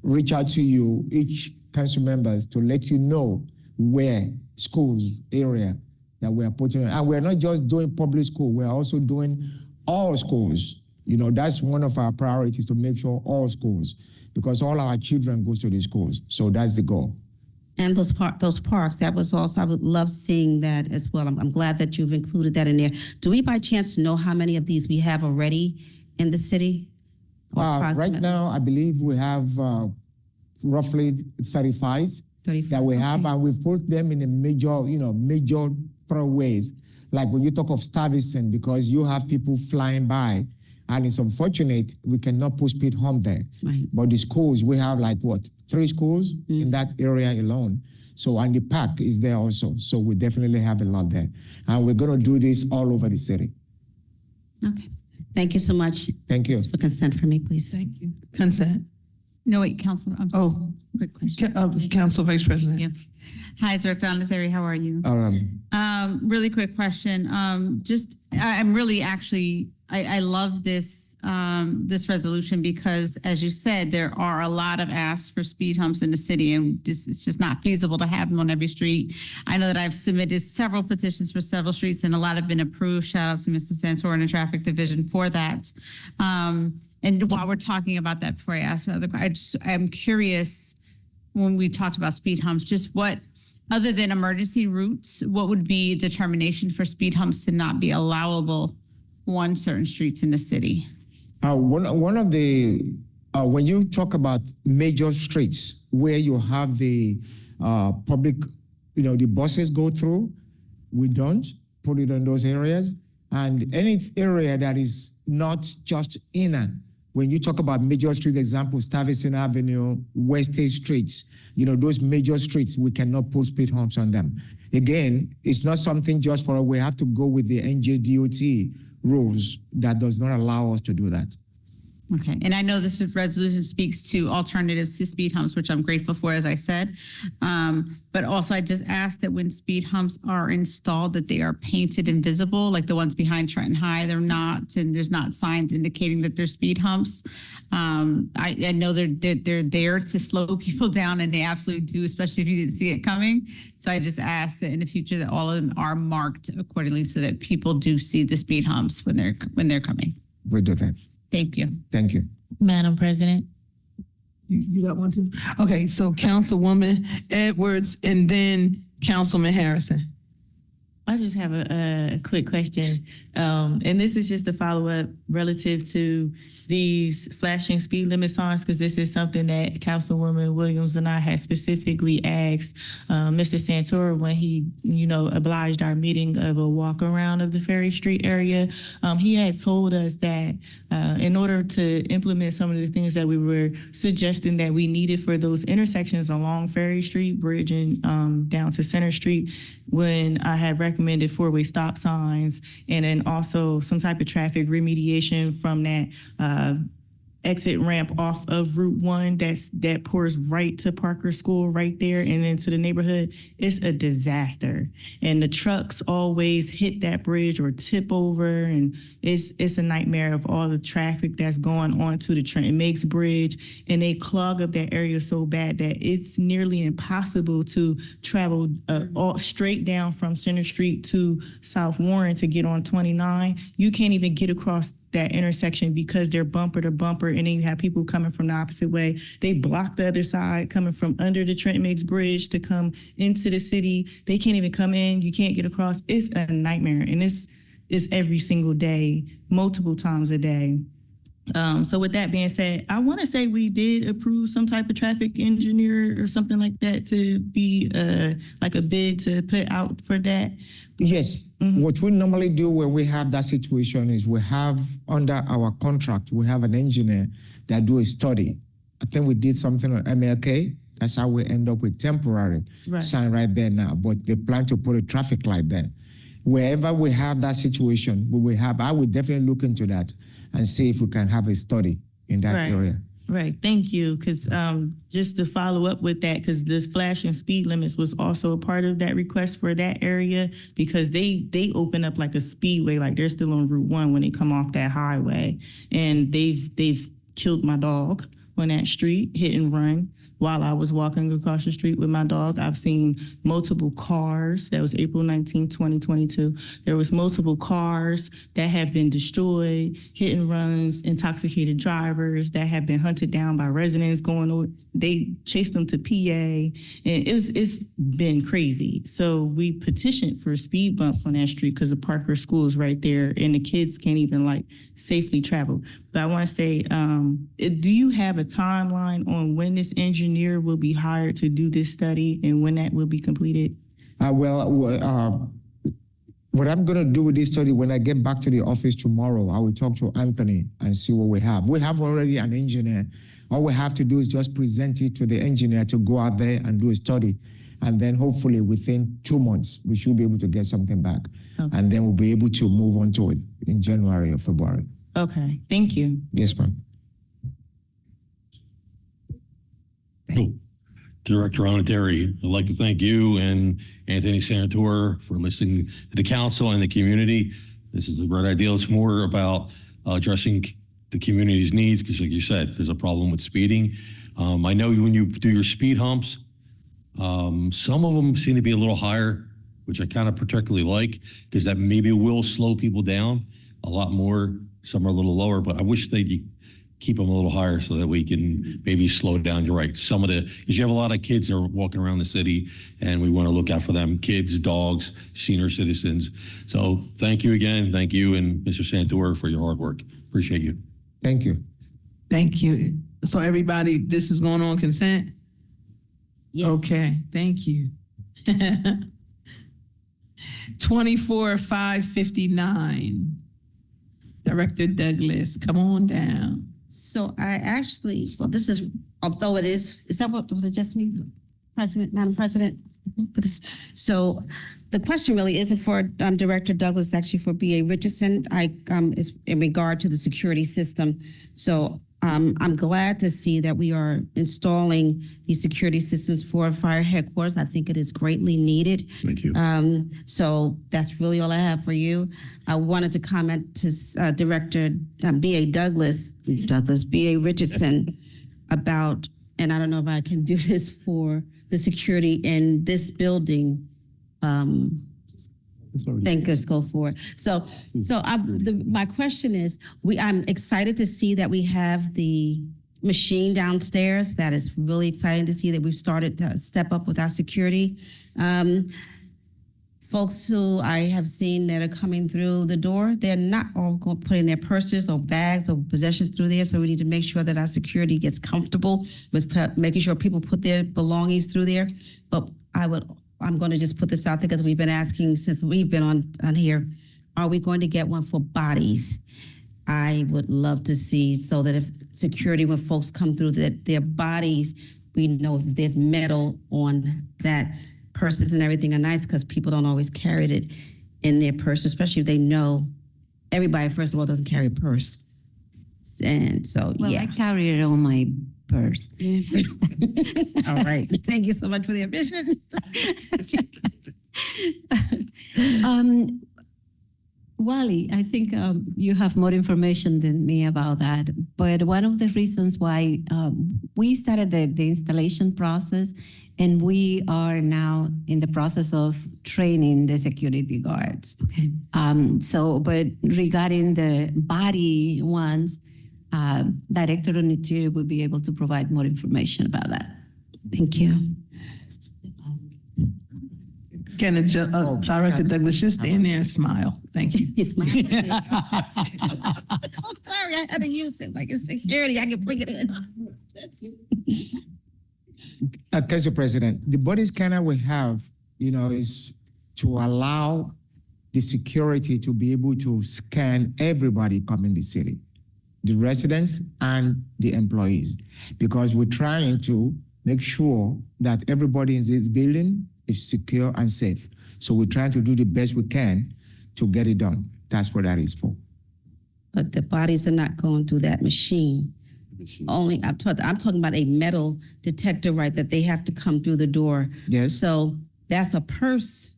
Speaker 21: reach out to you, each council members, to let you know where schools area that we are putting in. And we're not just doing public school, we're also doing all schools. You know, that's one of our priorities, to make sure all schools, because all our children goes to these schools. So that's the goal.
Speaker 15: And those parks, that was also, I would love seeing that as well. I'm glad that you've included that in there. Do we by chance know how many of these we have already in the city?
Speaker 21: Right now, I believe we have roughly 35 that we have, and we've put them in a major thoroughways. Like when you talk of Stuyvesant, because you have people flying by, and it's unfortunate we cannot put speed hump there.
Speaker 15: Right.
Speaker 21: But the schools, we have 3 schools in that area alone. So, and the park is there also. So we definitely have a lot there. And we're going to do this all over the city.
Speaker 15: Okay. Thank you so much.
Speaker 21: Thank you.
Speaker 15: For consent for me, please.
Speaker 1: Thank you. Consent.
Speaker 11: No, wait, Council, I'm sorry.
Speaker 1: Oh,
Speaker 11: Quick question.
Speaker 1: Council Vice President.
Speaker 11: Yeah. Hi, Director Anasari, how are you? Really quick question. I'm really actually, I love this this resolution because, as you said, there are a lot of asks for speed humps in the city, and it's just not feasible to have them on every street. I know that I've submitted several petitions for several streets, and a lot have been approved. Shout out to Mr. Santor and the Traffic Division for that. And while we're talking about that, before I ask another question, I'm curious, when we talked about speed humps, just what, other than emergency routes, what would be determination for speed humps to not be allowable on certain streets in the city?
Speaker 21: One of the, when you talk about major streets where you have the public, the buses go through, we don't put it in those areas. And any area that is not just inner, when you talk about major street examples, Stuyvesant Avenue, West State streets, those major streets, we cannot put speed humps on them. Again, it's not something just for, we have to go with the NJDOT rules that does not allow us to do that.
Speaker 11: Okay, and I know this resolution speaks to alternatives to speed humps, which I'm grateful for, as I said. But also I just asked that when speed humps are installed, that they are painted and visible, like the ones behind Trenton High, they're not, and there's not signs indicating that they're speed humps. I know they're there to slow people down, and they absolutely do, especially if you didn't see it coming. So I just asked that in the future that all of them are marked accordingly so that people do see the speed humps when they're coming.
Speaker 21: We do that.
Speaker 11: Thank you.
Speaker 21: Thank you.
Speaker 14: Madam President.
Speaker 1: You got one too? Okay, so Councilwoman Edwards and then Councilman Harrison.
Speaker 14: I just have a quick question. And this is just a follow-up relative to these flashing speed limit signs, because this is something that Councilwoman Williams and I had specifically asked Mr. Santora when he, obliged our meeting of a walk around of the Ferry Street area. He had told us that in order to implement some of the things that we were suggesting that we needed for those intersections along Ferry Street, bridging down to Center Street, when I had recommended 4-way stop signs, and then also some type of traffic remediation from that exit ramp off of Route 1 that pours right to Parker School right there and into the neighborhood. It's a disaster. And the trucks always hit that bridge or tip over, and it's a nightmare of all the traffic that's going onto the Trenton Makes Bridge, and they clog up that area so bad that it's nearly impossible to travel all straight down from Center Street to South Warren to get on 29. You can't even get across that intersection because they're bumper to bumper, and then you have people coming from the opposite way. They block the other side, coming from under the Trenton Mix Bridge to come into the city. They can't even come in. You can't get across. It's a nightmare, and it's every single day, multiple times a day. So with that being said, I want to say we did approve some type of traffic engineer or something like that to be like a bid to put out for that.
Speaker 21: Yes. What we normally do when we have that situation is we have under our contract, we have an engineer that do a study. I think we did something on MLK. That's how we end up with temporary sign right there now. But they plan to put a traffic light there. Wherever we have that situation, I would definitely look into that and see if we can have a study in that area.
Speaker 14: Right, thank you. Because just to follow up with that, because this flashing speed limits was also a part of that request for that area, because they open up like a speedway, like they're still on Route 1 when they come off that highway, and they've killed my dog on that street, hit and run. While I was walking across the street with my dog, I've seen multiple cars. That was April 19, 2022. There was multiple cars that have been destroyed, hit and runs, intoxicated drivers that have been hunted down by residents going over. They chased them to PA, and it's been crazy. So we petitioned for speed bumps on that street because the Parker School is right there, and the kids can't even like safely travel. But I want to say, do you have a timeline on when this engineer will be hired to do this study and when that will be completed?
Speaker 21: What I'm going to do with this study, when I get back to the office tomorrow, I will talk to Anthony and see what we have. We have already an engineer. All we have to do is just present it to the engineer to go out there and do a study. And then hopefully within 2 months, we should be able to get something back. Okay. And then we'll be able to move on to it in January or February.
Speaker 14: Okay, thank you.
Speaker 21: Yes, ma'am.
Speaker 20: Director Onateri, I'd like to thank you and Anthony Santor for listening to the council and the community. This is a great idea. It's more about addressing the community's needs because, like you said, there's a problem with speeding. I know when you do your speed humps, some of them seem to be a little higher, which I kind of particularly like because that maybe will slow people down a lot more. Some are a little lower, but I wish they'd keep them a little higher so that we can maybe slow down. You're right. Because you have a lot of kids that are walking around the city and we want to look out for them, kids, dogs, senior citizens. So thank you again. Thank you and Mr. Santor for your hard work. Appreciate you.
Speaker 21: Thank you.
Speaker 1: Thank you. So everybody, this is going on consent?
Speaker 15: Yes.
Speaker 1: Okay, thank you. 24,559. Director Douglas, come on down.
Speaker 15: So I actually, well, this is, although it is that what, was it just me, Madam President? So the question really isn't for Director Douglas, actually for B.A. Richardson. Is in regard to the security system. So I'm glad to see that we are installing these security systems for fire headquarters. I think it is greatly needed.
Speaker 5: Thank you.
Speaker 15: So that's really all I have for you. I wanted to comment to Director B.A. B.A. Richardson about, and I don't know if I can do this for the security in this building. Thank us, go for it. So my question is, I'm excited to see that we have the machine downstairs. That is really exciting to see that we've started to step up with our security. Folks who I have seen that are coming through the door, they're not all going putting their purses or bags or possessions through there. So we need to make sure that our security gets comfortable with making sure people put their belongings through there. But I'm going to just put this out there because we've been asking since we've been on here, are we going to get one for bodies? I would love to see so that if security, when folks come through their bodies, we know if there's metal on that purses and everything are nice because people don't always carry it in their purse, especially if they know everybody, first of all, doesn't carry a purse. And so,
Speaker 10: well,
Speaker 15: yeah.
Speaker 10: I carry it on my purse.
Speaker 15: All right. Thank you so much for the admission.
Speaker 10: Wally, I think you have more information than me about that. But one of the reasons why we started the installation process And we are now in the process of training the security guards.
Speaker 15: Okay.
Speaker 10: But regarding the body ones, Director Onitieri will be able to provide more information about that.
Speaker 15: Thank you.
Speaker 1: Can Director Douglas just stand there and smile? Thank you.
Speaker 15: It's my. Oh, sorry, I had to use it like it's security. I can bring it in.
Speaker 21: Council President, the body scanner we have, is to allow the security to be able to scan everybody coming to the city, the residents and the employees, because we're trying to make sure that everybody in this building is secure and safe. So we're trying to do the best we can to get it done. That's what that is for.
Speaker 15: But the bodies are not going through that machine. Only I'm talking about a metal detector, right? That they have to come through the door.
Speaker 21: Yes.
Speaker 15: So that's a purse.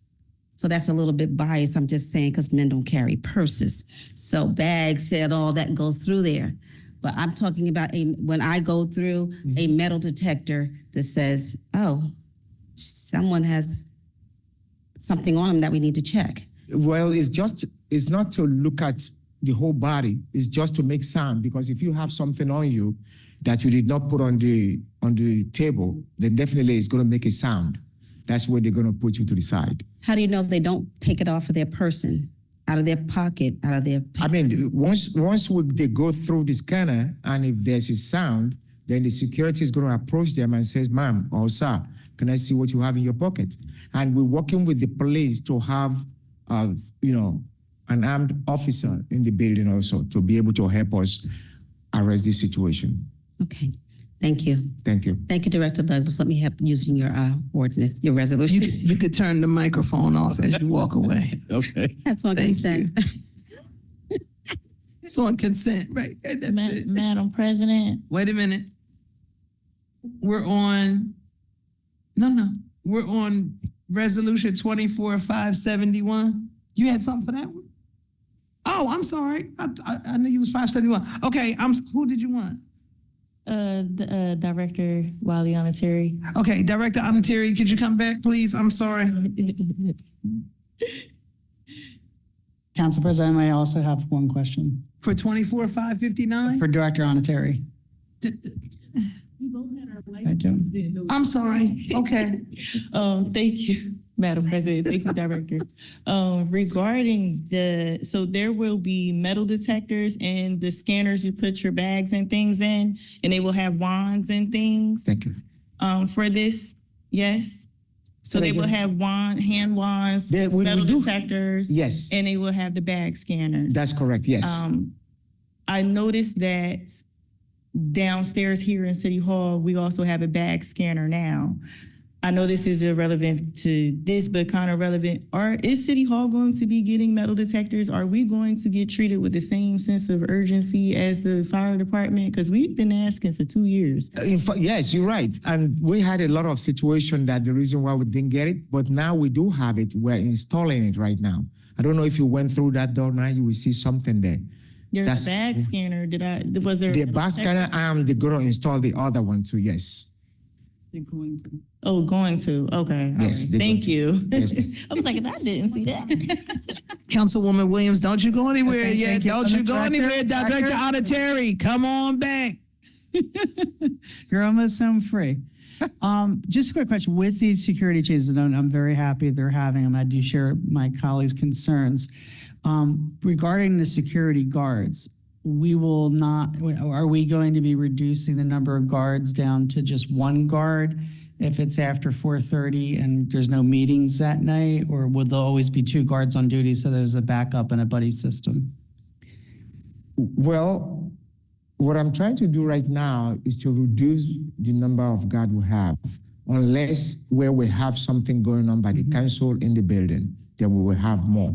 Speaker 15: So that's a little bit biased. I'm just saying because men don't carry purses. So bags and all that goes through there. But I'm talking about when I go through a metal detector that says, oh, someone has something on them that we need to check.
Speaker 21: Well, it's not to look at the whole body, it's just to make sound, because if you have something on you that you did not put on the table, then definitely it's going to make a sound. That's where they're going to put you to the side.
Speaker 15: How do you know if they don't take it off of their person, out of their pocket, out of their...
Speaker 21: I mean, once they go through the scanner, and if there's a sound, then the security is going to approach them and says, ma'am or sir, can I see what you have in your pocket? And we're working with the police to have, an armed officer in the building also to be able to help us arrest this situation.
Speaker 15: Okay, thank you.
Speaker 21: Thank you.
Speaker 15: Thank you, Director Douglas. Let me help using your ordinance, your resolution.
Speaker 1: You could turn the microphone off as you walk away.
Speaker 21: Okay.
Speaker 15: That's on consent.
Speaker 1: It's on consent, right? That's it.
Speaker 14: Madam President.
Speaker 1: Wait a minute. We're on resolution 24-571. You had something for that one? Oh, I'm sorry. I knew you was 571. Okay, who did you want?
Speaker 14: Director Wiley Oniteri.
Speaker 1: Okay, Director Oniteri, could you come back, please? I'm sorry.
Speaker 13: Council President, I also have one question.
Speaker 1: For 24-559?
Speaker 13: For Director Oniteri. Thank you.
Speaker 1: I'm sorry. Okay.
Speaker 14: Thank you, Madam President. Thank you, Director. Regarding so there will be metal detectors and the scanners you put your bags and things in, and they will have wands and things.
Speaker 21: Thank you.
Speaker 14: For this, yes. So they will have hand wands, metal detectors.
Speaker 21: Yes.
Speaker 14: And they will have the bag scanner.
Speaker 21: That's correct, yes.
Speaker 14: I noticed that downstairs here in City Hall, we also have a bag scanner now. I know this is irrelevant to this, but kind of relevant. Is City Hall going to be getting metal detectors? Are we going to get treated with the same sense of urgency as the fire department? Because we've been asking for 2 years.
Speaker 21: In fact, yes, you're right. And we had a lot of situations that the reason why we didn't get it, but now we do have it. We're installing it right now. I don't know if you went through that door now, you will see something there.
Speaker 14: There's a bag scanner. Was there?
Speaker 21: The bag scanner, they're going to install the other one too, yes.
Speaker 14: They're going to. Oh, going to. Okay.
Speaker 21: Yes.
Speaker 14: Right. Thank you.
Speaker 21: Yes.
Speaker 14: I was like, I didn't see that.
Speaker 1: Councilwoman Williams, don't you go anywhere
Speaker 13: Okay,
Speaker 1: yet.
Speaker 13: thank you.
Speaker 1: Don't you go
Speaker 13: Director,
Speaker 1: anywhere, Director Oniteri. Come on back.
Speaker 13: You're almost home free. Just a quick question. With these security changes, and I'm very happy they're having them. I do share my colleagues' concerns. Regarding the security guards, are we going to be reducing the number of guards down to just one guard if it's after 4:30 and there's no meetings that night? Or will there always be 2 guards on duty so there's a backup and a buddy system?
Speaker 21: Well, what I'm trying to do right now is to reduce the number of guards we have, unless where we have something going on by the council in the building, then we will have more.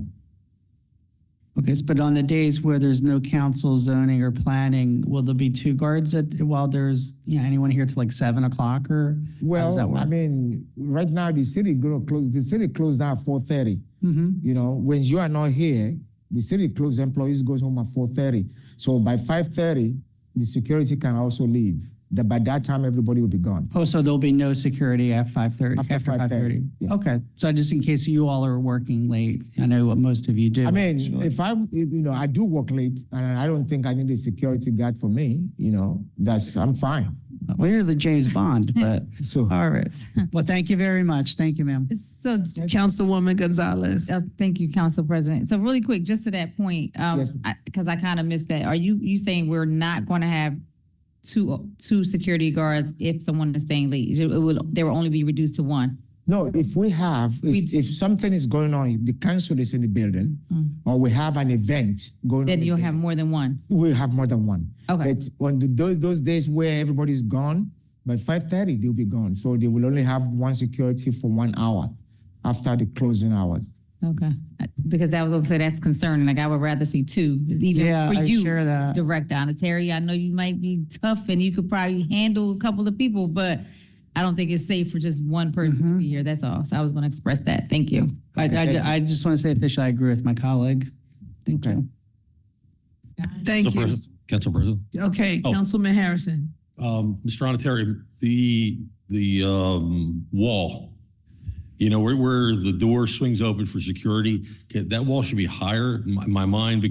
Speaker 13: Okay, but on the days where there's no council, zoning, or planning, will there be 2 guards while there's anyone here till like 7 o'clock, or how does that work?
Speaker 21: I mean, right now the city gonna close. The city closed down at 4:30. When you are not here, the city closed. Employees goes home at 4:30. So by 5:30, the security can also leave. By that time, everybody will be gone.
Speaker 13: Oh, so there'll be no security at 5:30,
Speaker 21: After
Speaker 13: after 5:30?
Speaker 21: yeah.
Speaker 13: Okay, so just in case you all are working late, I know what most of you do.
Speaker 21: I mean, I do work late, and I don't think I need a security guard for me, I'm fine.
Speaker 13: Well, you're the James Bond, but, all right. Well, thank you very much. Thank you, ma'am.
Speaker 6: So,
Speaker 1: Councilwoman Gonzalez.
Speaker 6: thank you, Council President. So really quick, just to that point,
Speaker 21: Yes.
Speaker 6: because I kind of missed that. Are you saying we're not going to have two security guards if someone is staying late? They will only be reduced to one.
Speaker 21: No, if something is going on, if the council is in the building, or we have an event going on.
Speaker 6: Then you'll have more than one.
Speaker 21: We'll have more than one.
Speaker 6: Okay.
Speaker 21: But when those days where everybody's gone, by 5:30, they'll be gone. So they will only have one security for 1 hour after the closing hours.
Speaker 6: Okay. Because that was going to say that's concerning. Like I would rather see two. Even for
Speaker 13: I
Speaker 6: you,
Speaker 13: share that.
Speaker 6: Director Terry, I know you might be tough and you could probably handle a couple of people, but I don't think it's safe for just one person to be here. That's all. So I was going to express that. Thank you.
Speaker 13: I just want to say officially, I agree with my colleague. Thank you.
Speaker 1: Thank you.
Speaker 20: Council President.
Speaker 1: Okay, Councilman Harrison.
Speaker 20: Mr. Onateri, the wall, where the door swings open for security, that wall should be higher in my mind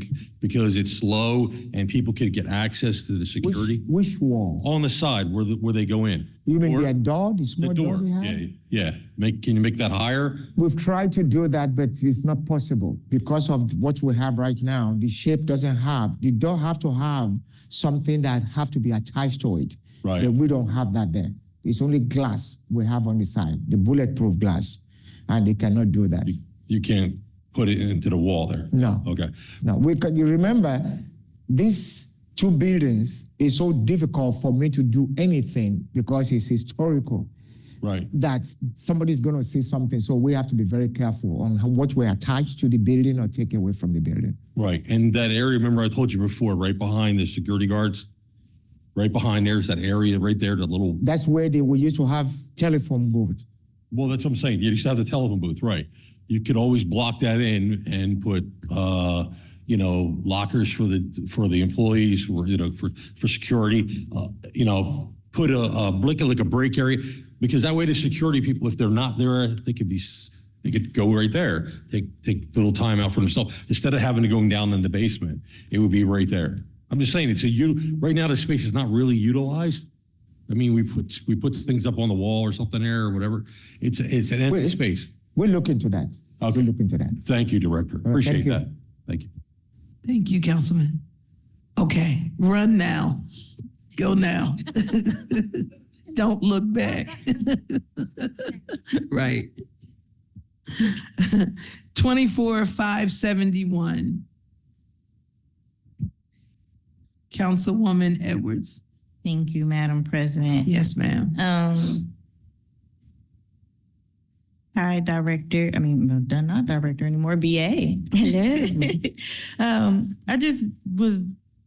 Speaker 20: because it's low and people could get access to the security.
Speaker 21: Which wall?
Speaker 20: On the side where they go in.
Speaker 21: You mean the door, the small door we have?
Speaker 20: Yeah. Can you make that higher?
Speaker 21: We've tried to do that, but it's not possible because of what we have right now. The shape doesn't have, the door have to have something that have to be attached to it.
Speaker 20: Right.
Speaker 21: But we don't have that there. It's only glass we have on the side, the bulletproof glass, and they cannot do that.
Speaker 20: You can't put it into the wall there?
Speaker 21: No.
Speaker 20: Okay.
Speaker 21: No, you remember, these two buildings is so difficult for me to do anything because it's historical.
Speaker 20: Right.
Speaker 21: That somebody's going to say something, so we have to be very careful on what we attach to the building or take away from the building.
Speaker 20: Right. And that area, remember I told you before, right behind the security guards? Right behind there's that area right there, the little.
Speaker 21: That's where we used to have telephone booth.
Speaker 20: Well, that's what I'm saying. You used to have the telephone booth, right? You could always block that in and put, lockers for the employees, for security. Put a break area because that way the security people, if they're not there, they could go right there. Take a little time out for themselves instead of having to go down in the basement. It would be right there. I'm just saying right now the space is not really utilized. I mean, we put things up on the wall or something there or whatever. It's an empty space.
Speaker 21: We'll look into that.
Speaker 20: Okay.
Speaker 21: We'll look into that.
Speaker 20: Thank you, Director. Appreciate that. Thank you.
Speaker 1: Thank you, Councilman. Okay, run now. Go now. Don't look back. Right. 24,571. Councilwoman Edwards.
Speaker 14: Thank you, Madam President.
Speaker 1: Yes, ma'am.
Speaker 14: Hi, Director. Not Director anymore, BA.
Speaker 10: Hello.
Speaker 14: I just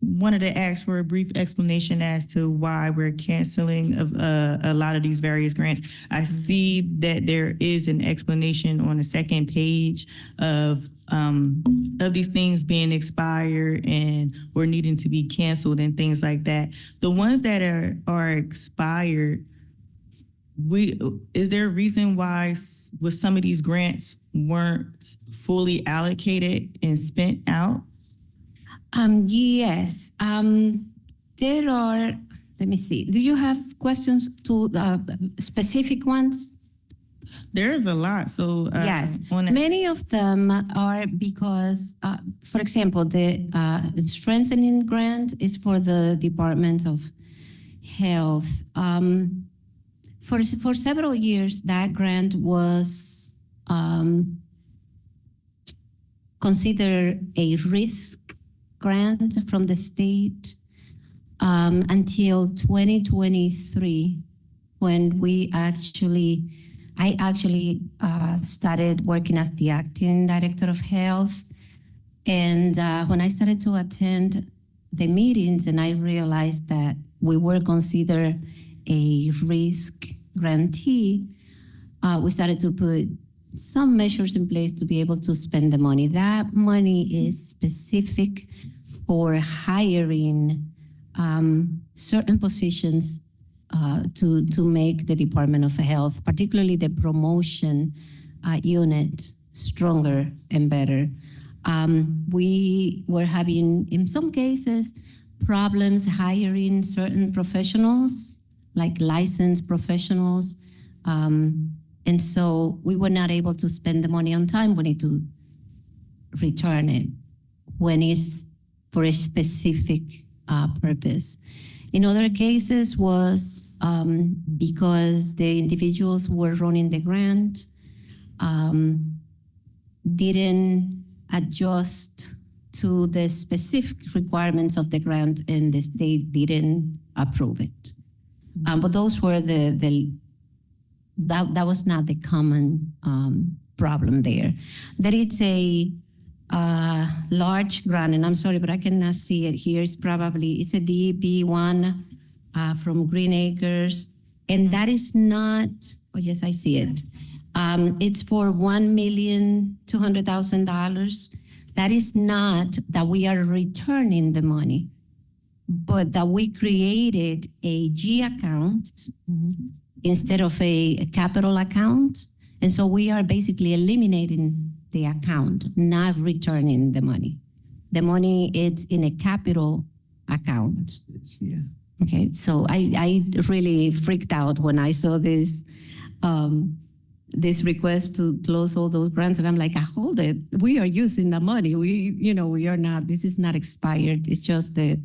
Speaker 14: wanted to ask for a brief explanation as to why we're canceling a lot of these various grants. I see that there is an explanation on the second page of these things being expired and or needing to be canceled and things like that. The ones that are expired, is there a reason why with some of these grants weren't fully allocated and spent out?
Speaker 10: Yes. There are, let me see. Do you have questions to specific ones?
Speaker 14: There's a lot. So
Speaker 10: yes, many of them are because, for example, the strengthening grant is for the Department of Health. For several years, that grant was considered a risk grant from the state until 2023, when I actually started working as the acting director of health. And when I started to attend the meetings and I realized that we were considered a risk grantee, we started to put some measures in place to be able to spend the money. That money is specific for hiring certain positions to make the Department of Health, particularly the promotion unit, stronger and better. We were having, in some cases, problems hiring certain professionals, like licensed professionals. And so we were not able to spend the money on time. We need to return it when it's for a specific purpose. In other cases was because the individuals who were running the grant didn't adjust to the specific requirements of the grant, and the state didn't approve it. But those were that was not the common problem there. There is a large grant, and I'm sorry, but I cannot see it here. It's a DEP one from Green Acres, and that is not, oh yes, I see it. It's for $1,200,000. That is not that we are returning the money, but that we created a G account instead of a capital account. And so we are basically eliminating the account, not returning the money. The money is in a capital account.
Speaker 1: Yeah.
Speaker 10: Okay, so I really freaked out when I saw this request to close all those grants, and I'm like, hold it, we are using the money. We are not. This is not expired. It's just the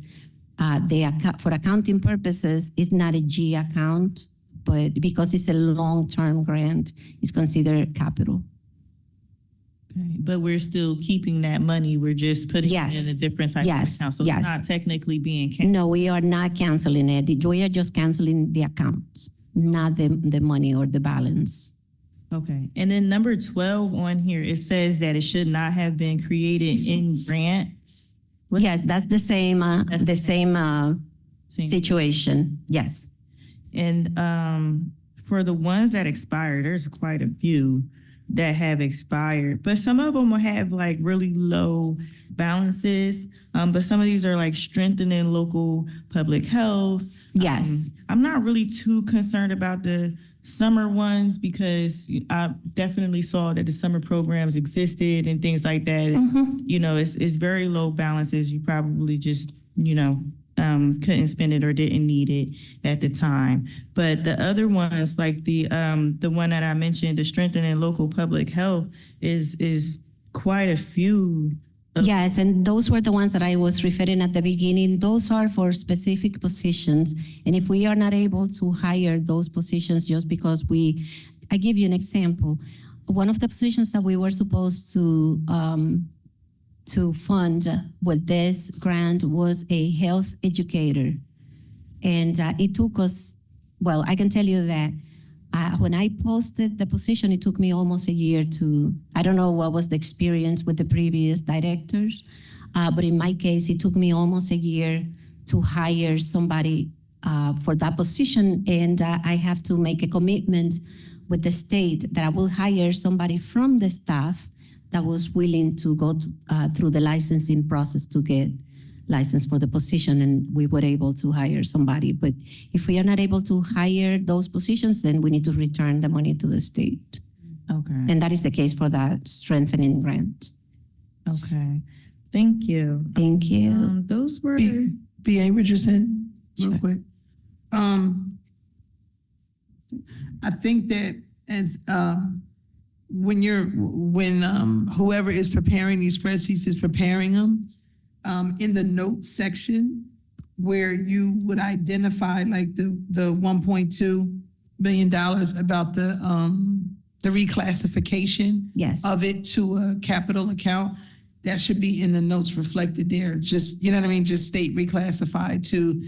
Speaker 10: account for accounting purposes. It's not a G account, but because it's a long-term grant, it's considered capital.
Speaker 14: Okay, but we're still keeping that money. We're just putting it in a different type of account. So it's not technically being canceled.
Speaker 10: No, we are not canceling it. We are just canceling the account, not the money or the balance.
Speaker 14: Okay. And then number 12 on here, it says that it should not have been created in grants.
Speaker 10: Yes, that's the same situation. Yes.
Speaker 14: And for the ones that expire, there's quite a few that have expired, but some of them will have like really low balances. But some of these are like strengthening local public health.
Speaker 10: Yes.
Speaker 14: I'm not really too concerned about the summer ones because I definitely saw that the summer programs existed and things like that. It's very low balances. You probably just, couldn't spend it or didn't need it at the time. But the other ones, like the one that I mentioned, the strengthening local public health, is quite a few.
Speaker 10: Yes, and those were the ones that I was referring at the beginning. Those are for specific positions. And if we are not able to hire those positions just because I give you an example. One of the positions that we were supposed to fund with this grant was a health educator. And it took us, well, I can tell you that when I posted the position, it took me almost a year I don't know what was the experience with the previous directors, but in my case, it took me almost a year to hire somebody for that position. And I have to make a commitment with the state that I will hire somebody from the staff that was willing to go through the licensing process to get licensed for the position, and we were able to hire somebody. But if we are not able to hire those positions, then we need to return the money to the state.
Speaker 14: Okay.
Speaker 10: And that is the case for that strengthening grant.
Speaker 14: Okay. Thank you.
Speaker 10: Thank you.
Speaker 14: Those were
Speaker 1: B.A. Richardson, real quick. I think that as when whoever is preparing these spreadsheets is preparing them, in the notes section where you would identify like the $1.2 billion about the reclassification of it to a capital account, that should be in the notes reflected there. Just, you know what I mean? Just state reclassified to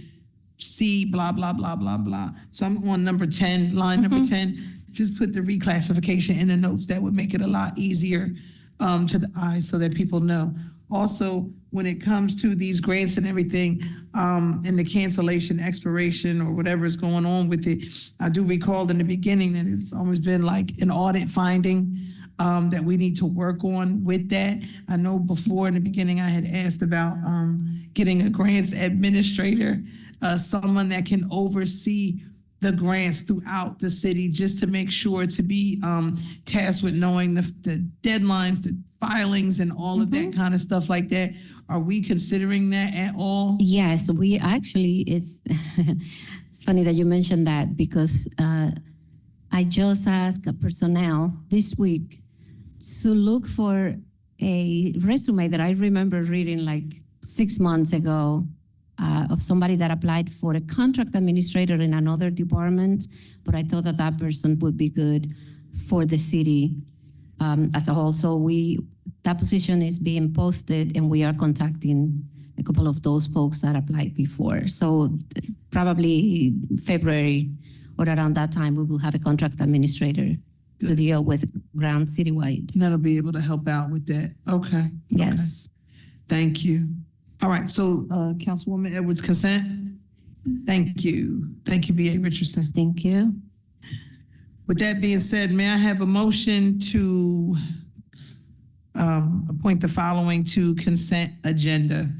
Speaker 1: C, blah, blah, blah, blah, blah. So I'm on number 10, line number 10. Just put the reclassification in the notes. That would make it a lot easier to the eyes so that people know. Also, when it comes to these grants and everything, and the cancellation, expiration, or whatever is going on with it, I do recall in the beginning that it's always been like an audit finding that we need to work on with that. I know before in the beginning I had asked about getting a grants administrator, someone that can oversee the grants throughout the city, just to make sure to be tasked with knowing the deadlines, the filings, and all of that kind of stuff like that. Are we considering that at all?
Speaker 10: Yes, we actually, it's, it's funny that you mentioned that because I just asked personnel this week to look for a resume that I remember reading like 6 months ago of somebody that applied for a contract administrator in another department, but I thought that that person would be good for the city as a whole. So that position is being posted and we are contacting a couple of those folks that applied before. So probably February or around that time, we will have a contract administrator to deal with ground citywide.
Speaker 1: And that'll be able to help out with that. Okay.
Speaker 10: Yes.
Speaker 1: Okay. Thank you. All right, so Councilwoman Edwards, consent? Thank you. Thank you, B.A. Richardson.
Speaker 10: Thank you.
Speaker 1: With that being said, may I have a motion to appoint the following to consent agenda?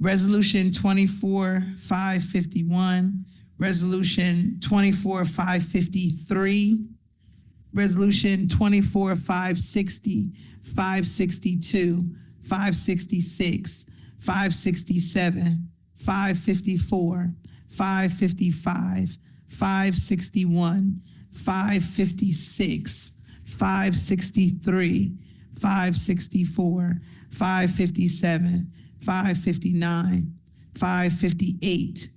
Speaker 1: Resolution 24-551, Resolution 24-553, Resolution 24-560, 562, 566, 567, 554, 555, 561, 556, 563, 564, 557, 559, 558,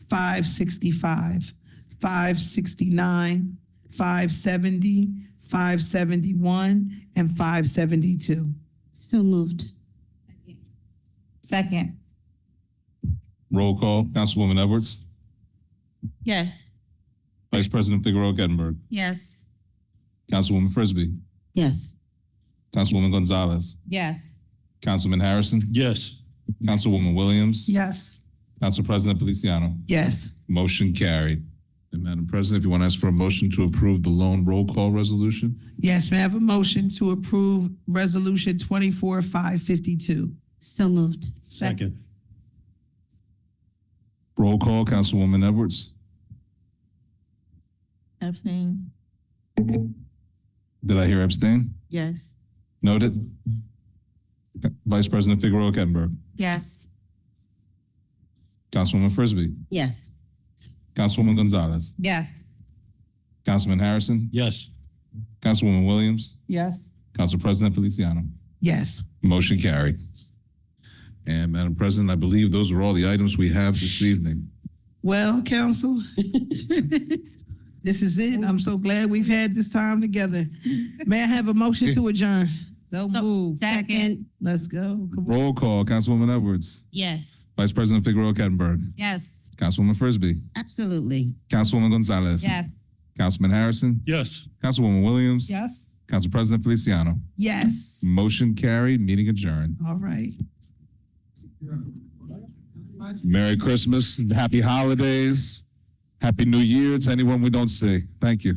Speaker 1: 565, 569, 570, 571, and 572.
Speaker 10: So moved.
Speaker 6: Second.
Speaker 2: Roll call, Councilwoman Edwards,
Speaker 14: Yes.
Speaker 2: Vice President Figueroa Gettenberg,
Speaker 11: Yes.
Speaker 2: Councilwoman Frisbee,
Speaker 10: Yes.
Speaker 2: Councilwoman Gonzalez,
Speaker 6: Yes.
Speaker 2: Councilman Harrison,
Speaker 20: Yes.
Speaker 2: Councilwoman Williams,
Speaker 1: Yes.
Speaker 2: Council President Feliciano.
Speaker 1: Yes.
Speaker 2: Motion carried. And Madam President, if you want to ask for a motion to approve the loan roll call resolution?
Speaker 1: Yes, may I have a motion to approve Resolution 24-552?
Speaker 10: So moved.
Speaker 20: Second.
Speaker 2: Roll call, Councilwoman Edwards.
Speaker 14: Abstain.
Speaker 2: Did I hear abstain?
Speaker 14: Yes.
Speaker 2: Noted. Vice President Figueroa Gettenberg,
Speaker 11: Yes.
Speaker 2: Councilwoman Frisbee,
Speaker 10: Yes.
Speaker 2: Councilwoman Gonzalez,
Speaker 6: Yes.
Speaker 2: Councilman Harrison,
Speaker 20: Yes.
Speaker 2: Councilwoman Williams,
Speaker 1: Yes.
Speaker 2: Council President Feliciano.
Speaker 1: Yes.
Speaker 2: Motion carried. And Madam President, I believe those are all the items we have this evening.
Speaker 1: Well, Council, this is it. I'm so glad we've had this time together. May I have a motion to adjourn?
Speaker 6: So moved.
Speaker 11: Second.
Speaker 1: Let's go. Come on.
Speaker 2: Roll call, Councilwoman Edwards,
Speaker 14: Yes.
Speaker 2: Vice President Figueroa Gettenberg,
Speaker 6: Yes.
Speaker 2: Councilwoman Frisbee,
Speaker 10: Absolutely.
Speaker 2: Councilwoman Gonzalez,
Speaker 6: Yes.
Speaker 2: Councilman Harrison,
Speaker 20: Yes.
Speaker 2: Councilwoman Williams,
Speaker 1: Yes.
Speaker 2: Council President Feliciano.
Speaker 1: Yes.
Speaker 2: Motion carried, meeting adjourned.
Speaker 1: All right.
Speaker 2: Merry Christmas, happy holidays, happy New Year to anyone we don't see. Thank you.